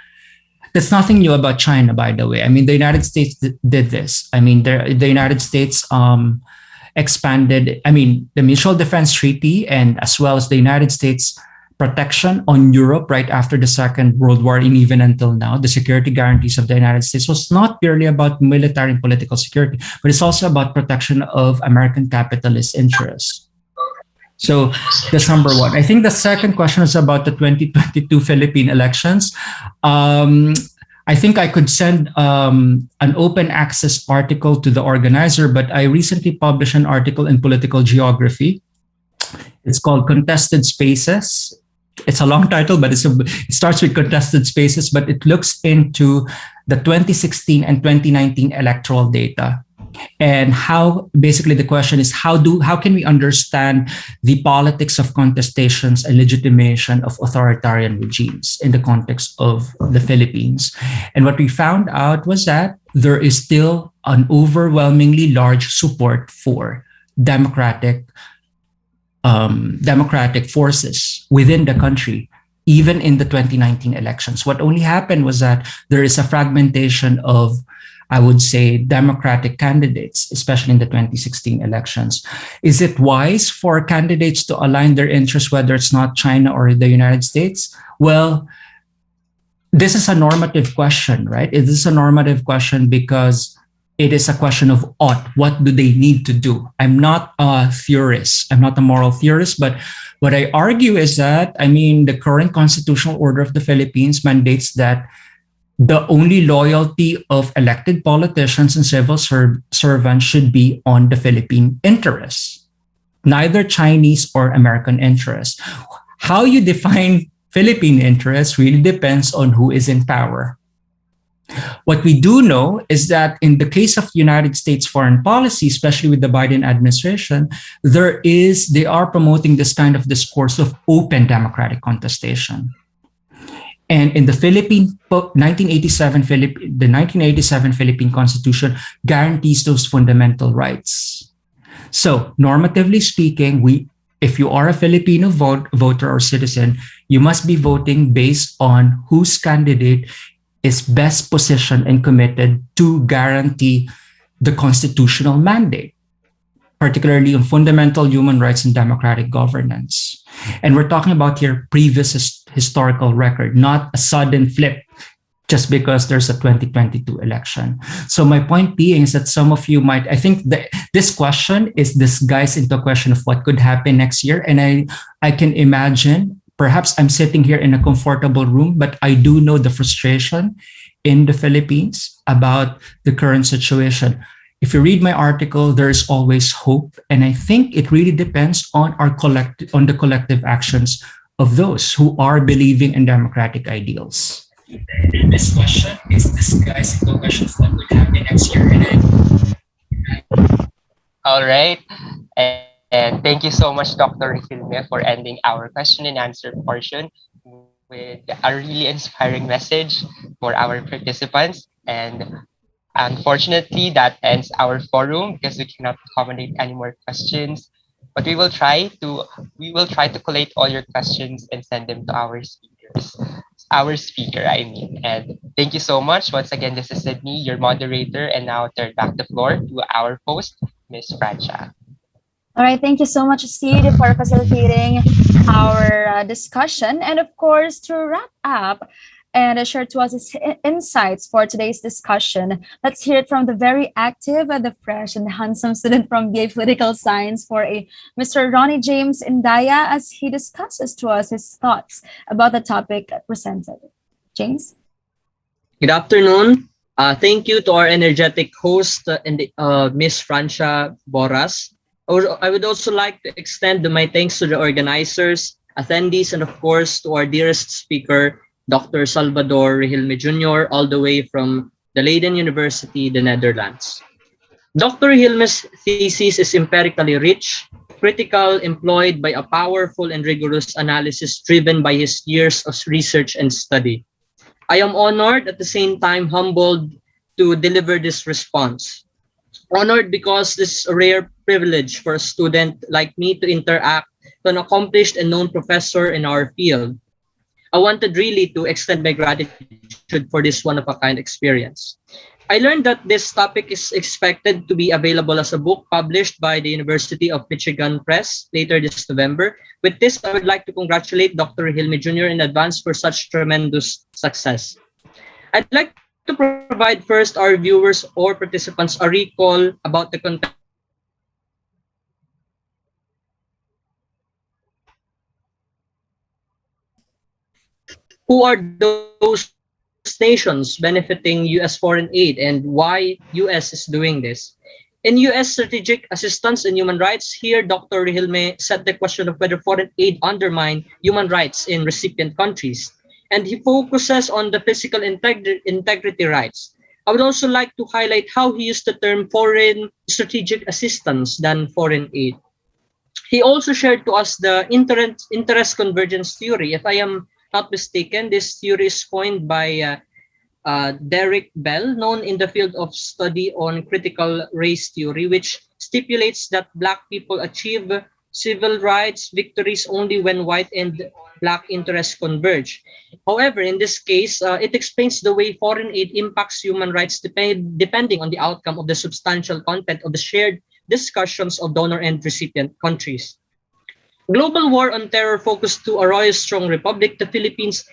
That's nothing new about China, by the way. I mean, the United States did this. I mean, the United States expanded, I mean, the Mutual Defense Treaty and as well as the United States protection on Europe right after the Second World War and even until now, the security guarantees of the United States was not purely about military and political security, but it's also about protection of American capitalist interests. So that's number one. I think the second question is about the 2022 Philippine elections. I think I could send an open access article to the organizer, but I recently published an article in Political Geography. It's called Contested Spaces. It's a long title, but it starts with contested spaces, but it looks into the 2016 and 2019 electoral data. And how basically the question is how can we understand the politics of contestations and legitimation of authoritarian regimes in the context of the Philippines? And what we found out was that there is still an overwhelmingly large support for democratic forces within the country, even in the 2019 elections. What only happened was that there is a fragmentation of, I would say, democratic candidates, especially in the 2016 elections. Is it wise for candidates to align their interests, whether it's not China or the United States? Well, this is a normative question, right? It is a normative question because it is a question of ought. What do they need to do? I'm not a theorist. I'm not a moral theorist, but what I argue is that, I mean, the current constitutional order of the Philippines mandates that the only loyalty of elected politicians and civil servants should be on the Philippine interests, neither Chinese or American interests. How you define Philippine interests really depends on who is in power. What we do know is that in the case of United States foreign policy, especially with the Biden administration, they are promoting this kind of discourse of open democratic contestation. And in the 1987 Philippine Constitution guarantees those fundamental rights. So, normatively speaking, if you are a Filipino voter or citizen, you must be voting based on whose candidate is best positioned and committed to guarantee the constitutional mandate, particularly on fundamental human rights and democratic governance. And we're talking about here previous historical record, not a sudden flip just because there's a 2022 election. So my point being is that some of you might, I think this question is disguised into a question of what could happen next year. And I can imagine, perhaps I'm sitting here in a comfortable room, but I do know the frustration in the Philippines about the current situation. If you read my article, there's always hope. And I think it really depends on the collective actions of those who are believing in democratic ideals. And this question is disguised into questions that would happen next year. And All right. And thank you so much, Dr. Regilme, for ending our question and answer portion with a really inspiring message for our participants. And unfortunately, that ends our forum because we cannot accommodate any more questions. But we will try to collate all your questions and send them to our speakers. Our speaker, I mean. And thank you so much. Once again, this is Sydney, your moderator, and now I turn back the floor to our host, Miss Francia. All right, thank you so much, Sid, for facilitating our discussion. And of course, to wrap up and share to us his insights for today's discussion, let's hear it from the very active, the fresh, and the handsome student from BA Political Science for a Mr. Ronnie James Indaya as he discusses to us his thoughts about the topic presented. James? Good afternoon. Thank you to our energetic host Miss Francia Boras. I would also like to extend my thanks to the organizers, attendees, and of course to our dearest speaker, Dr. Salvador Regilme Jr., all the way from the Leiden University, the Netherlands. Dr. Regilme's thesis is empirically rich, critical, employed by a powerful and rigorous analysis driven by his years of research and study. I am honored, at the same time humbled, to deliver this response. Honored because this is a rare privilege for a student like me to interact with an accomplished and known professor in our field. I wanted really to extend my gratitude for this one-of-a-kind experience. I learned that this topic is expected to be available as a book published by the University of Michigan Press later this November. With this, I would like to congratulate Dr. Regilme Jr. in advance for such tremendous success. I'd like to provide first our viewers or participants a recall about the context of the topic. Who are those nations benefiting US foreign aid and why US is doing this? In US Strategic Assistance and Human Rights, here Dr. Regilme set the question of whether foreign aid undermine human rights in recipient countries. And he focuses on the physical integrity rights. I would also like to highlight how he used the term foreign strategic assistance than foreign aid. He also shared to us the interest convergence theory. If I am not mistaken, this theory is coined by Derek Bell, known in the field of study on critical race theory, which stipulates that Black people achieve civil rights victories only when white and Black interests converge. However, in this case, it explains the way foreign aid impacts human rights depending on the outcome of the substantial content of the shared discussions of donor and recipient countries. Global war on terror focused to Arroyo's strong republic, the Philippines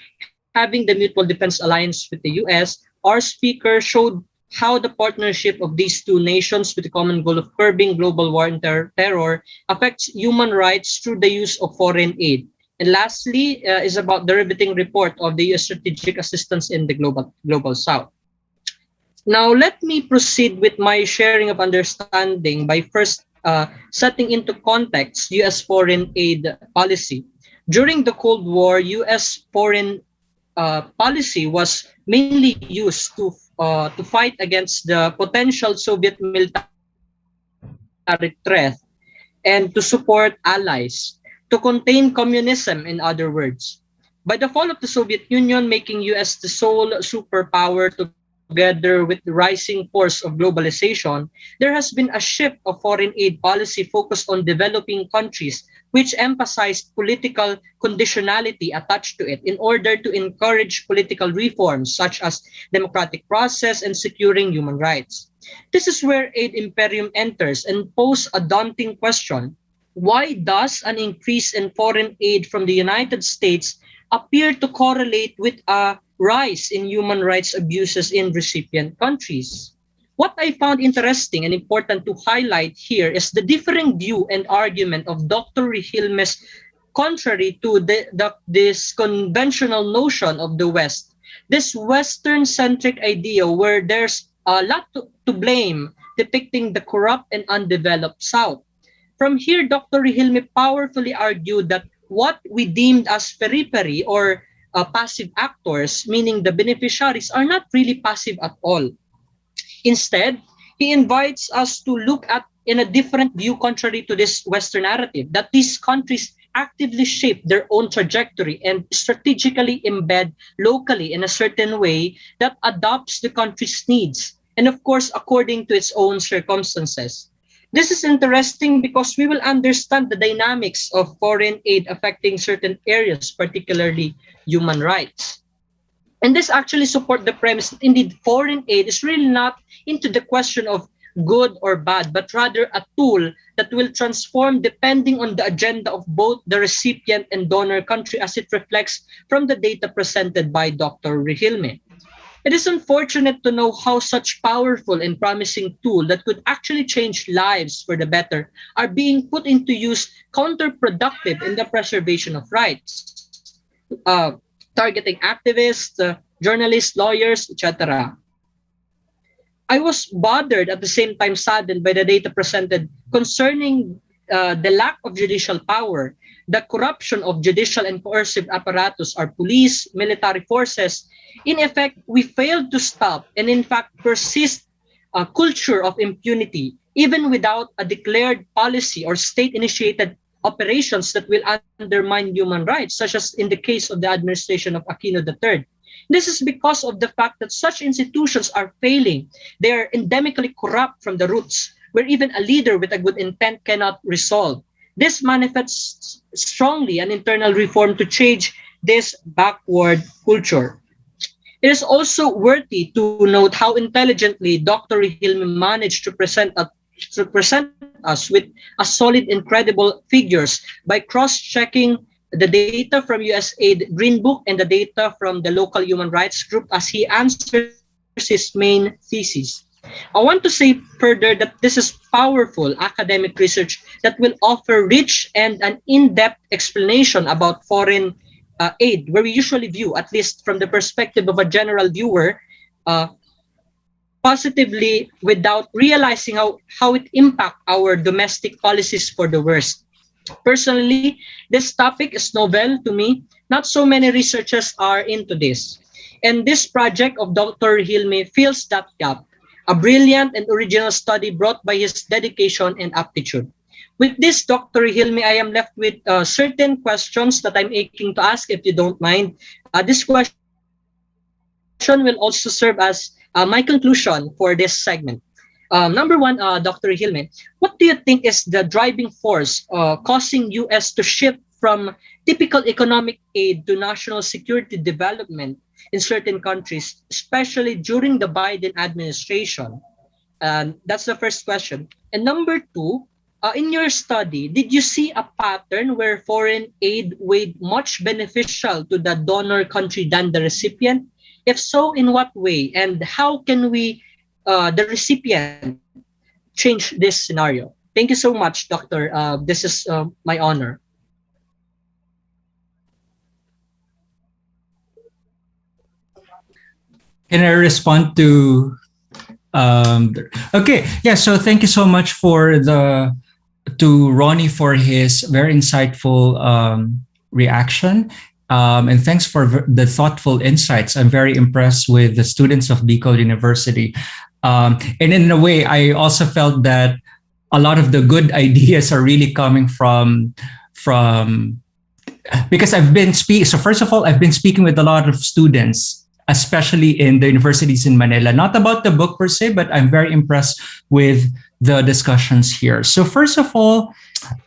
having the mutual defense alliance with the US. Our speaker showed how the partnership of these two nations with the common goal of curbing global war and terror affects human rights through the use of foreign aid. And lastly, is about the riveting report of the US strategic assistance in the global South. Now, let me proceed with my sharing of understanding by first setting into context US foreign aid policy. During the Cold War, US foreign policy was mainly used to fight against the potential Soviet military threat and to support allies, to contain communism, in other words. By the fall of the Soviet Union, making US the sole superpower together with the rising force of globalization, there has been a shift of foreign aid policy focused on developing countries, which emphasized political conditionality attached to it in order to encourage political reforms such as democratic process and securing human rights. This is where aid imperium enters and poses a daunting question. Why does an increase in foreign aid from the United States appear to correlate with a rise in human rights abuses in recipient countries? What I found interesting and important to highlight here is the differing view and argument of Dr. Regilme's contrary to this conventional notion of the West, this Western-centric idea where there's a lot to blame, depicting the corrupt and undeveloped South. From here, Dr. Regilme powerfully argued that what we deemed as periphery or passive actors, meaning the beneficiaries are not really passive at all. Instead, he invites us to look at in a different view contrary to this Western narrative that these countries actively shape their own trajectory and strategically embed locally in a certain way that adopts the country's needs and of course according to its own circumstances. This is interesting because we will understand the dynamics of foreign aid affecting certain areas, particularly human rights. And this actually support the premise that indeed foreign aid is really not into the question of good or bad, but rather a tool that will transform depending on the agenda of both the recipient and donor country as it reflects from the data presented by Dr. Regilme. It is unfortunate to know how such powerful and promising tool that could actually change lives for the better are being put into use counterproductive in the preservation of rights, targeting activists, journalists, lawyers, etc. I was bothered at the same time saddened by the data presented concerning the lack of judicial power, the corruption of judicial and coercive apparatus, our police, military forces. In effect, we failed to stop and in fact persist a culture of impunity, even without a declared policy or state-initiated operations that will undermine human rights, such as in the case of the administration of Aquino III. This is because of the fact that such institutions are failing. They are endemically corrupt from the roots, where even a leader with a good intent cannot resolve. This manifests strongly an internal reform to change this backward culture. It is also worthy to note how intelligently Dr. Regilme managed to present us with a solid, incredible figures by cross-checking the data from USAID Green Book and the data from the local human rights group as he answers his main thesis. I want to say further that this is powerful academic research that will offer rich and an in-depth explanation about foreign aid, where we usually view, at least from the perspective of a general viewer, uh, positively without realizing how it impacts our domestic policies for the worst. Personally, this topic is novel to me. Not so many researchers are into this. And this project of Dr. Hilme fills that gap, a brilliant and original study brought by his dedication and aptitude. With this, Dr. Hilme, I am left with certain questions that I'm aching to ask, if you don't mind. This question will also serve as my conclusion for this segment. Number one, Dr. Hilme, what do you think is the driving force causing U.S. to shift from typical economic aid to national security development in certain countries, especially during the Biden administration? That's the first question. And number two, in your study, did you see a pattern where foreign aid weighed much beneficial to the donor country than the recipient? If so, in what way? And how can we, the recipient, change this scenario? Thank you so much, Doctor. This is my honor. Can I respond to okay, yeah, so thank you so much for the to Ronnie for his very insightful reaction. And thanks for the thoughtful insights. I'm very impressed with the students of Bicol University. And in a way, I also felt that a lot of the good ideas are really coming from because I've been speaking. So first of all, I've been speaking with a lot of students, especially in the universities in Manila, not about the book per se, but I'm very impressed with the discussions here. So first of all,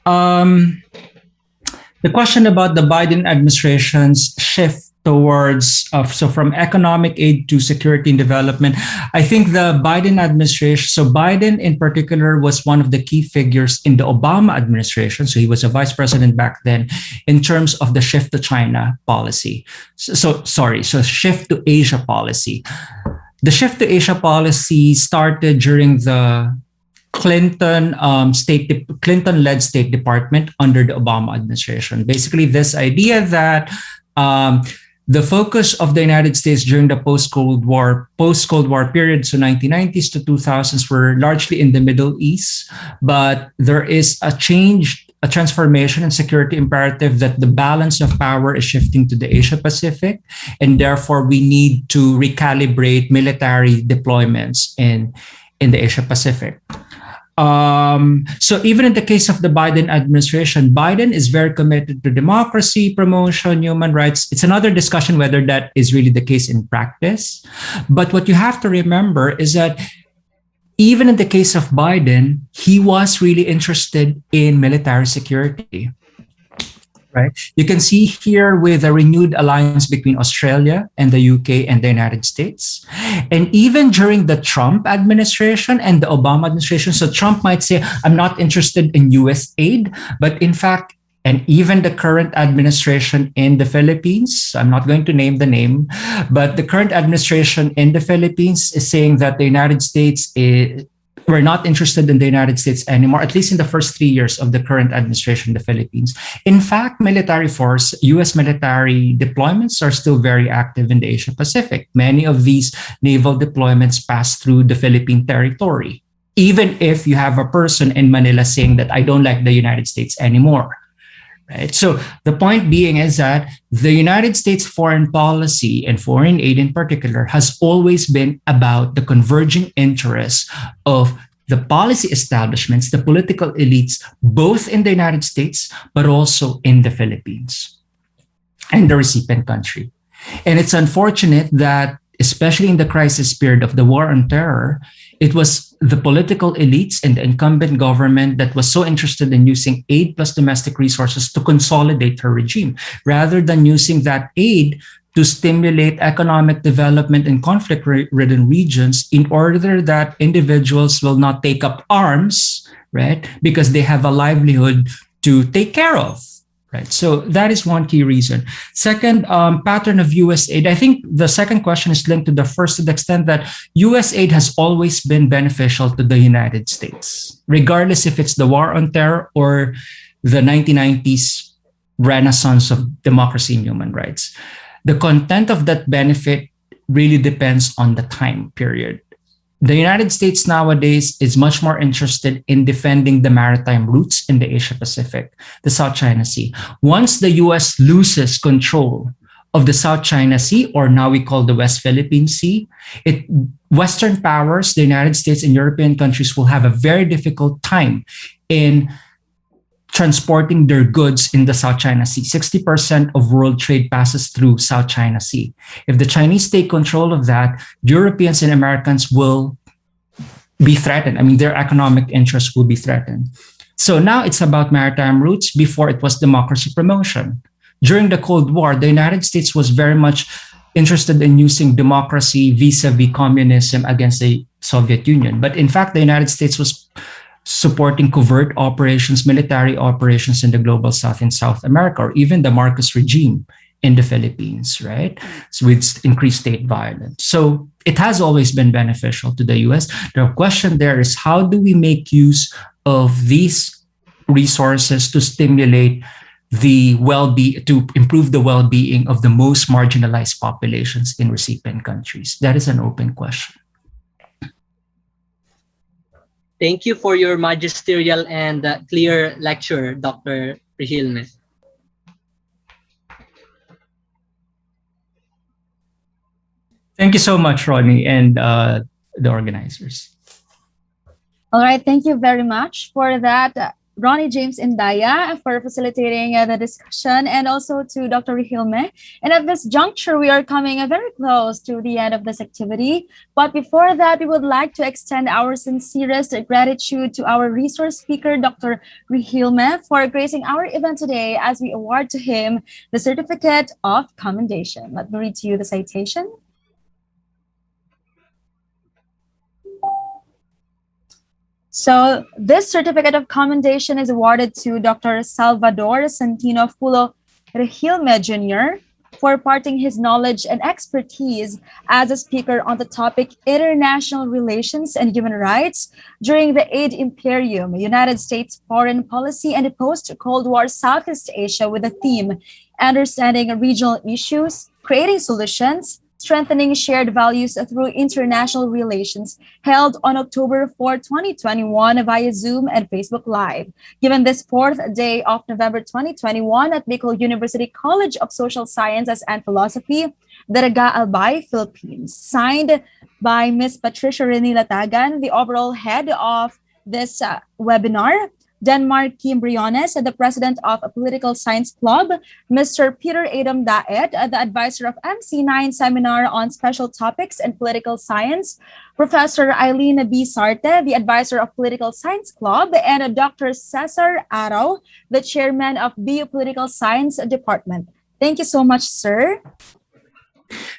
the question about the Biden administration's shift towards so from economic aid to security and development, I think the Biden administration, so Biden in particular was one of the key figures in the Obama administration, so he was a vice president back then, in terms of the shift to China policy. So shift to Asia policy. The shift to Asia policy started during the Clinton-led State Department under the Obama administration. Basically, this idea that the focus of the United States during the post-Cold War period, so 1990s to 2000s, were largely in the Middle East, but there is a change a transformation and security imperative that the balance of power is shifting to the Asia Pacific, and therefore we need to recalibrate military deployments in the Asia Pacific. So even in the case of the Biden administration, Biden is very committed to democracy, promotion, human rights. It's another discussion whether that is really the case in practice. But what you have to remember is that even in the case of Biden, he was really interested in military security. Right? You can see here with a renewed alliance between Australia and the UK and the United States. And even during the Trump administration and the Obama administration, so Trump might say, I'm not interested in US aid, but in fact, and even the current administration in the Philippines, I'm not going to name the name, but the current administration in the Philippines is saying that the United States we're not interested in the United States anymore, at least in the first 3 years of the current administration in the Philippines. In fact, military force, US military deployments are still very active in the Asia Pacific. Many of these naval deployments pass through the Philippine territory, even if you have a person in Manila saying that I don't like the United States anymore. Right? So the point being is that the United States foreign policy and foreign aid in particular has always been about the converging interests of the policy establishments, the political elites, both in the United States, but also in the Philippines and the recipient country. And it's unfortunate that, especially in the crisis period of the war on terror, it was the political elites and the incumbent government that was so interested in using aid plus domestic resources to consolidate her regime, rather than using that aid to stimulate economic development in conflict-ridden regions in order that individuals will not take up arms, right? Because they have a livelihood to take care of. Right. So that is one key reason. Second, pattern of US aid. I think the second question is linked to the first to the extent that US aid has always been beneficial to the United States, regardless if it's the war on terror or the 1990s renaissance of democracy and human rights. The content of that benefit really depends on the time period. The United States nowadays is much more interested in defending the maritime routes in the Asia Pacific, the South China Sea. Once the US loses control of the South China Sea, or now we call the West Philippine Sea, Western powers, the United States and European countries will have a very difficult time in transporting their goods in the South China Sea. 60% of world trade passes through South China Sea. If the Chinese take control of that, Europeans and Americans will be threatened. I mean, their economic interests will be threatened. So now it's about maritime routes. Before it was democracy promotion. During the Cold War, the United States was very much interested in using democracy vis-a-vis communism against the Soviet Union. But in fact, the United States was supporting covert operations, military operations in the global south in South America, or even the Marcos regime in the Philippines, right? So with increased state violence. So it has always been beneficial to the US. The question there is, how do we make use of these resources to stimulate the well-being, to improve the well-being of the most marginalized populations in recipient countries? That is an open question. Thank you for your magisterial and clear lecture, Dr. Regilme. Thank you so much, Ronnie, and the organizers. All right, thank you very much for that, Ronnie James Indaya, for facilitating the discussion, and also to Dr. Regilme. And at this juncture, we are coming very close to the end of this activity. But before that, we would like to extend our sincerest gratitude to our resource speaker, Dr. Regilme, for gracing our event today as we award to him the Certificate of Commendation. Let me read to you the citation. So this Certificate of Commendation is awarded to Dr. Salvador Santino Fulo Regilme Jr. for imparting his knowledge and expertise as a speaker on the topic International Relations and Human Rights during the Aid Imperium, United States Foreign Policy and Post-Cold War Southeast Asia, with the theme Understanding Regional Issues, Creating Solutions, Strengthening Shared Values Through International Relations, held on October 4, 2021 via Zoom and Facebook Live. Given this fourth day of November 2021 at Bicol University College of Social Sciences and Philosophy, Daraga Albay, Philippines. Signed by Ms. Patricia Rene Latagan, the overall head of this webinar, Denmark Kim Briones, the president of a political science club, Mr. Peter Adam Daet, the advisor of MC9 Seminar on Special Topics and Political Science, Professor Eileen B. Sarte, the advisor of Political Science Club, and Dr. Cesar Arau, the chairman of Biopolitical Science Department. Thank you so much, sir.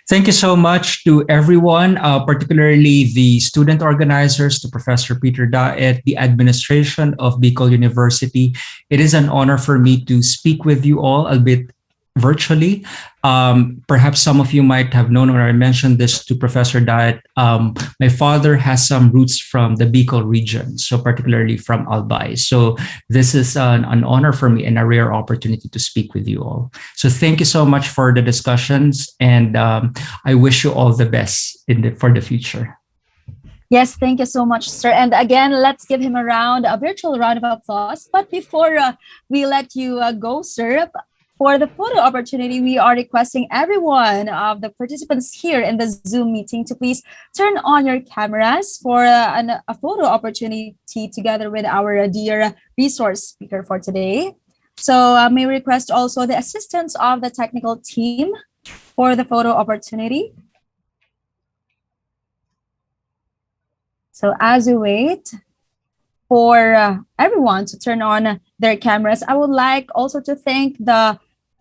Thank you so much to everyone, particularly the student organizers, to Professor Peter Daet, the administration of Bicol University. It is an honor for me to speak with you all, albeit virtually. Perhaps some of you might have known, or I mentioned this to Professor Daet. My father has some roots from the Bicol region, so particularly from Albay. So this is an honor for me and a rare opportunity to speak with you all. So thank you so much for the discussions, and I wish you all the best for the future. Yes, thank you so much, sir. And again, let's give him a virtual round of applause. But before we let you go, sir, for the photo opportunity, we are requesting everyone of the participants here in the Zoom meeting to please turn on your cameras for a photo opportunity together with our dear resource speaker for today. So may we request also the assistance of the technical team for the photo opportunity. So as we wait for everyone to turn on their cameras, I would like also to thank the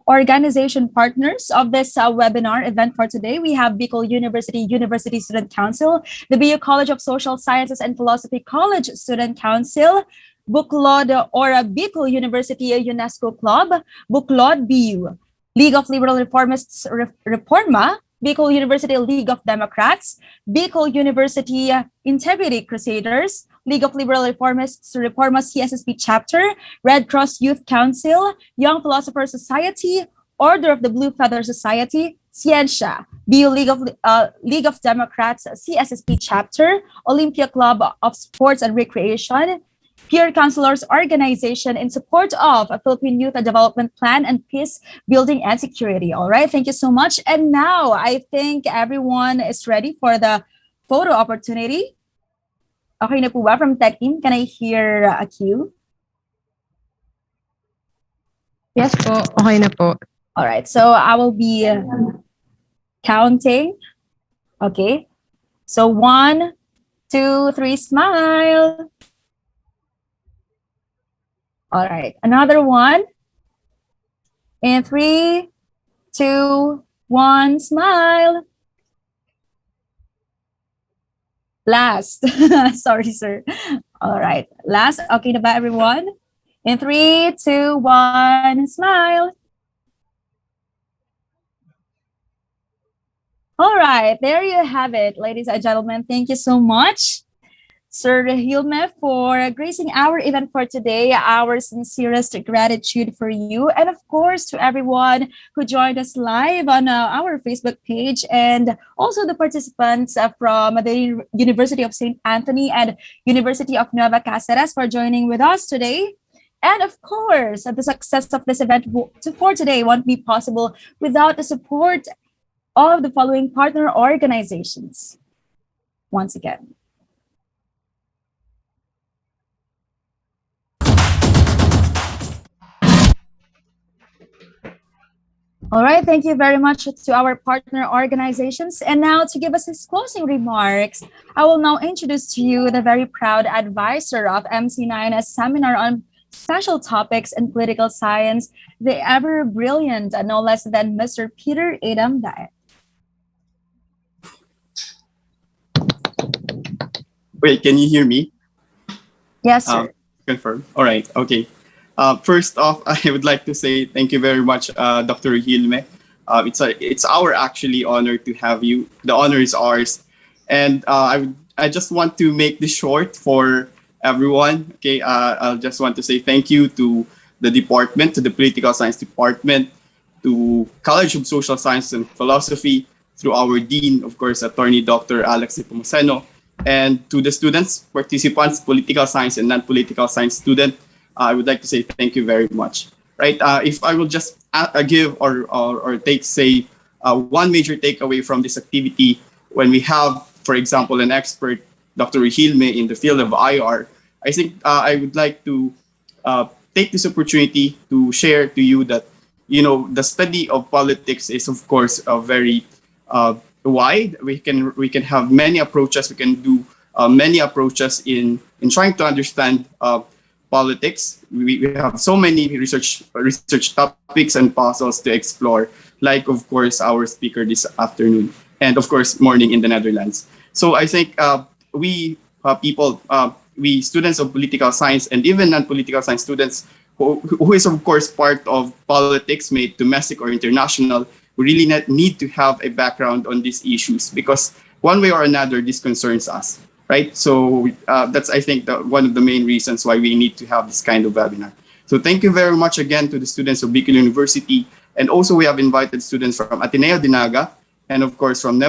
organization partners of this webinar event for today. We have Bicol University Student Council, the BU College of Social Sciences and Philosophy College Student Council, Buklod or Bicol University UNESCO Club, Buklod BU, League of Liberal Reformists Reforma, Bicol University League of Democrats, Bicol University Integrity Crusaders, League of Liberal Reformists Reforma CSSP Chapter, Red Cross Youth Council, Young Philosopher Society, Order of the Blue Feather Society, Ciencia, BU League of Democrats CSSP Chapter, Olympia Club of Sports and Recreation, Peer Counselors Organization in support of a Philippine Youth Development Plan and Peace Building and Security. All right, thank you so much. And now I think everyone is ready for the photo opportunity. Okay na po ba from Tech Team? Can I hear a cue? Yes po, okay na po. All right, so I will be counting. Okay, so 1, 2, 3, smile. All right, another one. And 3, 2, 1, smile. Last. Sorry, sir. All right, last. Okay na ba, everyone? In 3, 2, 1, smile. All right, there you have it, ladies and gentlemen. Thank you so much, Sir Regilme, for gracing our event for today. Our sincerest gratitude for you, and of course to everyone who joined us live on our Facebook page, and also the participants from the University of St. Anthony and University of Nueva Cáceres for joining with us today. And of course, the success of this event for today won't be possible without the support of the following partner organizations. Once again. All right, thank you very much to our partner organizations. And now to give us his closing remarks, I will now introduce to you the very proud advisor of MC9's Seminar on Special Topics in Political Science, the ever brilliant, no less than Mr. Peter Adam Daet. Wait, can you hear me? Yes, sir. Confirm. All right, okay. First off, I would like to say thank you very much, Dr. Regilme. It's our actually honor to have you. The honor is ours, and I just want to make this short for everyone. Okay, I just want to say thank you to the department, to the Political Science Department, to College of Social Science and Philosophy, through our dean, of course, Attorney Dr. Alex Nepomuceno, and to the students, participants, political science and non-political science student, I would like to say thank you very much. Right? If I will just give or take, say, one major takeaway from this activity, when we have, for example, an expert, Dr. Regilme, in the field of IR, I think I would like to take this opportunity to share to you that, the study of politics is, of course, very wide. We can have many approaches. We can do many approaches in trying to understand politics. We have so many research topics and puzzles to explore, like, of course, our speaker this afternoon, and of course morning in the Netherlands. So I think we students of political science and even non-political science students who is, of course, part of politics, made domestic or international, we really need to have a background on these issues, because one way or another this concerns us, right? So that's, I think, one of the main reasons why we need to have this kind of webinar. So thank you very much again to the students of Bicol University, and also we have invited students from Ateneo de Naga, and of course from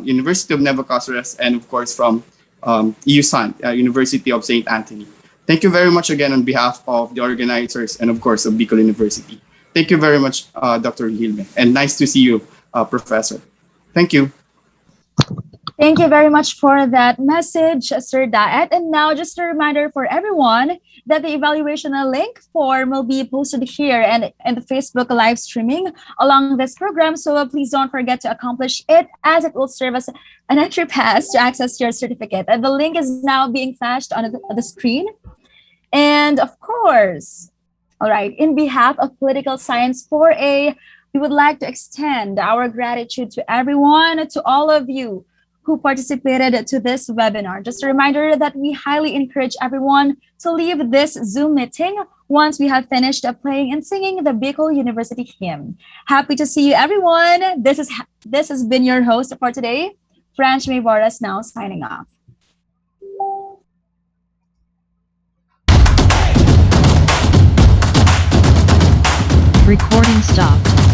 University of Nueva Cáceres, and of course from USAN, University of St. Anthony. Thank you very much again on behalf of the organizers and of course of Bicol University. Thank you very much, Dr. Regilme, and nice to see you, Professor. Thank you. Thank you very much for that message, Sir Daet. And now, just a reminder for everyone that the evaluation link form will be posted here and in the Facebook live streaming along this program. So please don't forget to accomplish it, as it will serve as an entry pass to access your certificate. And the link is now being flashed on the screen. And of course, all right, in behalf of Political Science 4A, we would like to extend our gratitude to everyone, to all of you who participated to this webinar. Just a reminder that we highly encourage everyone to leave this Zoom meeting once we have finished playing and singing the Bicol University hymn. Happy to see you, everyone. This has been your host for today, Franch May Boras, now signing off. Recording stopped.